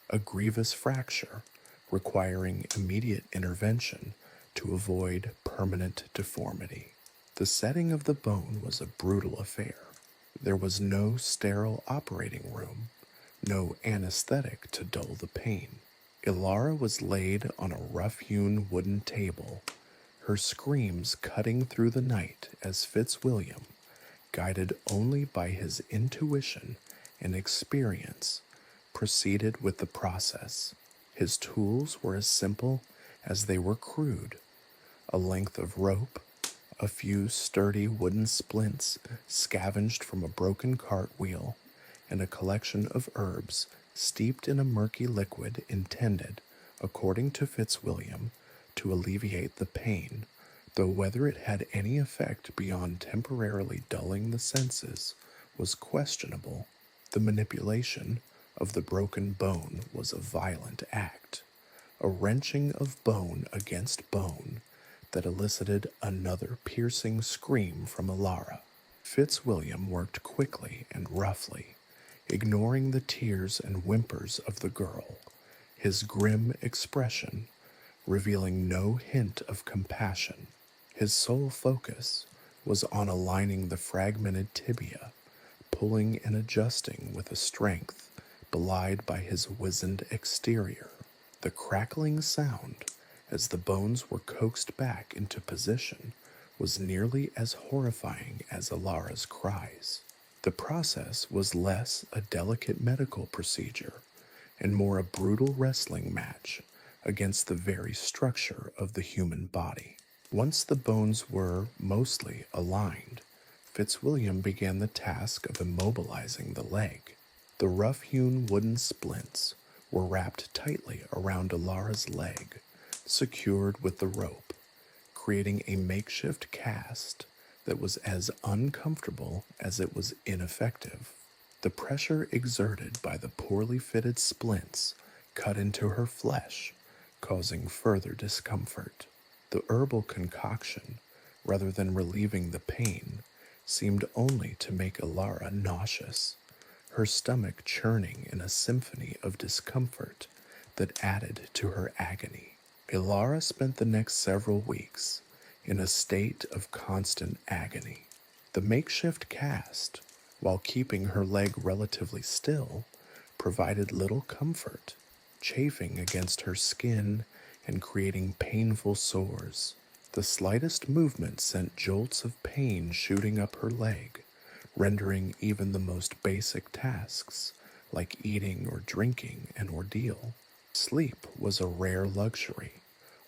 A grievous fracture requiring immediate intervention to avoid permanent deformity. The setting of the bone was a brutal affair. There was no sterile operating room, no anesthetic to dull the pain. Ilara was laid on a rough-hewn wooden table, her screams cutting through the night as Fitzwilliam, guided only by his intuition and experience, proceeded with the process. His tools were as simple as they were crude: a length of rope, a few sturdy wooden splints scavenged from a broken cartwheel, and a collection of herbs steeped in a murky liquid intended, according to Fitzwilliam, to alleviate the pain, though whether it had any effect beyond temporarily dulling the senses was questionable. The manipulation of the broken bone was a violent act, a wrenching of bone against bone that elicited another piercing scream from Ilara. Fitzwilliam worked quickly and roughly, ignoring the tears and whimpers of the girl, his grim expression revealing no hint of compassion. His sole focus was on aligning the fragmented tibia, pulling and adjusting with a strength belied by his wizened exterior. The crackling sound, as the bones were coaxed back into position, was nearly as horrifying as Ilara's cries. The process was less a delicate medical procedure and more a brutal wrestling match against the very structure of the human body. Once the bones were mostly aligned, Fitzwilliam began the task of immobilizing the leg. The rough-hewn wooden splints were wrapped tightly around Ilara's leg, secured with the rope, creating a makeshift cast that was as uncomfortable as it was ineffective. The pressure exerted by the poorly fitted splints cut into her flesh, causing further discomfort. The herbal concoction, rather than relieving the pain, seemed only to make Ilara nauseous, her stomach churning in a symphony of discomfort that added to her agony. Ilara spent the next several weeks in a state of constant agony. The makeshift cast, while keeping her leg relatively still, provided little comfort, chafing against her skin and creating painful sores. The slightest movement sent jolts of pain shooting up her leg, rendering even the most basic tasks, like eating or drinking, an ordeal. Sleep was a rare luxury,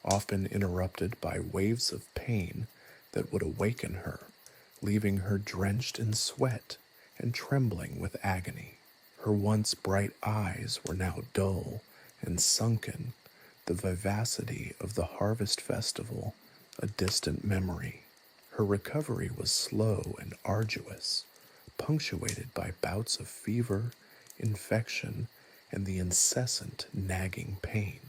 often interrupted by waves of pain that would awaken her, leaving her drenched in sweat and trembling with agony. Her once bright eyes were now dull and sunken, the vivacity of the harvest festival a distant memory. Her recovery was slow and arduous, punctuated by bouts of fever, infection, and the incessant nagging pain.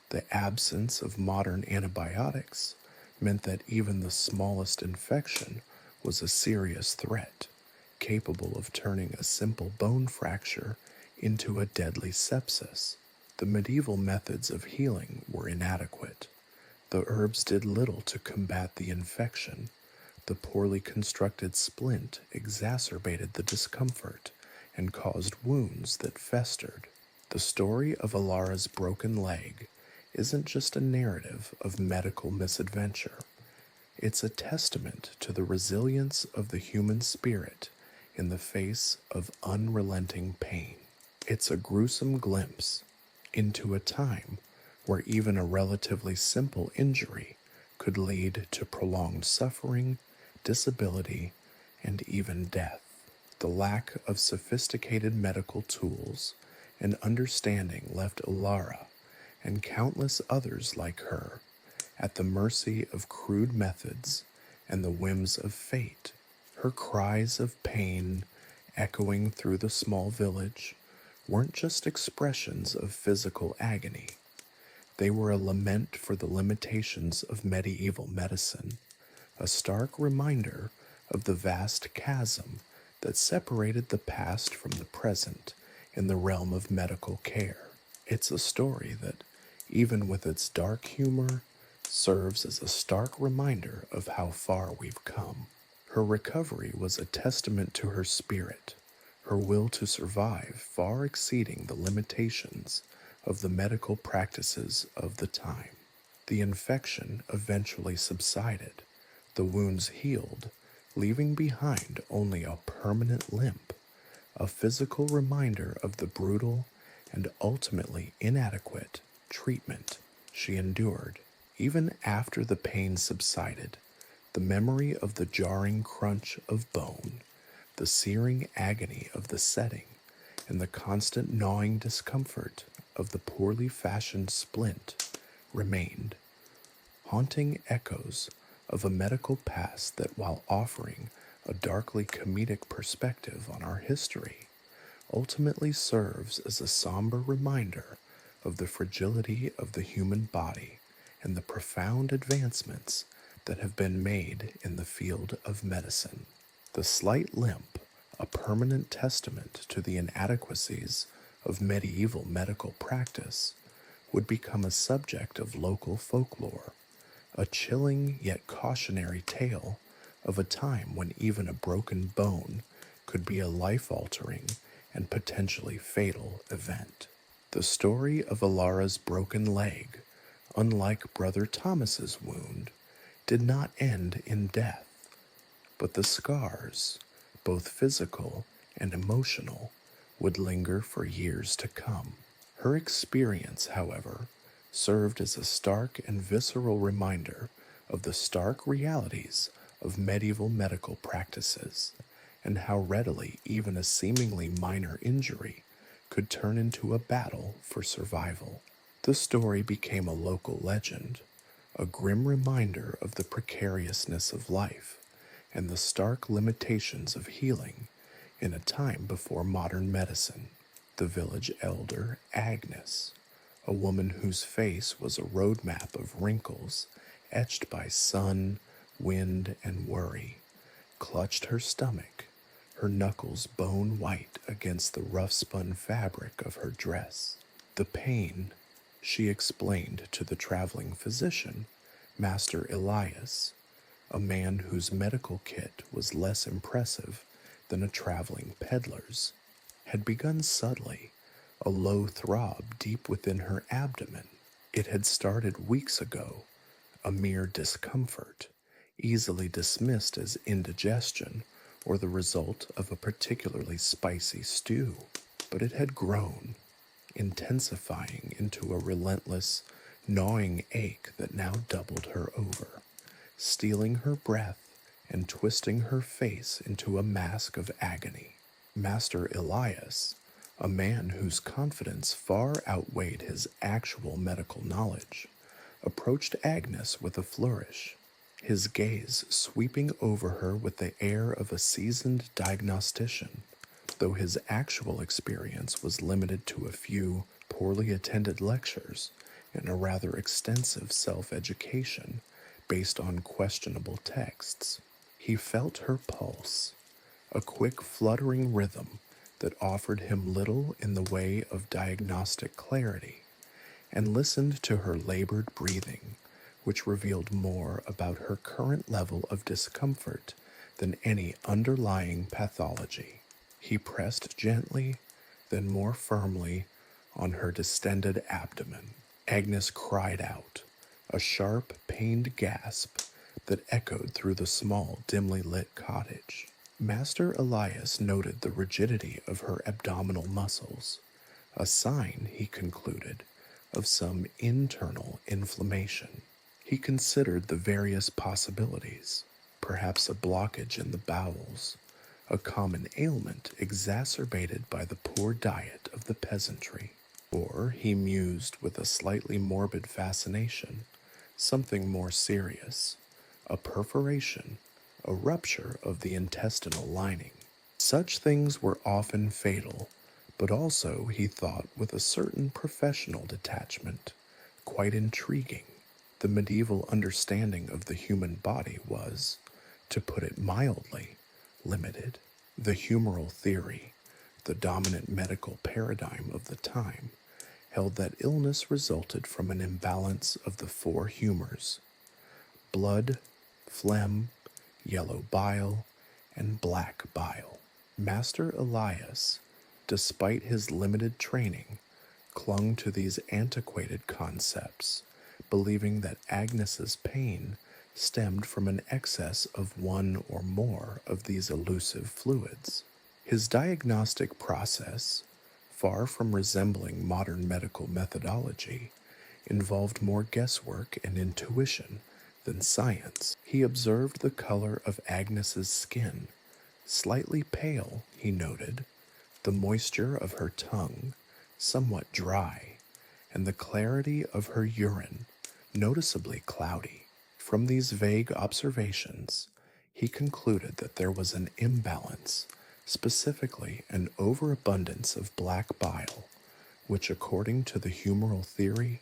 The absence of modern antibiotics meant that even the smallest infection was a serious threat, capable of turning a simple bone fracture into a deadly sepsis. The medieval methods of healing were inadequate. The herbs did little to combat the infection, The poorly constructed splint exacerbated the discomfort and caused wounds that festered. The story of Alara's broken leg isn't just a narrative of medical misadventure. It's a testament to the resilience of the human spirit in the face of unrelenting pain. It's a gruesome glimpse into a time where even a relatively simple injury could lead to prolonged suffering, disability, and even death. The lack of sophisticated medical tools and understanding left Alara and countless others like her at the mercy of crude methods and the whims of fate. Her cries of pain, echoing through the small village, weren't just expressions of physical agony. They were a lament for the limitations of medieval medicine, a stark reminder of the vast chasm that separated the past from the present in the realm of medical care. It's a story that, even with its dark humor, serves as a stark reminder of how far we've come. Her recovery was a testament to her spirit, her will to survive far exceeding the limitations of the medical practices of the time. The infection eventually subsided, the wounds healed, leaving behind only a permanent limp, a physical reminder of the brutal and ultimately inadequate treatment she endured. Even after the pain subsided, the memory of the jarring crunch of bone, the searing agony of the setting, and the constant gnawing discomfort of the poorly fashioned splint remained, haunting echoes of a medical past that, while offering a darkly comedic perspective on our history, ultimately serves as a somber reminder of the fragility of the human body and the profound advancements that have been made in the field of medicine. The slight limp, a permanent testament to the inadequacies of medieval medical practice, would become a subject of local folklore, a chilling yet cautionary tale of a time when even a broken bone could be a life-altering and potentially fatal event. The story of Alara's broken leg, unlike Brother Thomas's wound, did not end in death, but the scars, both physical and emotional, would linger for years to come. Her experience, however, served as a stark and visceral reminder of the stark realities of medieval medical practices, and how readily even a seemingly minor injury could turn into a battle for survival. The story became a local legend, a grim reminder of the precariousness of life and the stark limitations of healing in a time before modern medicine. The village elder, Agnes, a woman whose face was a roadmap of wrinkles etched by sun, wind, and worry, clutched her stomach, her knuckles bone white against the rough-spun fabric of her dress. The pain, she explained to the traveling physician, Master Elias, a man whose medical kit was less impressive than a traveling peddler's, had begun subtly, a low throb deep within her abdomen. It had started weeks ago, a mere discomfort, easily dismissed as indigestion or the result of a particularly spicy stew. But it had grown, intensifying into a relentless, gnawing ache that now doubled her over, stealing her breath and twisting her face into a mask of agony. Master Elias, a man whose confidence far outweighed his actual medical knowledge, approached Agnes with a flourish, his gaze sweeping over her with the air of a seasoned diagnostician, though his actual experience was limited to a few poorly attended lectures and a rather extensive self-education based on questionable texts. He felt her pulse, a quick fluttering rhythm that offered him little in the way of diagnostic clarity, and listened to her labored breathing which revealed more about her current level of discomfort than any underlying pathology. He pressed gently, then more firmly, on her distended abdomen. Agnes cried out, a sharp, pained gasp that echoed through the small, dimly lit cottage. Master Elias noted the rigidity of her abdominal muscles, a sign, he concluded, of some internal inflammation. He considered the various possibilities, perhaps a blockage in the bowels, a common ailment exacerbated by the poor diet of the peasantry. Or, he mused with a slightly morbid fascination, something more serious, a perforation, a rupture of the intestinal lining. Such things were often fatal, but also, he thought with a certain professional detachment, quite intriguing. The medieval understanding of the human body was, to put it mildly, limited. The humoral theory, the dominant medical paradigm of the time, held that illness resulted from an imbalance of the four humors: blood, phlegm, yellow bile, and black bile. Master Elias, despite his limited training, clung to these antiquated concepts, believing that Agnes's pain stemmed from an excess of one or more of these elusive fluids. His diagnostic process, far from resembling modern medical methodology, involved more guesswork and intuition than science. He observed the color of Agnes's skin, slightly pale, he noted, the moisture of her tongue, somewhat dry, and the clarity of her urine, noticeably cloudy. From these vague observations, he concluded that there was an imbalance, specifically an overabundance of black bile, which, according to the humoral theory,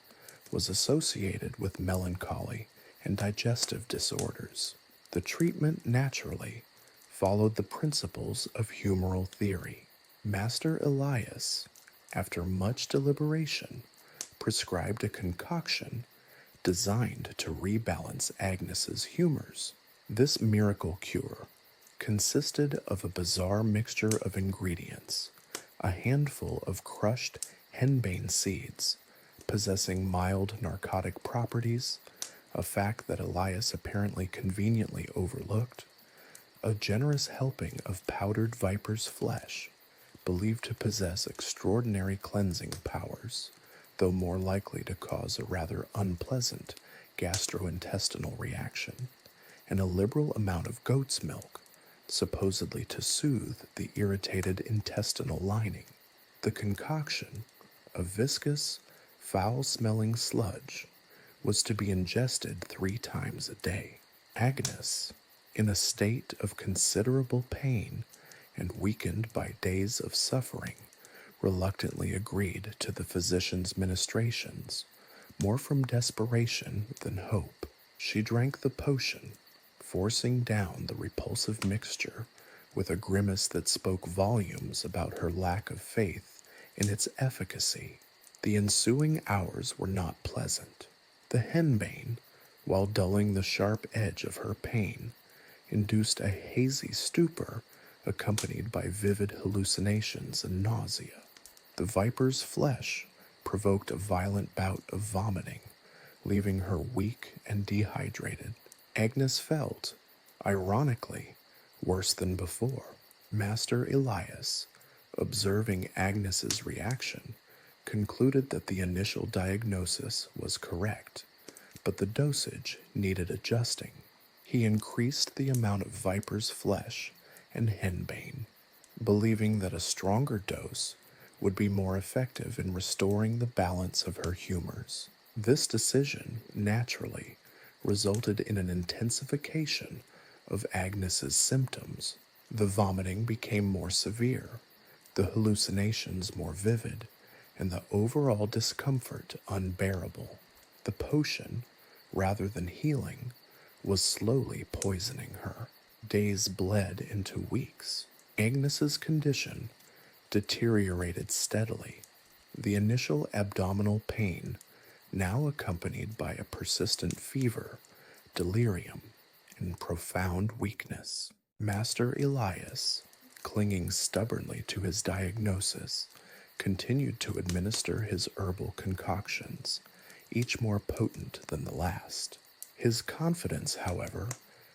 was associated with melancholy and digestive disorders. The treatment naturally followed the principles of humoral theory. Master Elias, after much deliberation, prescribed a concoction designed to rebalance Agnes's humors. This miracle cure consisted of a bizarre mixture of ingredients, a handful of crushed henbane seeds, possessing mild narcotic properties, a fact that Elias apparently conveniently overlooked, a generous helping of powdered viper's flesh, believed to possess extraordinary cleansing powers, though more likely to cause a rather unpleasant gastrointestinal reaction, and a liberal amount of goat's milk, supposedly to soothe the irritated intestinal lining. The concoction, a viscous, foul-smelling sludge, was to be ingested 3 times a day. Agnes, in a state of considerable pain and weakened by days of suffering, reluctantly agreed to the physician's ministrations, more from desperation than hope. She drank the potion, forcing down the repulsive mixture with a grimace that spoke volumes about her lack of faith in its efficacy. The ensuing hours were not pleasant. The henbane, while dulling the sharp edge of her pain, induced a hazy stupor accompanied by vivid hallucinations and nausea. The viper's flesh provoked a violent bout of vomiting, leaving her weak and dehydrated. Agnes felt, ironically, worse than before. Master Elias, observing Agnes's reaction, concluded that the initial diagnosis was correct, but the dosage needed adjusting. He increased the amount of viper's flesh and henbane, believing that a stronger dose would be more effective in restoring the balance of her humors. This decision, naturally, resulted in an intensification of Agnes's symptoms. The vomiting became more severe, the hallucinations more vivid, and the overall discomfort unbearable. The potion, rather than healing, was slowly poisoning her. Days bled into weeks. Agnes's condition deteriorated steadily. The initial abdominal pain now accompanied by a persistent fever, delirium, and profound weakness. Master Elias, clinging stubbornly to his diagnosis, continued to administer his herbal concoctions, each more potent than the last. His confidence, however,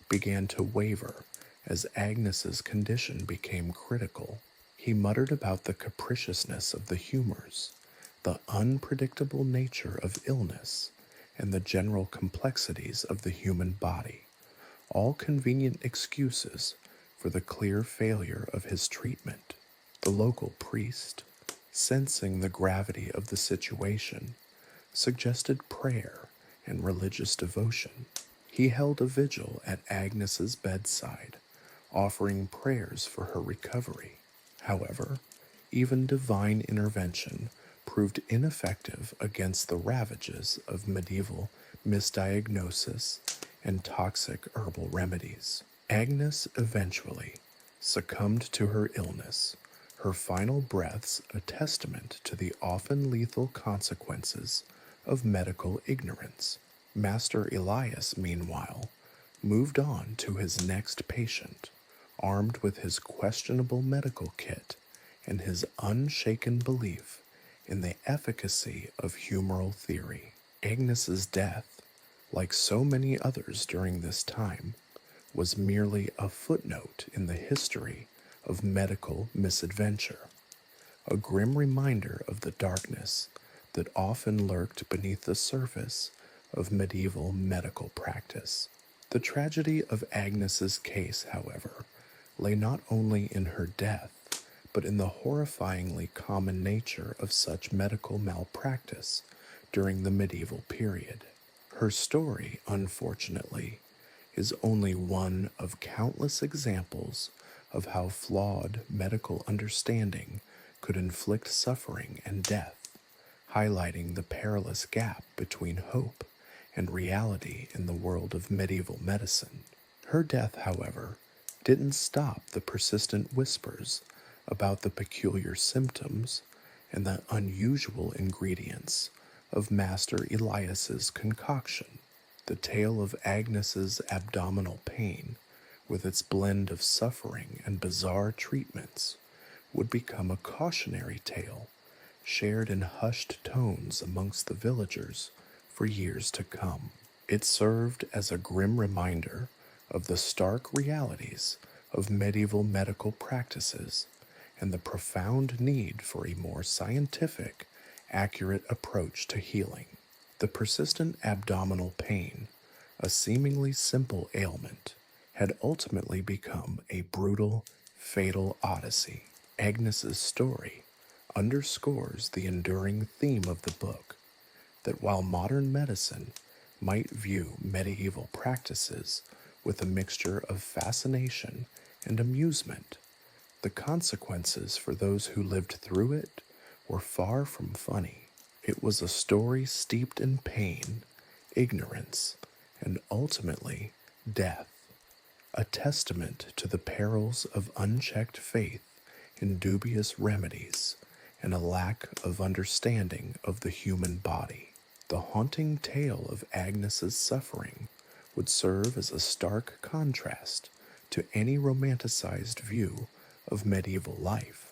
began to waver as Agnes's condition became critical. He muttered about the capriciousness of the humors, the unpredictable nature of illness, and the general complexities of the human body, all convenient excuses for the clear failure of his treatment. The local priest, sensing the gravity of the situation, suggested prayer and religious devotion. He held a vigil at Agnes's bedside, offering prayers for her recovery. However, even divine intervention proved ineffective against the ravages of medieval misdiagnosis and toxic herbal remedies. Agnes eventually succumbed to her illness, her final breaths a testament to the often lethal consequences of medical ignorance. Master Elias, meanwhile, moved on to his next patient, armed with his questionable medical kit and his unshaken belief in the efficacy of humoral theory. Agnes's death, like so many others during this time, was merely a footnote in the history of medical misadventure, a grim reminder of the darkness that often lurked beneath the surface of medieval medical practice. The tragedy of Agnes's case, however, lay not only in her death, but in the horrifyingly common nature of such medical malpractice during the medieval period. Her story, unfortunately, is only one of countless examples of how flawed medical understanding could inflict suffering and death, highlighting the perilous gap between hope and reality in the world of medieval medicine. Her death, however, didn't stop the persistent whispers about the peculiar symptoms and the unusual ingredients of Master Elias's concoction. The tale of Agnes's abdominal pain, with its blend of suffering and bizarre treatments, would become a cautionary tale shared in hushed tones amongst the villagers for years to come. It served as a grim reminder of the stark realities of medieval medical practices and the profound need for a more scientific, accurate approach to healing. The persistent abdominal pain, a seemingly simple ailment, had ultimately become a brutal, fatal odyssey. Agnes's story underscores the enduring theme of the book, that while modern medicine might view medieval practices with a mixture of fascination and amusement, the consequences for those who lived through it were far from funny. It was a story steeped in pain, ignorance, and ultimately death, a testament to the perils of unchecked faith in dubious remedies and a lack of understanding of the human body. The haunting tale of Agnes's suffering would serve as a stark contrast to any romanticized view of medieval life,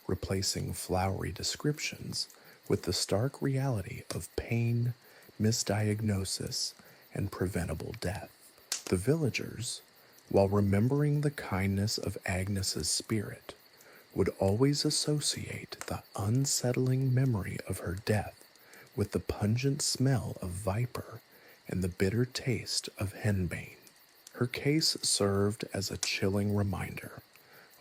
replacing flowery descriptions with the stark reality of pain, misdiagnosis, and preventable death. The villagers, while remembering the kindness of Agnes's spirit, would always associate the unsettling memory of her death with the pungent smell of viper and the bitter taste of henbane. Her case served as a chilling reminder,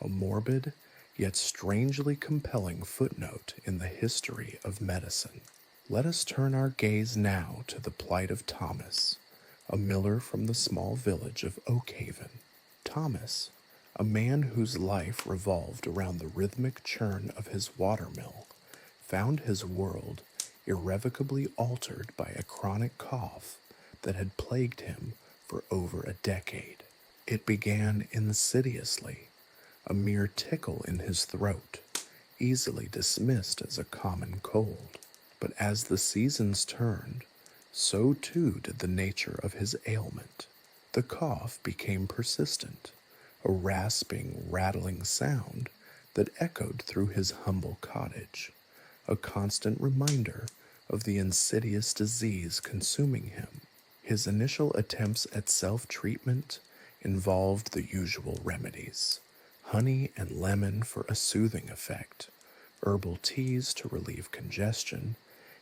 a morbid yet strangely compelling footnote in the history of medicine. Let us turn our gaze now to the plight of Thomas, a miller from the small village of Oakhaven. Thomas, a man whose life revolved around the rhythmic churn of his watermill, found his world irrevocably altered by a chronic cough that had plagued him for over a decade. It began insidiously, a mere tickle in his throat, easily dismissed as a common cold. But as the seasons turned, so too did the nature of his ailment. The cough became persistent, a rasping, rattling sound that echoed through his humble cottage, a constant reminder of the insidious disease consuming him. His initial attempts at self-treatment involved the usual remedies: honey and lemon for a soothing effect, herbal teas to relieve congestion,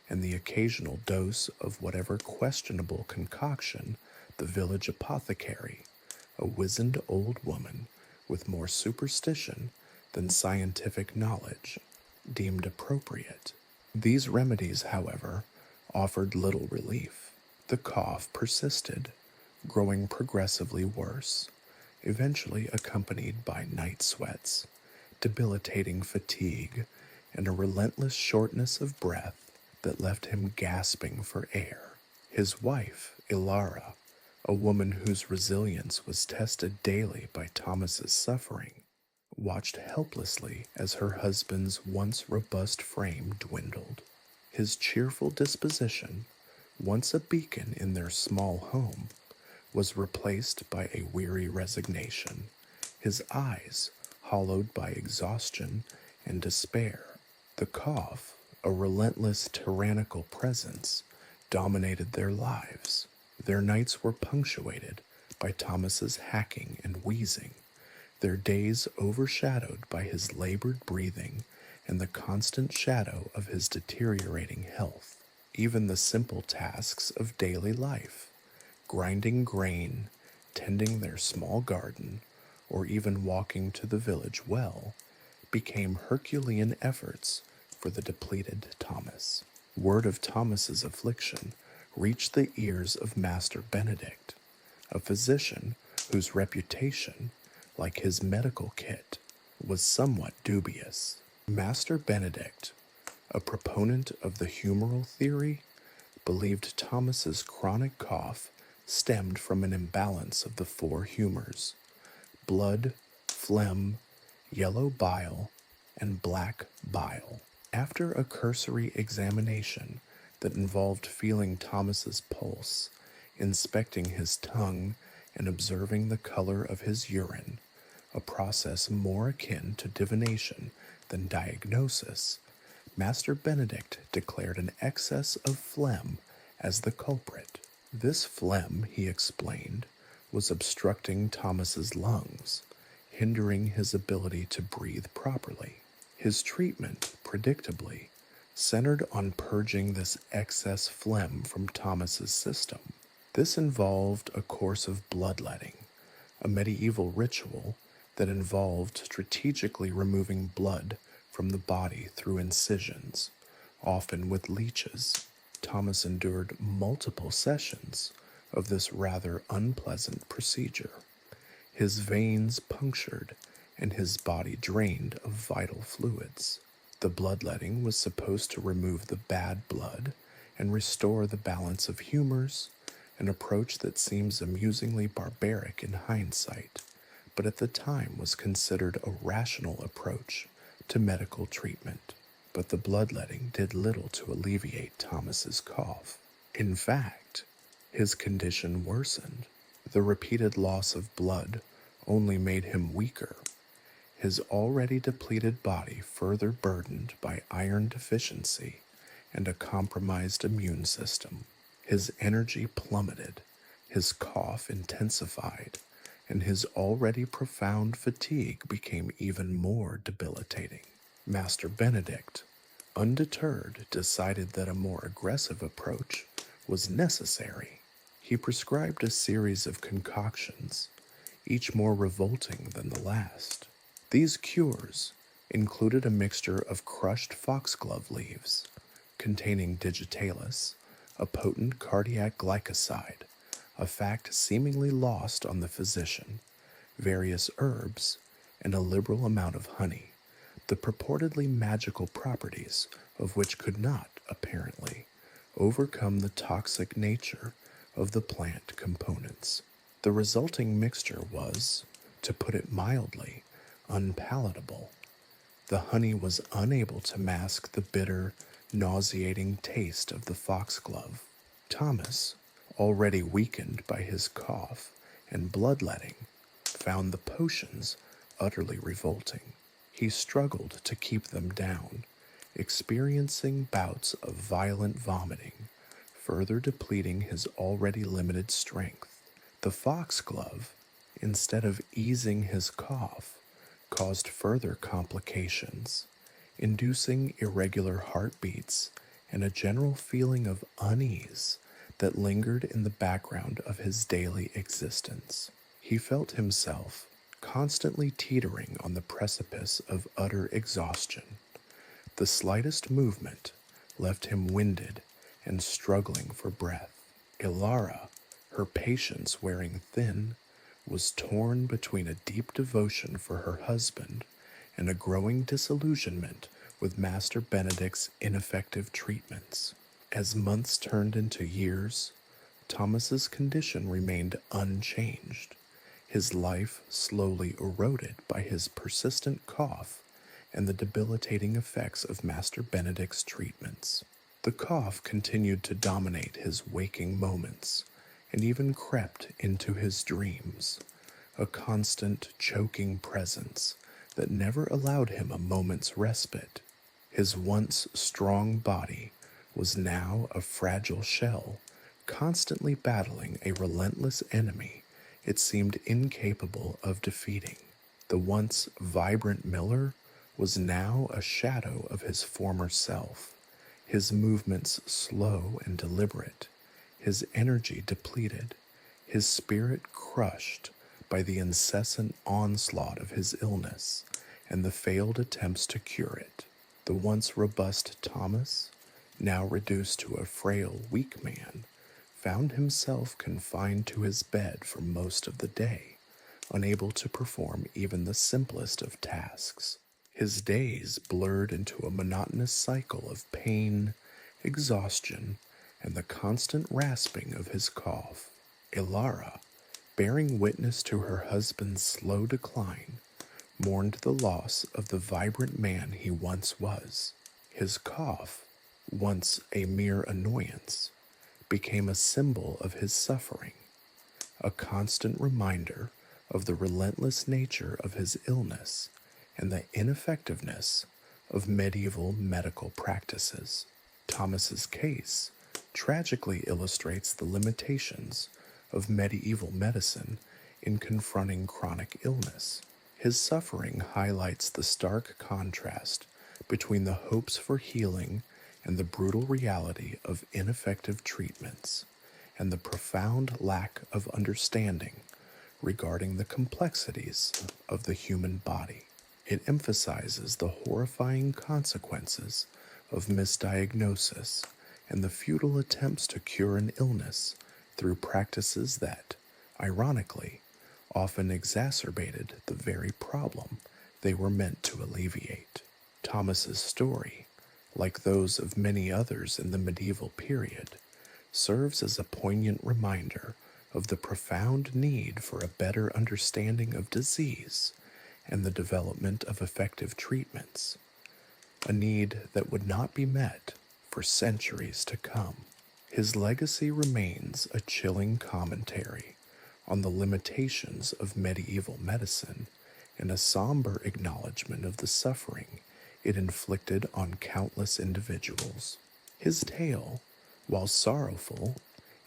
and the occasional dose of whatever questionable concoction the village apothecary, a wizened old woman with more superstition than scientific knowledge, deemed appropriate. These remedies, however, offered little relief. The cough persisted, growing progressively worse, eventually accompanied by night sweats, debilitating fatigue, and a relentless shortness of breath that left him gasping for air. His wife, Ilara, a woman whose resilience was tested daily by Thomas's suffering, watched helplessly as her husband's once robust frame dwindled. His cheerful disposition, once a beacon in their small home, was replaced by a weary resignation, his eyes hollowed by exhaustion and despair. The cough, a relentless, tyrannical presence, dominated their lives. Their nights were punctuated by Thomas's hacking and wheezing, their days overshadowed by his labored breathing and the constant shadow of his deteriorating health. Even the simple tasks of daily life, grinding grain, tending their small garden, or even walking to the village well, became Herculean efforts for the depleted Thomas. Word of Thomas's affliction reached the ears of Master Benedict, a physician whose reputation, like his medical kit, was somewhat dubious. Master Benedict, a proponent of the humoral theory, believed Thomas's chronic cough stemmed from an imbalance of the four humors: blood, phlegm, yellow bile, and black bile. After a cursory examination that involved feeling Thomas's pulse, inspecting his tongue, and observing the color of his urine, a process more akin to divination than diagnosis, Master Benedict declared an excess of phlegm as the culprit. This phlegm, he explained, was obstructing Thomas's lungs, hindering his ability to breathe properly. His treatment, predictably, centered on purging this excess phlegm from Thomas's system. This involved a course of bloodletting, a medieval ritual that involved strategically removing blood from the body through incisions, often with leeches. Thomas endured multiple sessions of this rather unpleasant procedure, his veins punctured and his body drained of vital fluids. The bloodletting was supposed to remove the bad blood and restore the balance of humors, an approach that seems amusingly barbaric in hindsight, but at the time was considered a rational approach to medical treatment. But the bloodletting did little to alleviate Thomas's cough. In fact, his condition worsened. The repeated loss of blood only made him weaker, his already depleted body further burdened by iron deficiency and a compromised immune system. His energy plummeted, his cough intensified, and his already profound fatigue became even more debilitating. Master Benedict, undeterred, decided that a more aggressive approach was necessary. He prescribed a series of concoctions, each more revolting than the last. These cures included a mixture of crushed foxglove leaves, containing digitalis, a potent cardiac glycoside, a fact seemingly lost on the physician, various herbs, and a liberal amount of honey, the purportedly magical properties of which could not, apparently, overcome the toxic nature of the plant components. The resulting mixture was, to put it mildly, unpalatable. The honey was unable to mask the bitter, nauseating taste of the foxglove. Thomas, already weakened by his cough and bloodletting, found the potions utterly revolting. He struggled to keep them down, experiencing bouts of violent vomiting, further depleting his already limited strength. The foxglove, instead of easing his cough, caused further complications, inducing irregular heartbeats and a general feeling of unease that lingered in the background of his daily existence. He felt himself constantly teetering on the precipice of utter exhaustion. The slightest movement left him winded and struggling for breath. Ilara, her patience wearing thin, was torn between a deep devotion for her husband and a growing disillusionment with Master Benedict's ineffective treatments. As months turned into years, Thomas's condition remained unchanged. His life slowly eroded by his persistent cough and the debilitating effects of Master Benedict's treatments. The cough continued to dominate his waking moments and even crept into his dreams, a constant choking presence that never allowed him a moment's respite. His once strong body was now a fragile shell, constantly battling a relentless enemy it seemed incapable of defeating. The once vibrant Miller was now a shadow of his former self, his movements slow and deliberate, his energy depleted, his spirit crushed by the incessant onslaught of his illness and the failed attempts to cure it. The once robust Thomas, now reduced to a frail, weak man, found himself confined to his bed for most of the day, unable to perform even the simplest of tasks. His days blurred into a monotonous cycle of pain, exhaustion, and the constant rasping of his cough. Ilara, bearing witness to her husband's slow decline, mourned the loss of the vibrant man he once was. His cough, once a mere annoyance, became a symbol of his suffering, a constant reminder of the relentless nature of his illness and the ineffectiveness of medieval medical practices. Thomas's case tragically illustrates the limitations of medieval medicine in confronting chronic illness. His suffering highlights the stark contrast between the hopes for healing and the brutal reality of ineffective treatments, and the profound lack of understanding regarding the complexities of the human body. It emphasizes the horrifying consequences of misdiagnosis and the futile attempts to cure an illness through practices that, ironically, often exacerbated the very problem they were meant to alleviate. Thomas's story, like those of many others in the medieval period, serves as a poignant reminder of the profound need for a better understanding of disease and the development of effective treatments, a need that would not be met for centuries to come. His legacy remains a chilling commentary on the limitations of medieval medicine and a somber acknowledgement of the suffering it inflicted on countless individuals. His tale, while sorrowful,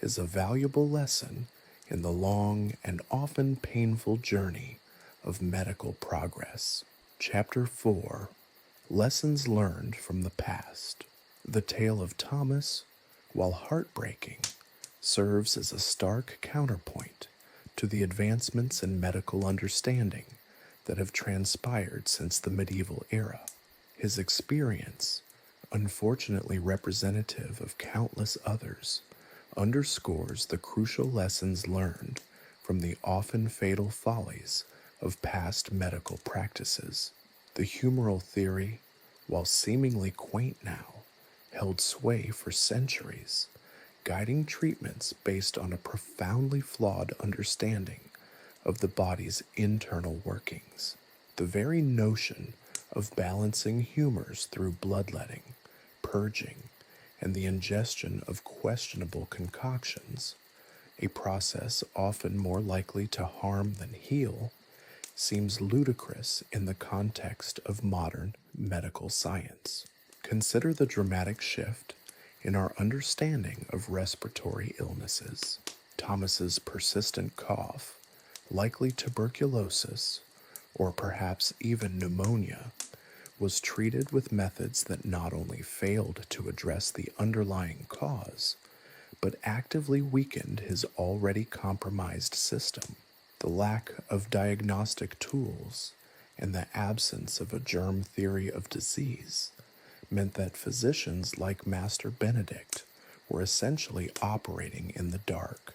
is a valuable lesson in the long and often painful journey of medical progress. Chapter 4: Lessons Learned from the Past. The tale of Thomas, while heartbreaking, serves as a stark counterpoint to the advancements in medical understanding that have transpired since the medieval era. His experience, unfortunately representative of countless others, underscores the crucial lessons learned from the often fatal follies of past medical practices. The humoral theory, while seemingly quaint now, held sway for centuries, guiding treatments based on a profoundly flawed understanding of the body's internal workings. The very notion of balancing humors through bloodletting, purging, and the ingestion of questionable concoctions, a process often more likely to harm than heal, seems ludicrous in the context of modern medical science. Consider the dramatic shift in our understanding of respiratory illnesses. Thomas's persistent cough, likely tuberculosis, or perhaps even pneumonia, was treated with methods that not only failed to address the underlying cause, but actively weakened his already compromised system. The lack of diagnostic tools and the absence of a germ theory of disease meant that physicians like Master Benedict were essentially operating in the dark,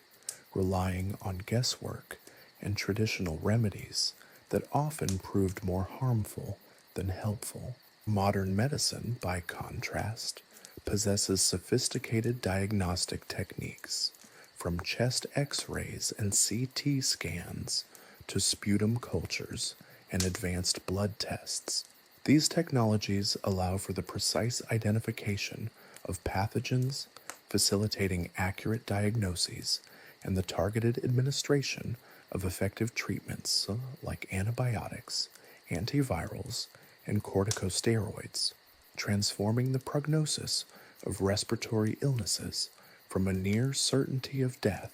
relying on guesswork and traditional remedies that often proved more harmful than helpful. Modern medicine, by contrast, possesses sophisticated diagnostic techniques, from chest x-rays and CT scans to sputum cultures and advanced blood tests. These technologies allow for the precise identification of pathogens, facilitating accurate diagnoses and the targeted administration of effective treatments like antibiotics, antivirals, and corticosteroids, transforming the prognosis of respiratory illnesses from a near certainty of death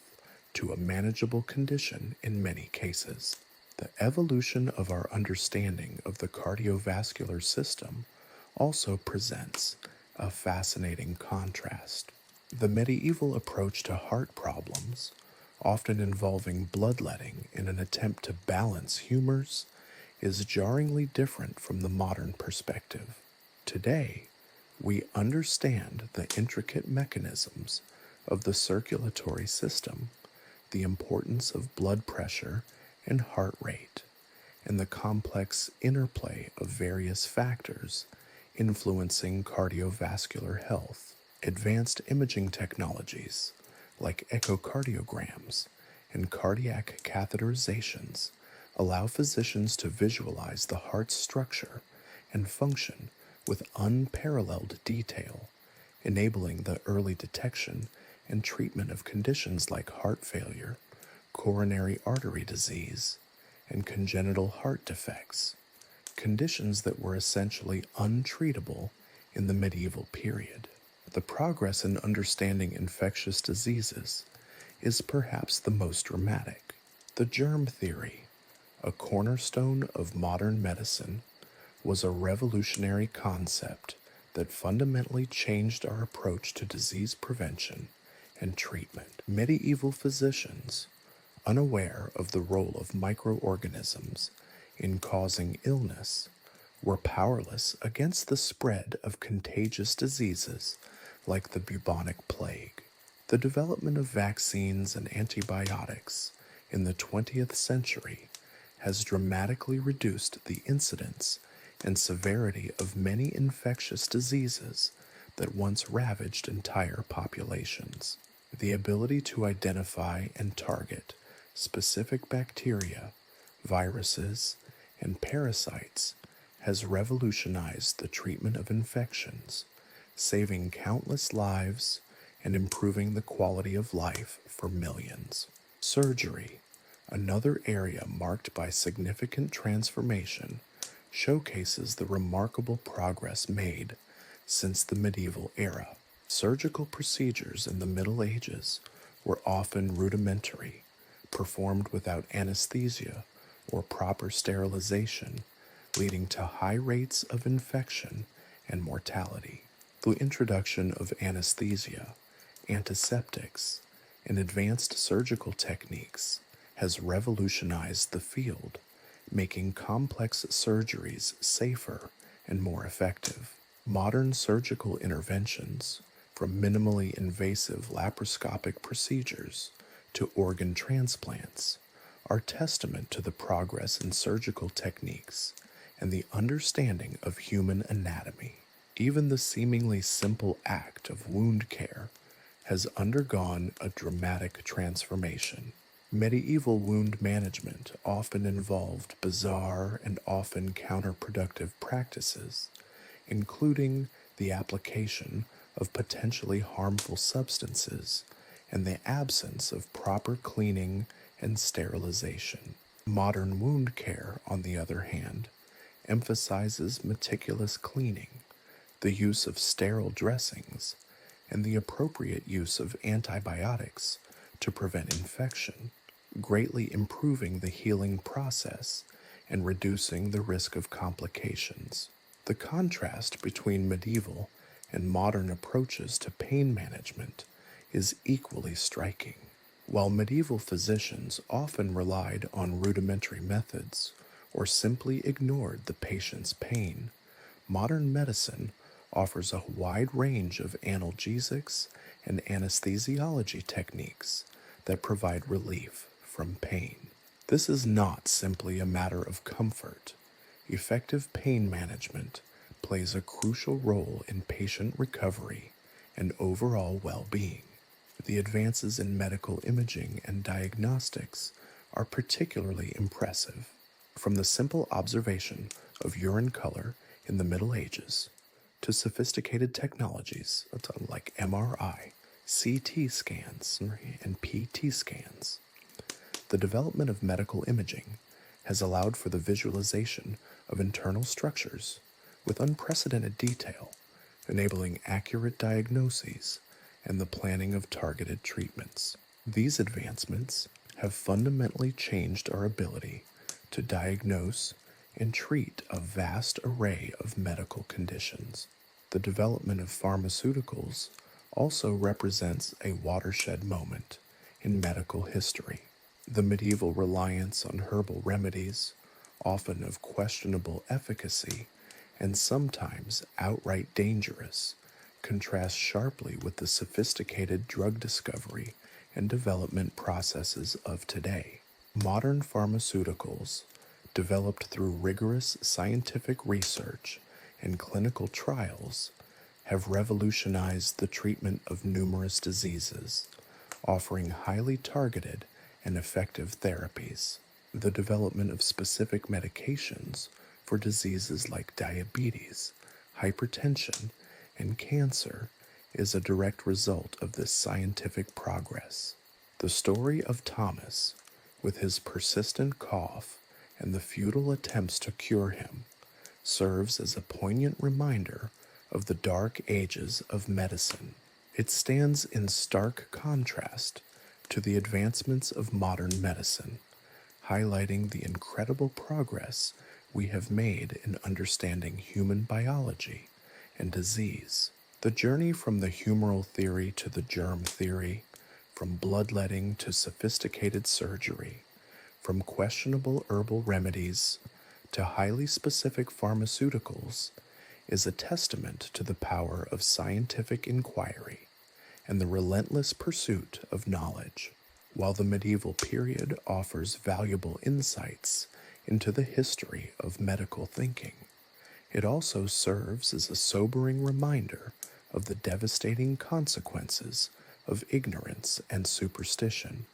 to a manageable condition in many cases. The evolution of our understanding of the cardiovascular system also presents a fascinating contrast. The medieval approach to heart problems, often involving bloodletting in an attempt to balance humors, is jarringly different from the modern perspective. Today, we understand the intricate mechanisms of the circulatory system, the importance of blood pressure and heart rate, and the complex interplay of various factors influencing cardiovascular health. Advanced imaging technologies like echocardiograms and cardiac catheterizations allow physicians to visualize the heart's structure and function with unparalleled detail, enabling the early detection and treatment of conditions like heart failure, coronary artery disease, and congenital heart defects, conditions that were essentially untreatable in the medieval period. The progress in understanding infectious diseases is perhaps the most dramatic. The germ theory, a cornerstone of modern medicine, was a revolutionary concept that fundamentally changed our approach to disease prevention and treatment. Medieval physicians, unaware of the role of microorganisms in causing illness, were powerless against the spread of contagious diseases like the bubonic plague. The development of vaccines and antibiotics in the 20th century has dramatically reduced the incidence and severity of many infectious diseases that once ravaged entire populations. The ability to identify and target specific bacteria, viruses, and parasites has revolutionized the treatment of infections, saving countless lives and improving the quality of life for millions. Surgery, another area marked by significant transformation, showcases the remarkable progress made since the medieval era. Surgical procedures in the Middle Ages were often rudimentary, performed without anesthesia or proper sterilization, leading to high rates of infection and mortality. The introduction of anesthesia, antiseptics, and advanced surgical techniques has revolutionized the field, making complex surgeries safer and more effective. Modern surgical interventions, from minimally invasive laparoscopic procedures to organ transplants, are testament to the progress in surgical techniques and the understanding of human anatomy. Even the seemingly simple act of wound care has undergone a dramatic transformation. Medieval wound management often involved bizarre and often counterproductive practices, including the application of potentially harmful substances, and the absence of proper cleaning and sterilization. Modern wound care, on the other hand, emphasizes meticulous cleaning, the use of sterile dressings, and the appropriate use of antibiotics to prevent infection, greatly improving the healing process and reducing the risk of complications. The contrast between medieval and modern approaches to pain management is equally striking. While medieval physicians often relied on rudimentary methods or simply ignored the patient's pain, modern medicine offers a wide range of analgesics and anesthesiology techniques that provide relief from pain. This is not simply a matter of comfort. Effective pain management plays a crucial role in patient recovery and overall well-being. The advances in medical imaging and diagnostics are particularly impressive. From the simple observation of urine color in the Middle Ages to sophisticated technologies like MRI, CT scans, and PT scans, the development of medical imaging has allowed for the visualization of internal structures with unprecedented detail, enabling accurate diagnoses and the planning of targeted treatments. These advancements have fundamentally changed our ability to diagnose and treat a vast array of medical conditions. The development of pharmaceuticals also represents a watershed moment in medical history. The medieval reliance on herbal remedies, often of questionable efficacy and sometimes outright dangerous, contrasts sharply with the sophisticated drug discovery and development processes of today. Modern pharmaceuticals, developed through rigorous scientific research and clinical trials, have revolutionized the treatment of numerous diseases, offering highly targeted and effective therapies. The development of specific medications for diseases like diabetes, hypertension, and cancer is a direct result of this scientific progress. The story of Thomas, with his persistent cough and the futile attempts to cure him, serves as a poignant reminder of the dark ages of medicine. It stands in stark contrast to the advancements of modern medicine, highlighting the incredible progress we have made in understanding human biology and disease. The journey from the humoral theory to the germ theory, from bloodletting to sophisticated surgery, from questionable herbal remedies to highly specific pharmaceuticals, is a testament to the power of scientific inquiry and the relentless pursuit of knowledge. While the medieval period offers valuable insights into the history of medical thinking, it also serves as a sobering reminder of the devastating consequences of ignorance and superstition,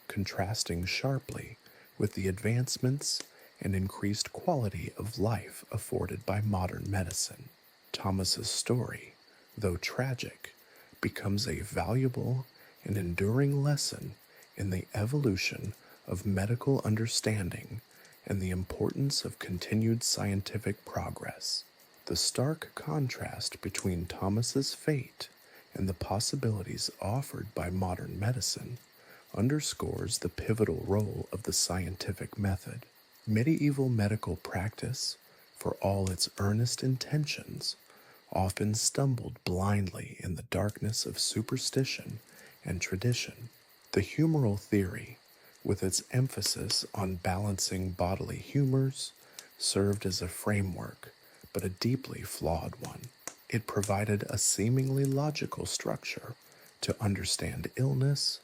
contrasting sharply with the advancements and increased quality of life afforded by modern medicine. Thomas's story, though tragic, becomes a valuable and enduring lesson in the evolution of medical understanding and the importance of continued scientific progress. The stark contrast between Thomas's fate and the possibilities offered by modern medicine underscores the pivotal role of the scientific method. Medieval medical practice, for all its earnest intentions, often stumbled blindly in the darkness of superstition and tradition. The humoral theory, with its emphasis on balancing bodily humors, served as a framework, but a deeply flawed one. It provided a seemingly logical structure to understand illness,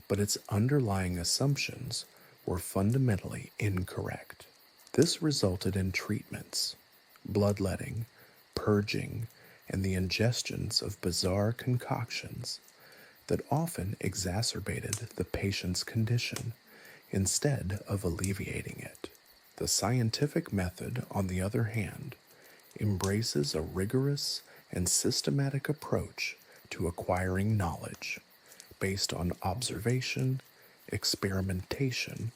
but its underlying assumptions were fundamentally incorrect. This resulted in treatments, bloodletting, purging, and the ingestions of bizarre concoctions that often exacerbated the patient's condition instead of alleviating it. The scientific method, on the other hand, embraces a rigorous and systematic approach to acquiring knowledge based on observation, experimentation,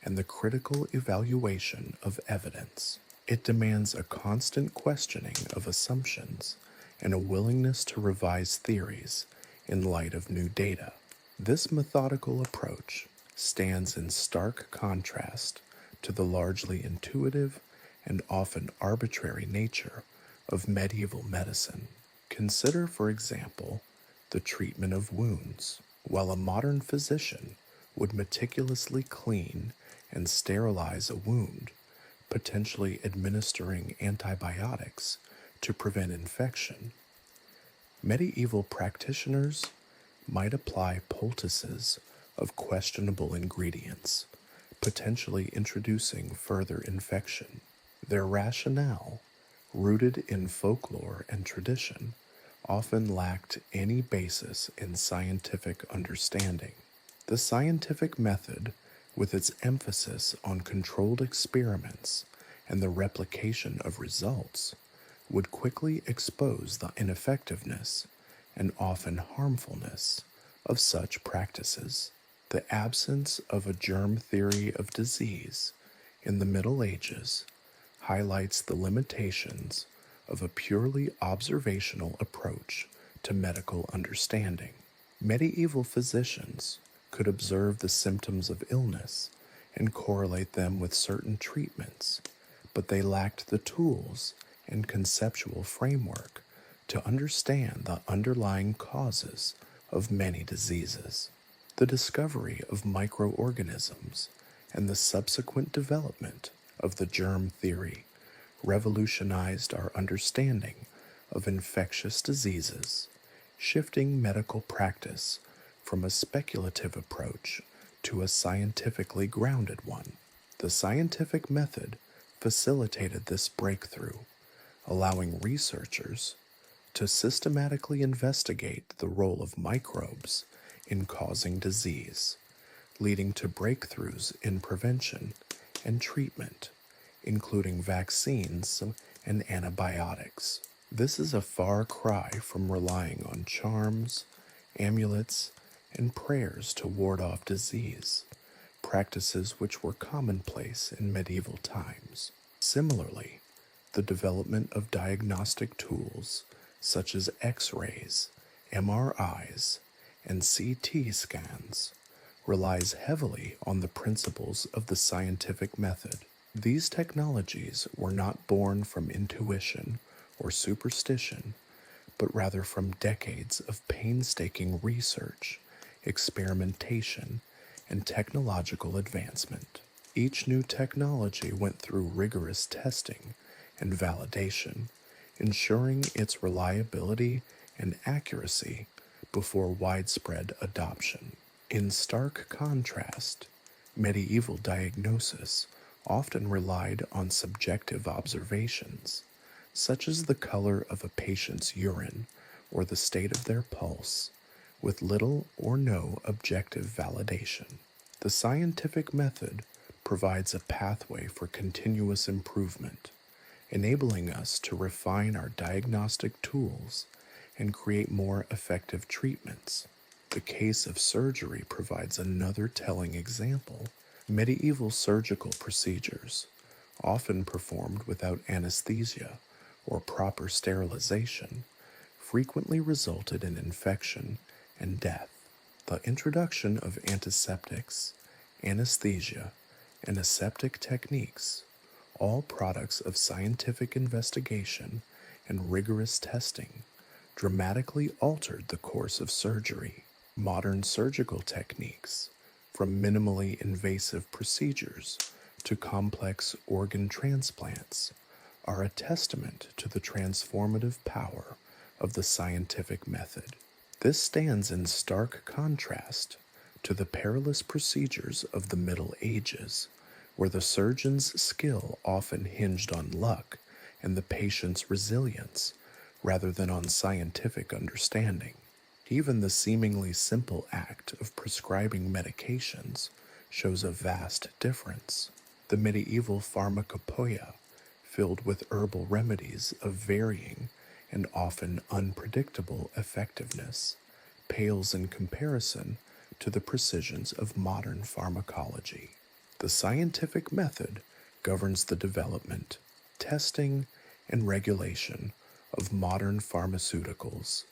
and the critical evaluation of evidence. It demands a constant questioning of assumptions and a willingness to revise theories in light of new data. This methodical approach stands in stark contrast to the largely intuitive and often arbitrary nature of medieval medicine. Consider, for example, the treatment of wounds. While a modern physician would meticulously clean and sterilize a wound, potentially administering antibiotics to prevent infection, medieval practitioners might apply poultices of questionable ingredients, potentially introducing further infection. Their rationale, rooted in folklore and tradition, often lacked any basis in scientific understanding. The scientific method, with its emphasis on controlled experiments and the replication of results, would quickly expose the ineffectiveness and often harmfulness of such practices. The absence of a germ theory of disease in the Middle Ages highlights the limitations of a purely observational approach to medical understanding. Medieval physicians could observe the symptoms of illness and correlate them with certain treatments, but they lacked the tools and conceptual framework to understand the underlying causes of many diseases. The discovery of microorganisms and the subsequent development of the germ theory revolutionized our understanding of infectious diseases, shifting medical practice from a speculative approach to a scientifically grounded one. The scientific method facilitated this breakthrough, allowing researchers to systematically investigate the role of microbes in causing disease, leading to breakthroughs in prevention and treatment, including vaccines and antibiotics. This is a far cry from relying on charms, amulets, and prayers to ward off disease, practices which were commonplace in medieval times. Similarly, the development of diagnostic tools such as X-rays, MRIs, and CT scans relies heavily on the principles of the scientific method. These technologies were not born from intuition or superstition, but rather from decades of painstaking research, experimentation, and technological advancement. Each new technology went through rigorous testing and validation, ensuring its reliability and accuracy before widespread adoption. In stark contrast, medieval diagnosis often relied on subjective observations, such as the color of a patient's urine or the state of their pulse, with little or no objective validation. The scientific method provides a pathway for continuous improvement, enabling us to refine our diagnostic tools and create more effective treatments. The case of surgery provides another telling example. Medieval surgical procedures, often performed without anesthesia or proper sterilization, frequently resulted in infection and death. The introduction of antiseptics, anesthesia, and aseptic techniques, all products of scientific investigation and rigorous testing, dramatically altered the course of surgery. Modern surgical techniques, from minimally invasive procedures to complex organ transplants, are a testament to the transformative power of the scientific method. This stands in stark contrast to the perilous procedures of the Middle Ages, where the surgeon's skill often hinged on luck and the patient's resilience rather than on scientific understanding. Even the seemingly simple act of prescribing medications shows a vast difference. The medieval pharmacopoeia, filled with herbal remedies of varying and often unpredictable effectiveness pales in comparison to the precisions of modern pharmacology. The scientific method governs the development, testing, and regulation of modern pharmaceuticals,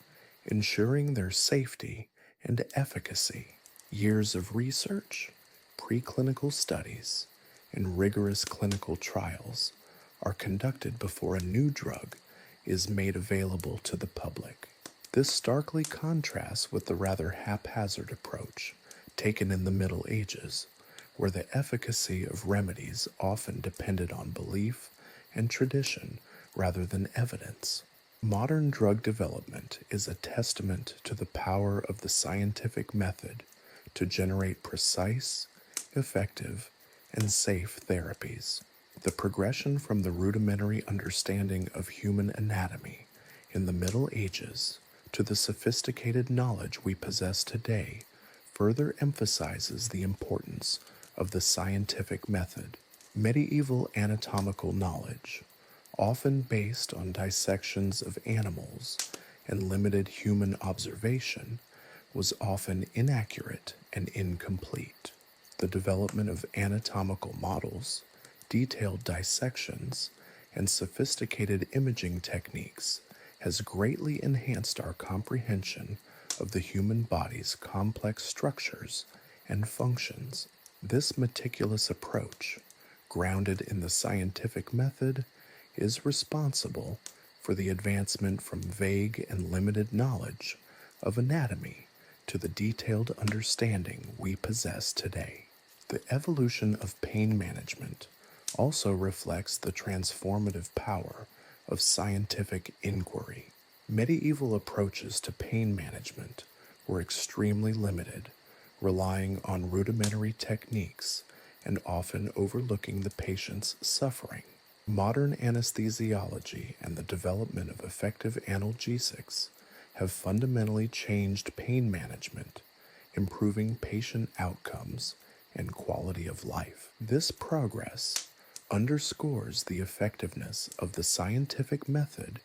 ensuring their safety and efficacy. Years of research, preclinical studies, and rigorous clinical trials are conducted before a new drug is made available to the public. This starkly contrasts with the rather haphazard approach taken in the Middle Ages, where the efficacy of remedies often depended on belief and tradition rather than evidence. Modern drug development is a testament to the power of the scientific method to generate precise, effective, and safe therapies. The progression from the rudimentary understanding of human anatomy in the Middle Ages to the sophisticated knowledge we possess today further emphasizes the importance of the scientific method. Medieval anatomical knowledge, often based on dissections of animals and limited human observation, was often inaccurate and incomplete. The development of anatomical models, detailed dissections, and sophisticated imaging techniques has greatly enhanced our comprehension of the human body's complex structures and functions. This meticulous approach, grounded in the scientific method, is responsible for the advancement from vague and limited knowledge of anatomy to the detailed understanding we possess today. The evolution of pain management also reflects the transformative power of scientific inquiry. Medieval approaches to pain management were extremely limited, relying on rudimentary techniques and often overlooking the patient's suffering. Modern anesthesiology and the development of effective analgesics have fundamentally changed pain management, improving patient outcomes and quality of life. This progress underscores the effectiveness of the scientific method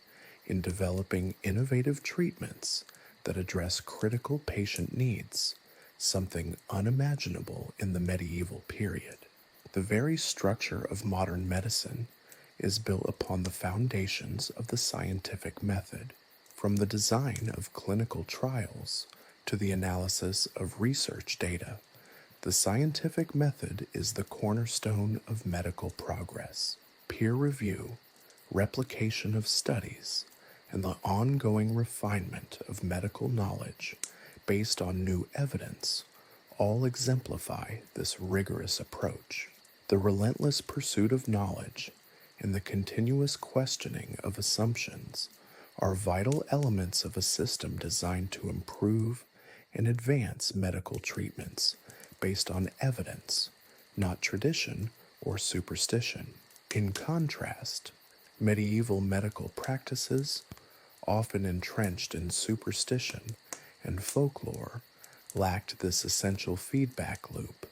in developing innovative treatments that address critical patient needs, something unimaginable in the medieval period. The very structure of modern medicine is built upon the foundations of the scientific method. From the design of clinical trials to the analysis of research data, the scientific method is the cornerstone of medical progress. Peer review, replication of studies, and the ongoing refinement of medical knowledge based on new evidence all exemplify this rigorous approach. The relentless pursuit of knowledge and the continuous questioning of assumptions are vital elements of a system designed to improve and advance medical treatments based on evidence, not tradition or superstition. In contrast, medieval medical practices, often entrenched in superstition and folklore, lacked this essential feedback loop,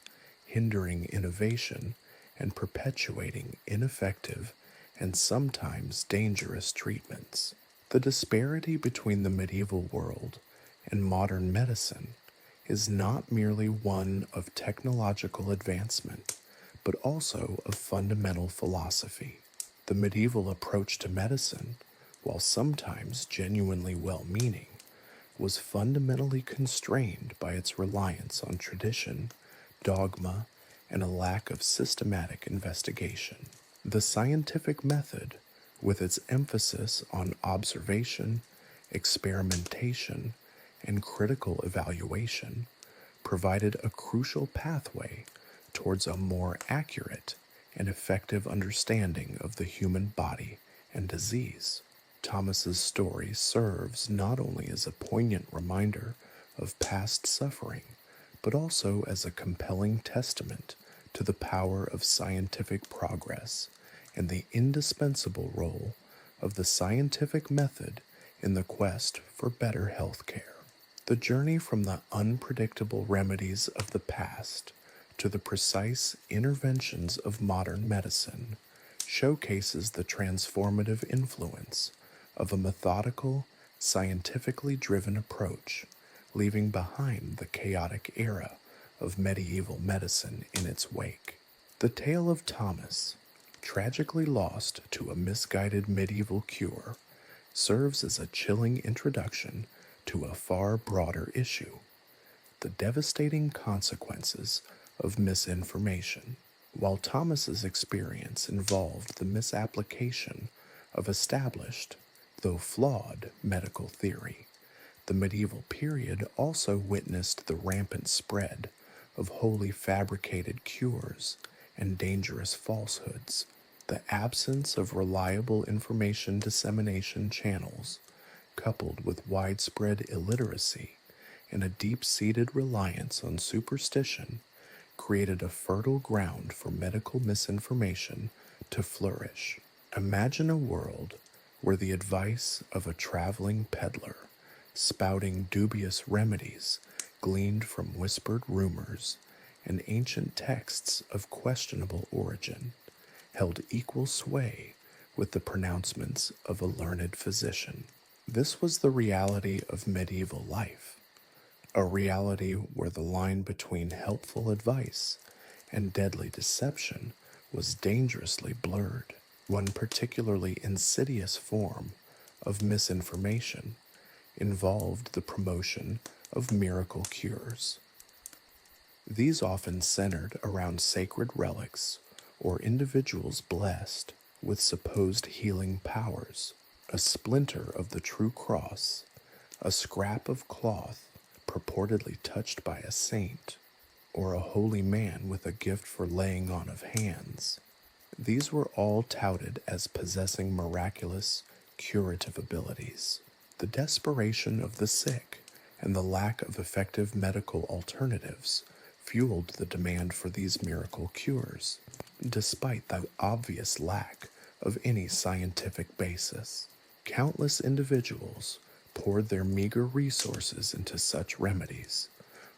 hindering innovation and perpetuating ineffective and sometimes dangerous treatments. The disparity between the medieval world and modern medicine is not merely one of technological advancement, but also of fundamental philosophy. The medieval approach to medicine, while sometimes genuinely well-meaning, was fundamentally constrained by its reliance on tradition, dogma, and a lack of systematic investigation. The scientific method, with its emphasis on observation, experimentation, and critical evaluation, provided a crucial pathway towards a more accurate and effective understanding of the human body and disease. Thomas's story serves not only as a poignant reminder of past suffering, but also as a compelling testament to the power of scientific progress and the indispensable role of the scientific method in the quest for better health care. The journey from the unpredictable remedies of the past to the precise interventions of modern medicine showcases the transformative influence of a methodical, scientifically driven approach, leaving behind the chaotic era of medieval medicine in its wake. The tale of Thomas, tragically lost to a misguided medieval cure, serves as a chilling introduction to a far broader issue: the devastating consequences of misinformation. While Thomas's experience involved the misapplication of established, though flawed, medical theory, the medieval period also witnessed the rampant spread of wholly fabricated cures and dangerous falsehoods. The absence of reliable information dissemination channels, coupled with widespread illiteracy and a deep-seated reliance on superstition, created a fertile ground for medical misinformation to flourish. Imagine a world where the advice of a traveling peddler, spouting dubious remedies gleaned from whispered rumors and ancient texts of questionable origin, held equal sway with the pronouncements of a learned physician. This was the reality of medieval life, a reality where the line between helpful advice and deadly deception was dangerously blurred. One particularly insidious form of misinformation involved the promotion of miracle cures. These often centered around sacred relics or individuals blessed with supposed healing powers. A splinter of the true cross, a scrap of cloth purportedly touched by a saint, or a holy man with a gift for laying on of hands. These were all touted as possessing miraculous, curative abilities. The desperation of the sick and the lack of effective medical alternatives fueled the demand for these miracle cures, despite the obvious lack of any scientific basis. Countless individuals poured their meager resources into such remedies,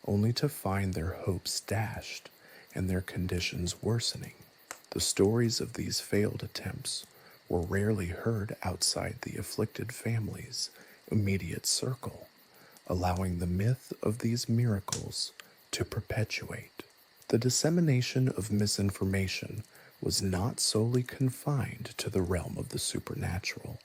only to find their hopes dashed and their conditions worsening. The stories of these failed attempts were rarely heard outside the afflicted family's immediate circle, allowing the myth of these miracles to perpetuate. The dissemination of misinformation was not solely confined to the realm of the supernatural.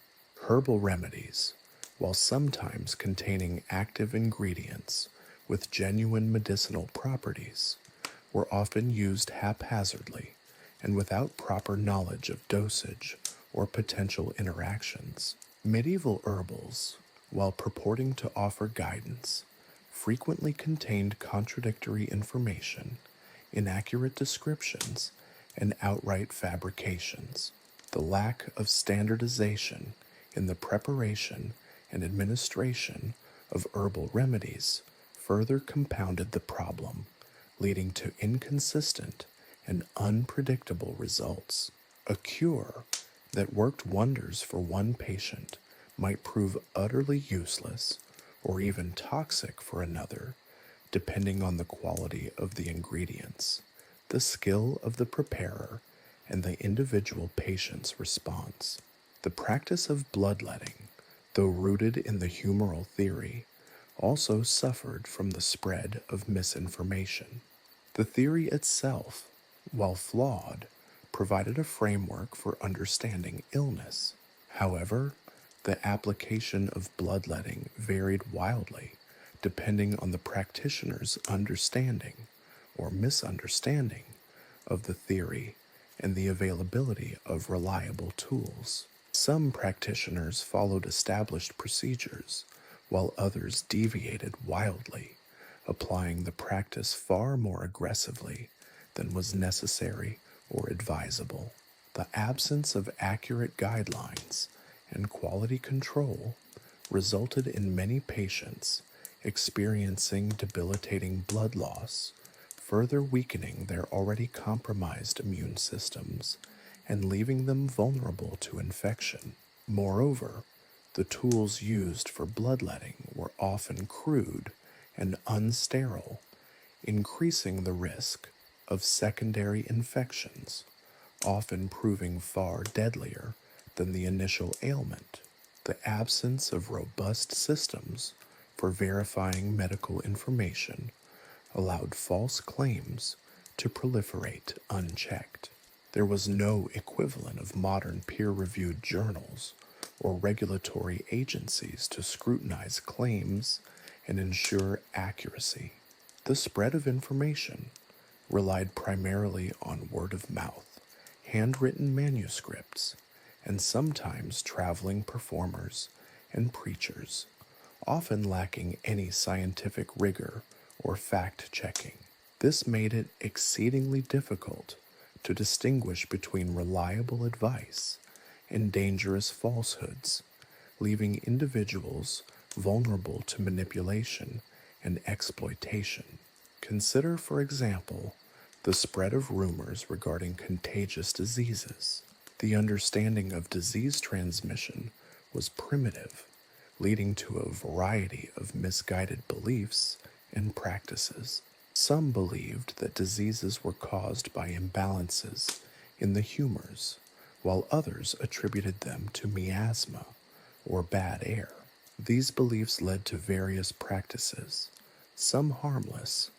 Herbal remedies, while sometimes containing active ingredients with genuine medicinal properties, were often used haphazardly and without proper knowledge of dosage or potential interactions. Medieval herbals, while purporting to offer guidance, frequently contained contradictory information, inaccurate descriptions, and outright fabrications. The lack of standardization in the preparation and administration of herbal remedies further compounded the problem, leading to inconsistent and unpredictable results. A cure that worked wonders for one patient might prove utterly useless or even toxic for another, depending on the quality of the ingredients, the skill of the preparer, and the individual patient's response. The practice of bloodletting, though rooted in the humoral theory, also suffered from the spread of misinformation. The theory itself, while flawed, provided a framework for understanding illness. However, the application of bloodletting varied wildly depending on the practitioner's understanding or misunderstanding of the theory and the availability of reliable tools. Some practitioners followed established procedures, while others deviated wildly, applying the practice far more aggressively than was necessary or advisable. The absence of accurate guidelines and quality control resulted in many patients experiencing debilitating blood loss, further weakening their already compromised immune systems and leaving them vulnerable to infection. Moreover, the tools used for bloodletting were often crude and unsterile, increasing the risk of secondary infections, often proving far deadlier than the initial ailment. The absence of robust systems for verifying medical information allowed false claims to proliferate unchecked. There was no equivalent of modern peer-reviewed journals or regulatory agencies to scrutinize claims and ensure accuracy. The spread of information relied primarily on word of mouth, handwritten manuscripts, and sometimes traveling performers and preachers, often lacking any scientific rigor or fact checking. This made it exceedingly difficult to distinguish between reliable advice and dangerous falsehoods, leaving individuals vulnerable to manipulation and exploitation. Consider, for example, the spread of rumors regarding contagious diseases. The understanding of disease transmission was primitive, leading to a variety of misguided beliefs and practices. Some believed that diseases were caused by imbalances in the humors, while others attributed them to miasma or bad air. These beliefs led to various practices, some harmless,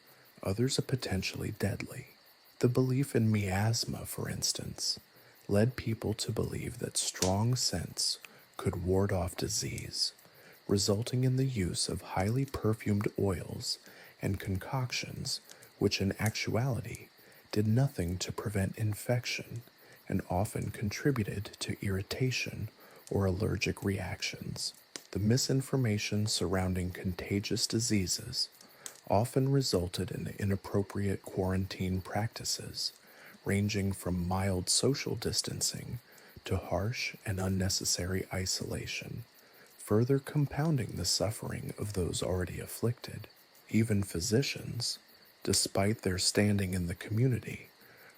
others potentially deadly. The belief in miasma, for instance, led people to believe that strong scents could ward off disease, resulting in the use of highly perfumed oils and concoctions, which in actuality did nothing to prevent infection and often contributed to irritation or allergic reactions. The misinformation surrounding contagious diseases often resulted in inappropriate quarantine practices, ranging from mild social distancing to harsh and unnecessary isolation, further compounding the suffering of those already afflicted. Even physicians, despite their standing in the community,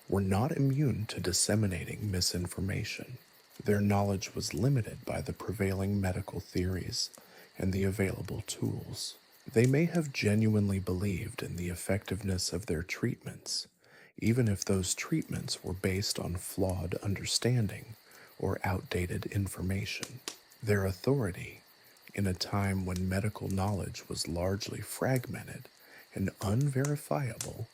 were not immune to disseminating misinformation. Their knowledge was limited by the prevailing medical theories and the available tools. They may have genuinely believed in the effectiveness of their treatments, even if those treatments were based on flawed understanding or outdated information. Their authority, in a time when medical knowledge was largely fragmented and unverifiable,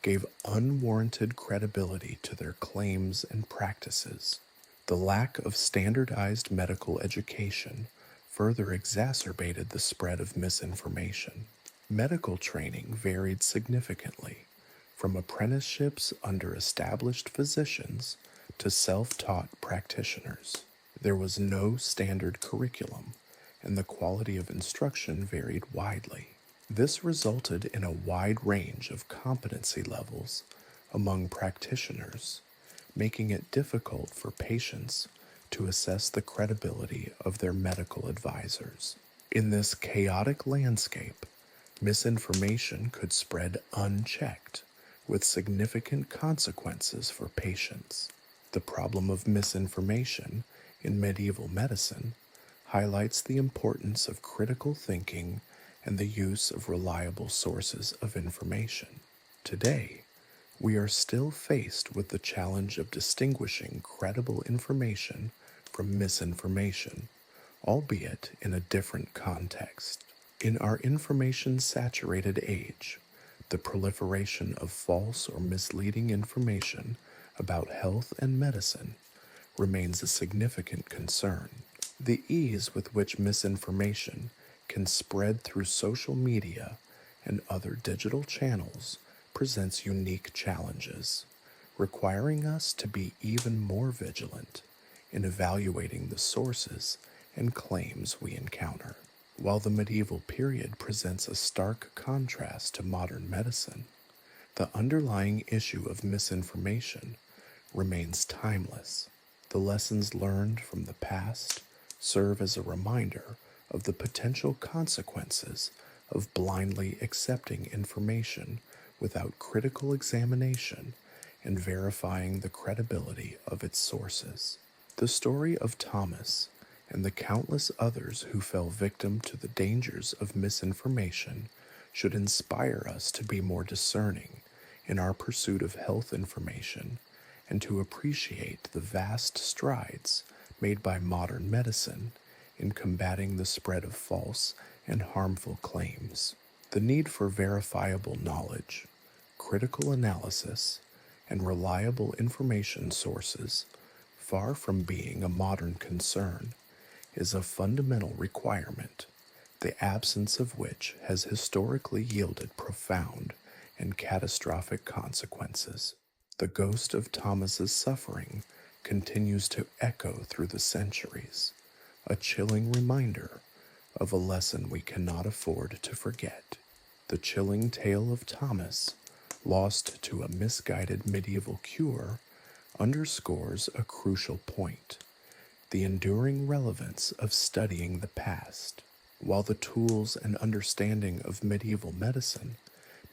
gave unwarranted credibility to their claims and practices. The lack of standardized medical education further exacerbated the spread of misinformation. Medical training varied significantly, from apprenticeships under established physicians to self-taught practitioners. There was no standard curriculum, and the quality of instruction varied widely. This resulted in a wide range of competency levels among practitioners, making it difficult for patients to assess the credibility of their medical advisors. In this chaotic landscape, misinformation could spread unchecked, with significant consequences for patients. The problem of misinformation in medieval medicine highlights the importance of critical thinking and the use of reliable sources of information. Today, we are still faced with the challenge of distinguishing credible information from misinformation, albeit in a different context. In our information-saturated age, the proliferation of false or misleading information about health and medicine remains a significant concern. The ease with which misinformation can spread through social media and other digital channels presents unique challenges, requiring us to be even more vigilant in evaluating the sources and claims we encounter. While the medieval period presents a stark contrast to modern medicine, the underlying issue of misinformation remains timeless. The lessons learned from the past serve as a reminder of the potential consequences of blindly accepting information without critical examination and verifying the credibility of its sources. The story of Thomas and the countless others who fell victim to the dangers of misinformation should inspire us to be more discerning in our pursuit of health information and to appreciate the vast strides made by modern medicine in combating the spread of false and harmful claims. The need for verifiable knowledge, critical analysis, and reliable information sources, far from being a modern concern, is a fundamental requirement, the absence of which has historically yielded profound and catastrophic consequences. The ghost of Thomas's suffering continues to echo through the centuries, a chilling reminder of a lesson we cannot afford to forget. The chilling tale of Thomas, lost to a misguided medieval cure, underscores a crucial point: the enduring relevance of studying the past. While the tools and understanding of medieval medicine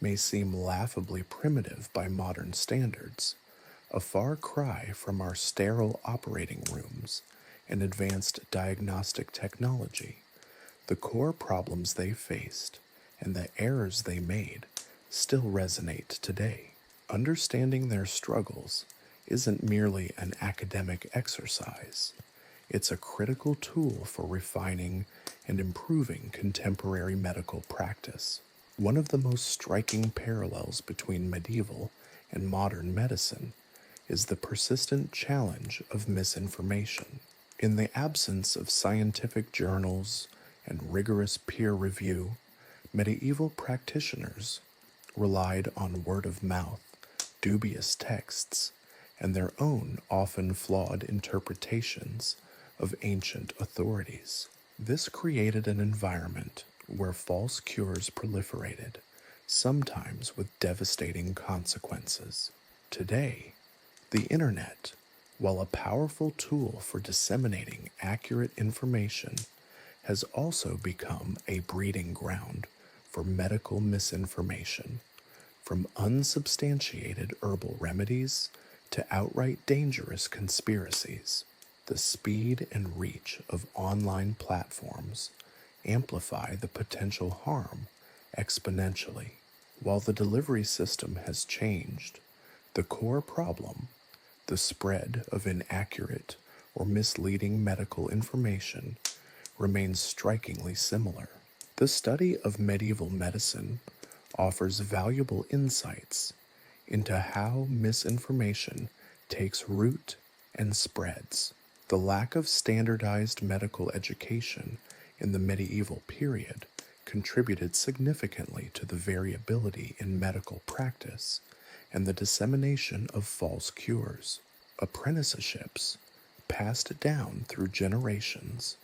may seem laughably primitive by modern standards, a far cry from our sterile operating rooms and advanced diagnostic technology, the core problems they faced and the errors they made still resonate today. Understanding their struggles isn't merely an academic exercise, it's a critical tool for refining and improving contemporary medical practice. One of the most striking parallels between medieval and modern medicine is the persistent challenge of misinformation. In the absence of scientific journals and rigorous peer review, medieval practitioners relied on word of mouth, dubious texts, and their own often flawed interpretations of ancient authorities. This created an environment where false cures proliferated, sometimes with devastating consequences. Today, the internet, while a powerful tool for disseminating accurate information, has also become a breeding ground for medical misinformation, from unsubstantiated herbal remedies to outright dangerous conspiracies. The speed and reach of online platforms amplify the potential harm exponentially. While the delivery system has changed, the core problem, the spread of inaccurate or misleading medical information, remains strikingly similar. The study of medieval medicine offers valuable insights into how misinformation takes root and spreads. The lack of standardized medical education in the medieval period contributed significantly to the variability in medical practice and the dissemination of false cures. Apprenticeships, passed down through generations,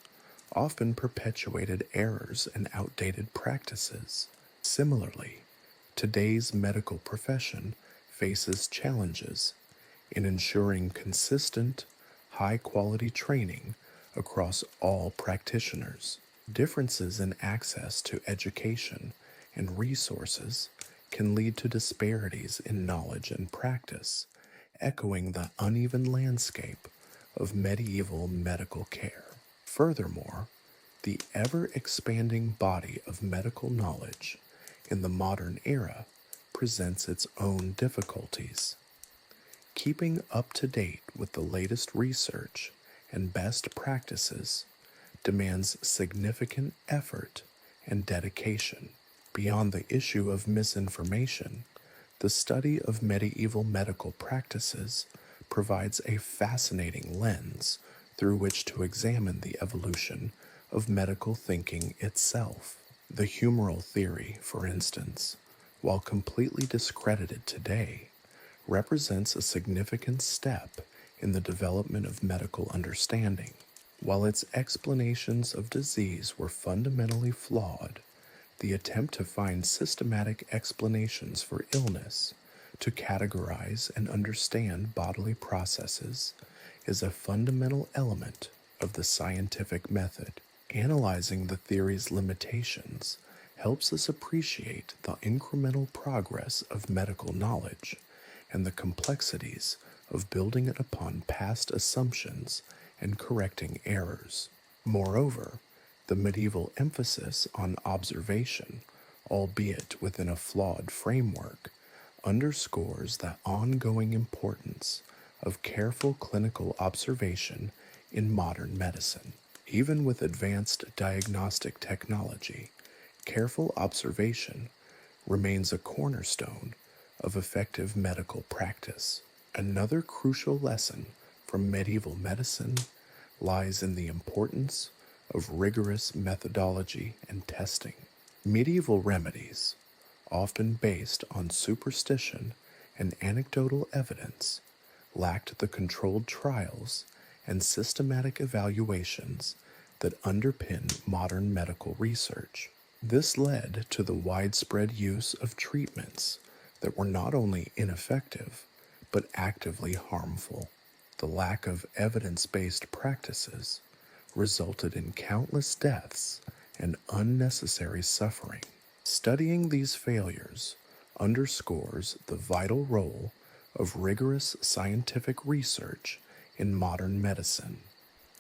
often perpetuated errors and outdated practices. Similarly, today's medical profession faces challenges in ensuring consistent, high-quality training across all practitioners. Differences in access to education and resources can lead to disparities in knowledge and practice, echoing the uneven landscape of medieval medical care. Furthermore, the ever-expanding body of medical knowledge in the modern era presents its own difficulties. Keeping up to date with the latest research and best practices demands significant effort and dedication. Beyond the issue of misinformation, the study of medieval medical practices provides a fascinating lens through which to examine the evolution of medical thinking itself. The humoral theory, for instance, while completely discredited today, represents a significant step in the development of medical understanding. While its explanations of disease were fundamentally flawed, the attempt to find systematic explanations for illness, to categorize and understand bodily processes, is a fundamental element of the scientific method. Analyzing the theory's limitations helps us appreciate the incremental progress of medical knowledge and the complexities of building it upon past assumptions and correcting errors. Moreover, the medieval emphasis on observation, albeit within a flawed framework, underscores the ongoing importance of careful clinical observation in modern medicine. Even with advanced diagnostic technology, careful observation remains a cornerstone of effective medical practice. Another crucial lesson from medieval medicine lies in the importance of rigorous methodology and testing. Medieval remedies, often based on superstition and anecdotal evidence, lacked the controlled trials and systematic evaluations that underpin modern medical research. This led to the widespread use of treatments that were not only ineffective, but actively harmful. The lack of evidence based practices resulted in countless deaths and unnecessary suffering. Studying these failures underscores the vital role of rigorous scientific research in modern medicine,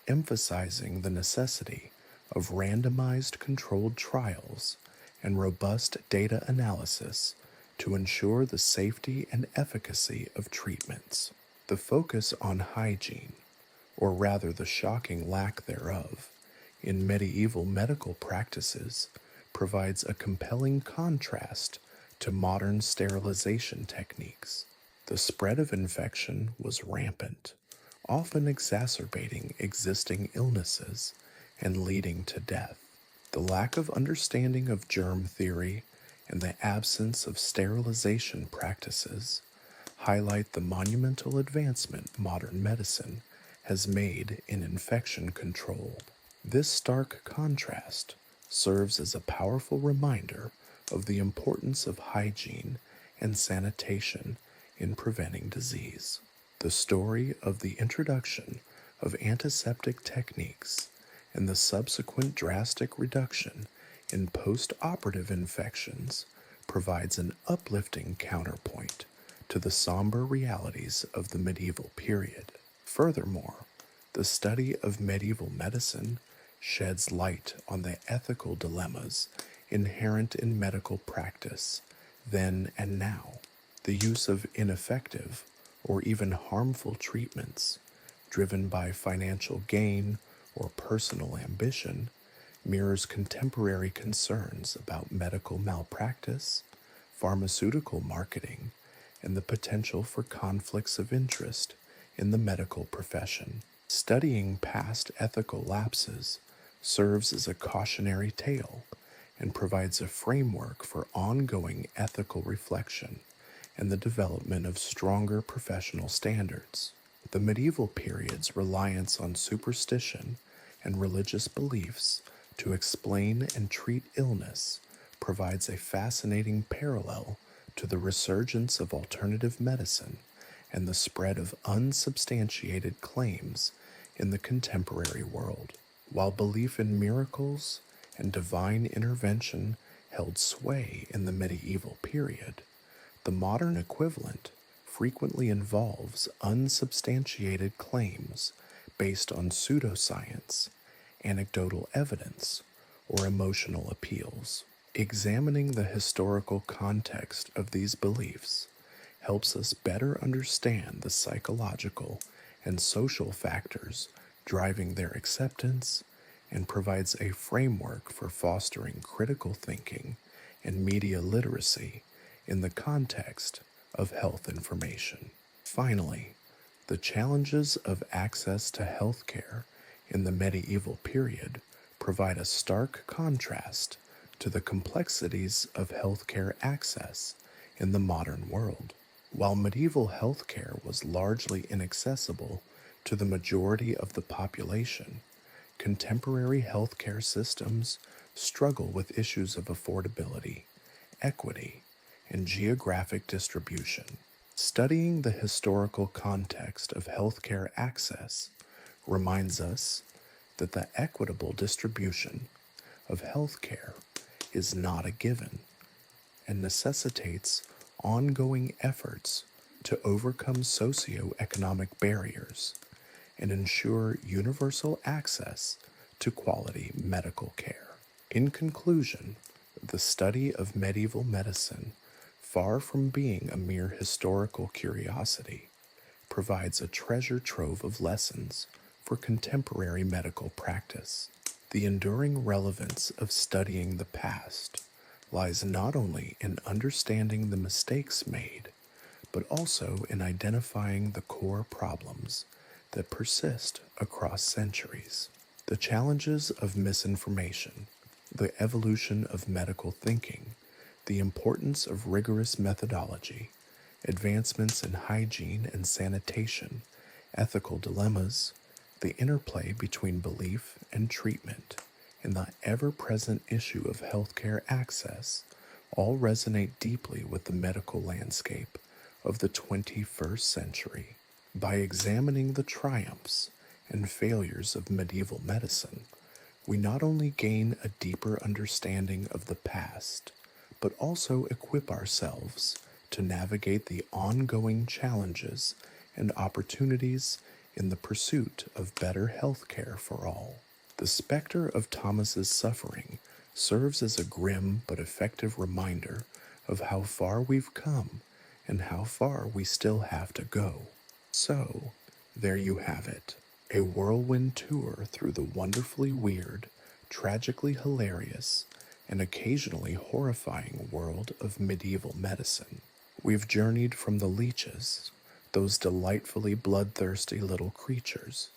emphasizing the necessity of randomized controlled trials and robust data analysis to ensure the safety and efficacy of treatments. The focus on hygiene, or rather the shocking lack thereof, in medieval medical practices provides a compelling contrast to modern sterilization techniques. The spread of infection was rampant, often exacerbating existing illnesses and leading to death. The lack of understanding of germ theory and the absence of sterilization practices highlight the monumental advancement modern medicine has made in infection control. This stark contrast serves as a powerful reminder of the importance of hygiene and sanitation in preventing disease. The story of the introduction of antiseptic techniques and the subsequent drastic reduction in post-operative infections provides an uplifting counterpoint to the somber realities of the medieval period. Furthermore, the study of medieval medicine sheds light on the ethical dilemmas inherent in medical practice then and now. The use of ineffective or even harmful treatments, driven by financial gain or personal ambition, mirrors contemporary concerns about medical malpractice, pharmaceutical marketing, and the potential for conflicts of interest in the medical profession. Studying past ethical lapses serves as a cautionary tale and provides a framework for ongoing ethical reflection and the development of stronger professional standards. The medieval period's reliance on superstition and religious beliefs to explain and treat illness provides a fascinating parallel to the resurgence of alternative medicine and the spread of unsubstantiated claims in the contemporary world. While belief in miracles and divine intervention held sway in the medieval period, the modern equivalent frequently involves unsubstantiated claims based on pseudoscience, anecdotal evidence, or emotional appeals. Examining the historical context of these beliefs helps us better understand the psychological and social factors driving their acceptance and provides a framework for fostering critical thinking and media literacy in the context of health information. Finally, the challenges of access to healthcare in the medieval period provide a stark contrast to the complexities of healthcare access in the modern world. While medieval healthcare was largely inaccessible to the majority of the population, contemporary healthcare systems struggle with issues of affordability, equity, and geographic distribution. Studying the historical context of healthcare access reminds us that the equitable distribution of healthcare is not a given and necessitates ongoing efforts to overcome socioeconomic barriers and ensure universal access to quality medical care. In conclusion, the study of medieval medicine, far from being a mere historical curiosity, provides a treasure trove of lessons for contemporary medical practice. The enduring relevance of studying the past lies not only in understanding the mistakes made, but also in identifying the core problems that persist across centuries. The challenges of misinformation, the evolution of medical thinking, the importance of rigorous methodology, advancements in hygiene and sanitation, ethical dilemmas, the interplay between belief and treatment, and the ever-present issue of healthcare access all resonate deeply with the medical landscape of the 21st century. By examining the triumphs and failures of medieval medicine, we not only gain a deeper understanding of the past, but also equip ourselves to navigate the ongoing challenges and opportunities in the pursuit of better health care for all. The specter of Thomas's suffering serves as a grim but effective reminder of how far we've come and how far we still have to go. So, there you have it, a whirlwind tour through the wonderfully weird, tragically hilarious, and occasionally horrifying world of medieval medicine. We've journeyed from the leeches, those delightfully bloodthirsty little creatures,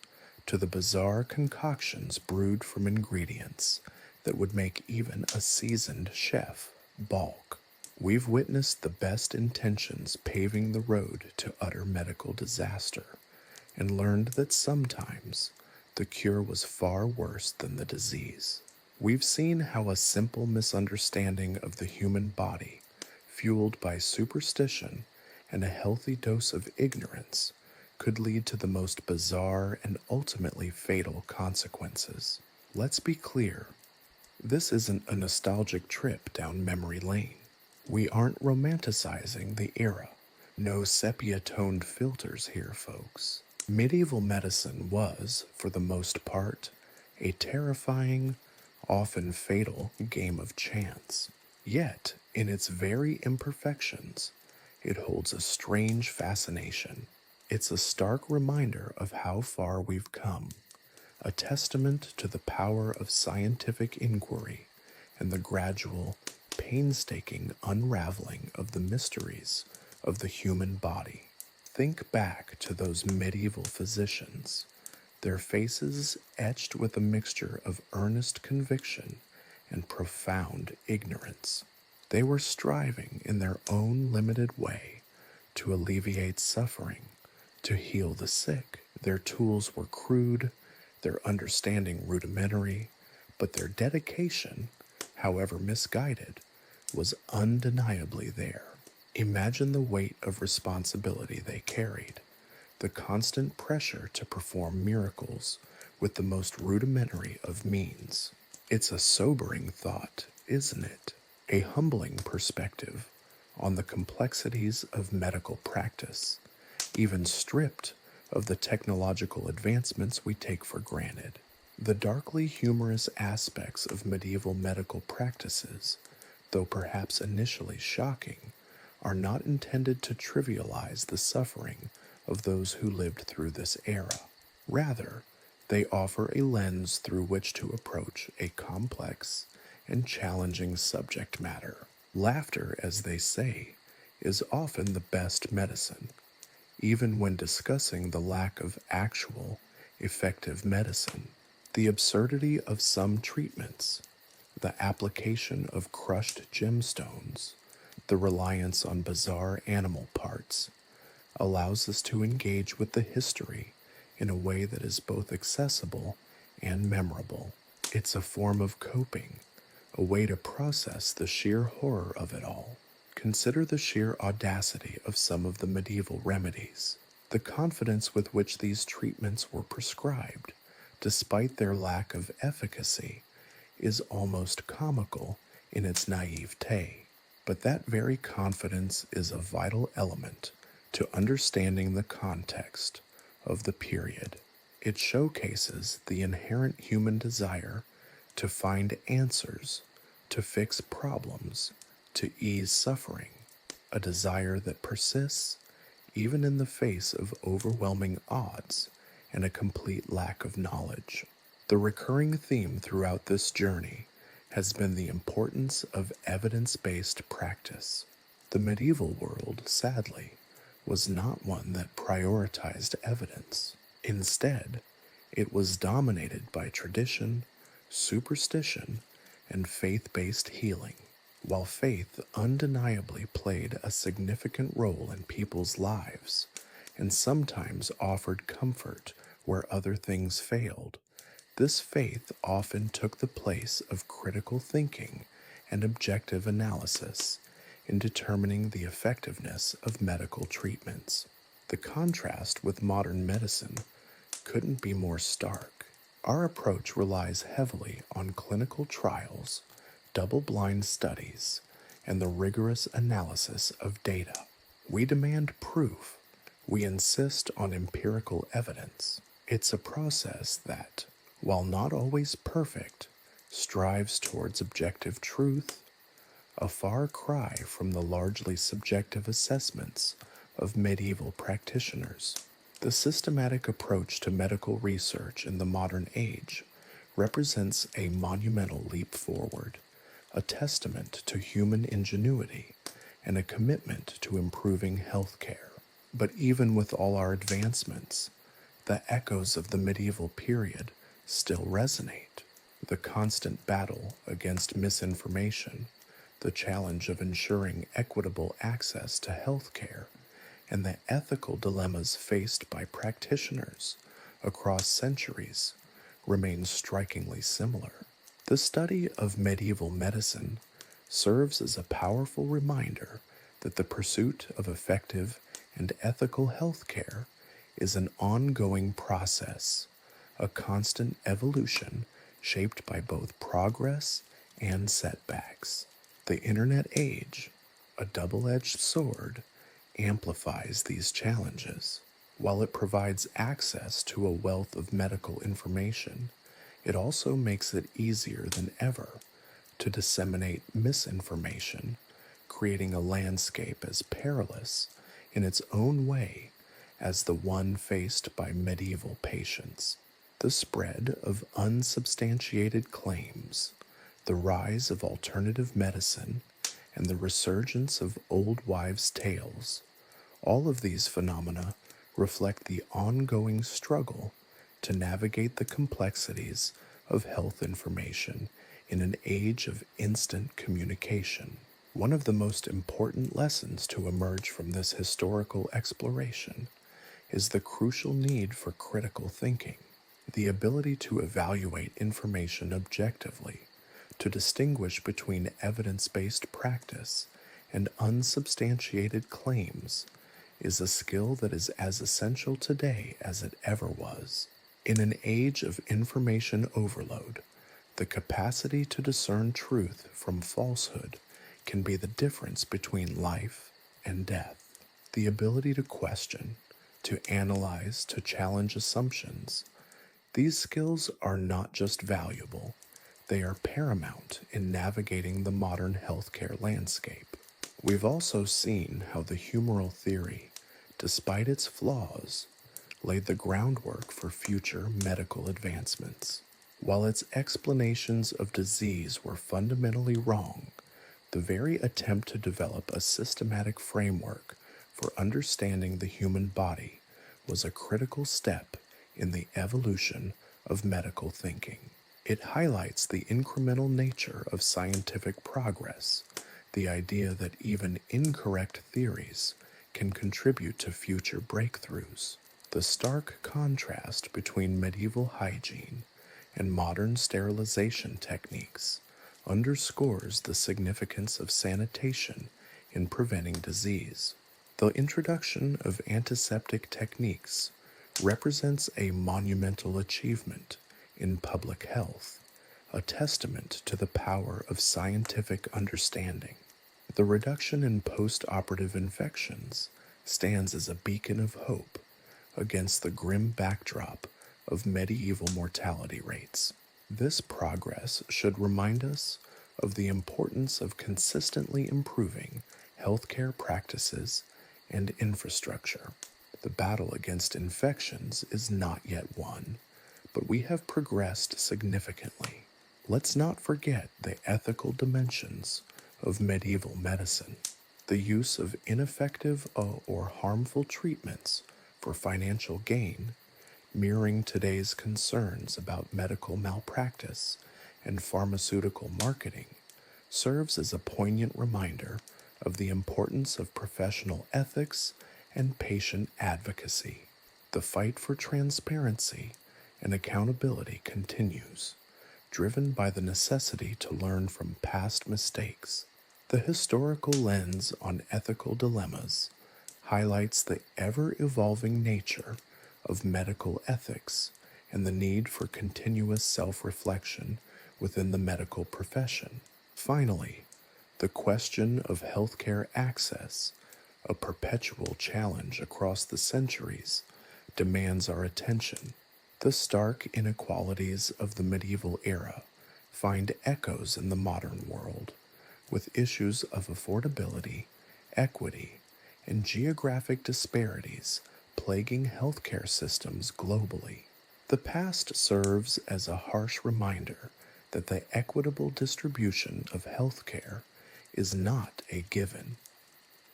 to the bizarre concoctions brewed from ingredients that would make even a seasoned chef balk. We've witnessed the best intentions paving the road to utter medical disaster, and learned that sometimes the cure was far worse than the disease. We've seen how a simple misunderstanding of the human body, fueled by superstition and a healthy dose of ignorance, could lead to the most bizarre and ultimately fatal consequences. Let's be clear, this isn't a nostalgic trip down memory lane. We aren't romanticizing the era. No sepia-toned filters here, folks. Medieval medicine was, for the most part, a terrifying, often fatal game of chance. Yet, in its very imperfections, it holds a strange fascination. It's a stark reminder of how far we've come, a testament to the power of scientific inquiry and the gradual, painstaking unraveling of the mysteries of the human body. Think back to those medieval physicians, their faces etched with a mixture of earnest conviction and profound ignorance. They were striving in their own limited way to alleviate suffering, to heal the sick. Their tools were crude, their understanding rudimentary, but their dedication, however misguided, was undeniably there. Imagine the weight of responsibility they carried, the constant pressure to perform miracles with the most rudimentary of means. It's a sobering thought, isn't it? A humbling perspective on the complexities of medical practice, even stripped of the technological advancements we take for granted. The darkly humorous aspects of medieval medical practices, though perhaps initially shocking, are not intended to trivialize the suffering of those who lived through this era. Rather, they offer a lens through which to approach a complex and challenging subject matter. Laughter, as they say, is often the best medicine, even when discussing the lack of actual, effective medicine. The absurdity of some treatments, the application of crushed gemstones, the reliance on bizarre animal parts, allows us to engage with the history in a way that is both accessible and memorable. It's a form of coping, a way to process the sheer horror of it all. Consider the sheer audacity of some of the medieval remedies, the confidence with which these treatments were prescribed, despite their lack of efficacy, is almost comical in its naivete. But that very confidence is a vital element to understanding the context of the period. It showcases the inherent human desire to find answers, to fix problems, to ease suffering, a desire that persists even in the face of overwhelming odds and a complete lack of knowledge. The recurring theme throughout this journey has been the importance of evidence-based practice. The medieval world, sadly, was not one that prioritized evidence. Instead, it was dominated by tradition, superstition, and faith-based healing. While faith undeniably played a significant role in people's lives and sometimes offered comfort where other things failed, this faith often took the place of critical thinking and objective analysis in determining the effectiveness of medical treatments. The contrast with modern medicine couldn't be more stark. Our approach relies heavily on clinical trials, double-blind studies, and the rigorous analysis of data. We demand proof. We insist on empirical evidence. It's a process that, while not always perfect, strives towards objective truth, a far cry from the largely subjective assessments of medieval practitioners. The systematic approach to medical research in the modern age represents a monumental leap forward, a testament to human ingenuity, and a commitment to improving healthcare. But even with all our advancements, the echoes of the medieval period still resonate. The constant battle against misinformation, the challenge of ensuring equitable access to healthcare, and the ethical dilemmas faced by practitioners across centuries remain strikingly similar. The study of medieval medicine serves as a powerful reminder that the pursuit of effective and ethical healthcare is an ongoing process, a constant evolution shaped by both progress and setbacks. The internet age, a double-edged sword, amplifies these challenges. While it provides access to a wealth of medical information, it also makes it easier than ever to disseminate misinformation, creating a landscape as perilous in its own way as the one faced by medieval patients. The spread of unsubstantiated claims, the rise of alternative medicine, and the resurgence of old wives' tales, all of these phenomena reflect the ongoing struggle to navigate the complexities of health information in an age of instant communication. One of the most important lessons to emerge from this historical exploration is the crucial need for critical thinking, the ability to evaluate information objectively, to distinguish between evidence-based practice and unsubstantiated claims, is a skill that is as essential today as it ever was. In an age of information overload, the capacity to discern truth from falsehood can be the difference between life and death. The ability to question, to analyze, to challenge assumptions, these skills are not just valuable, they are paramount in navigating the modern healthcare landscape. We've also seen how the humoral theory, despite its flaws, laid the groundwork for future medical advancements. While its explanations of disease were fundamentally wrong, the very attempt to develop a systematic framework for understanding the human body was a critical step in the evolution of medical thinking. It highlights the incremental nature of scientific progress, the idea that even incorrect theories can contribute to future breakthroughs. The stark contrast between medieval hygiene and modern sterilization techniques underscores the significance of sanitation in preventing disease. The introduction of antiseptic techniques represents a monumental achievement in public health, a testament to the power of scientific understanding. The reduction in post-operative infections stands as a beacon of hope against the grim backdrop of medieval mortality rates. This progress should remind us of the importance of consistently improving healthcare practices and infrastructure. The battle against infections is not yet won, but we have progressed significantly. Let's not forget the ethical dimensions of medieval medicine. The use of ineffective or harmful treatments for financial gain, mirroring today's concerns about medical malpractice and pharmaceutical marketing, serves as a poignant reminder of the importance of professional ethics and patient advocacy. The fight for transparency and accountability continues, driven by the necessity to learn from past mistakes. The historical lens on ethical dilemmas highlights the ever-evolving nature of medical ethics and the need for continuous self-reflection within the medical profession. Finally, the question of healthcare access, a perpetual challenge across the centuries, demands our attention. The stark inequalities of the medieval era find echoes in the modern world, with issues of affordability, equity, and geographic disparities plaguing healthcare systems globally. The past serves as a harsh reminder that the equitable distribution of healthcare is not a given.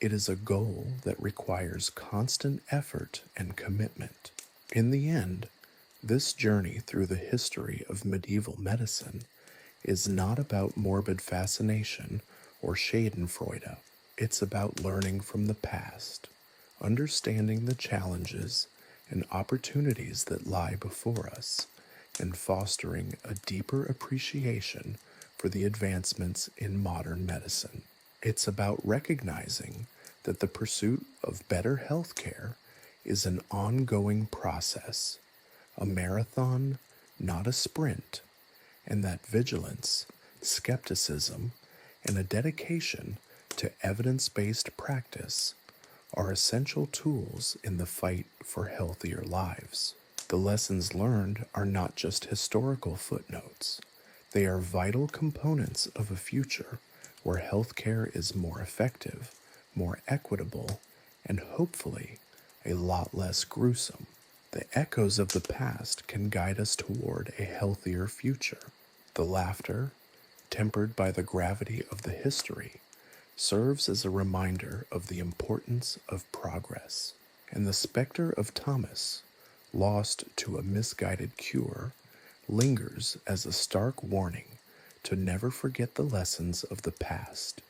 It is a goal that requires constant effort and commitment. In the end, this journey through the history of medieval medicine is not about morbid fascination or schadenfreude. It's about learning from the past, understanding the challenges and opportunities that lie before us, and fostering a deeper appreciation for the advancements in modern medicine. It's about recognizing that the pursuit of better healthcare is an ongoing process, a marathon, not a sprint, and that vigilance, skepticism, and a dedication to evidence-based practice are essential tools in the fight for healthier lives. The lessons learned are not just historical footnotes. They are vital components of a future where healthcare is more effective, more equitable, and hopefully a lot less gruesome. The echoes of the past can guide us toward a healthier future. The laughter, tempered by the gravity of the history, serves as a reminder of the importance of progress. And the specter of Thomas, lost to a misguided cure, lingers as a stark warning to never forget the lessons of the past.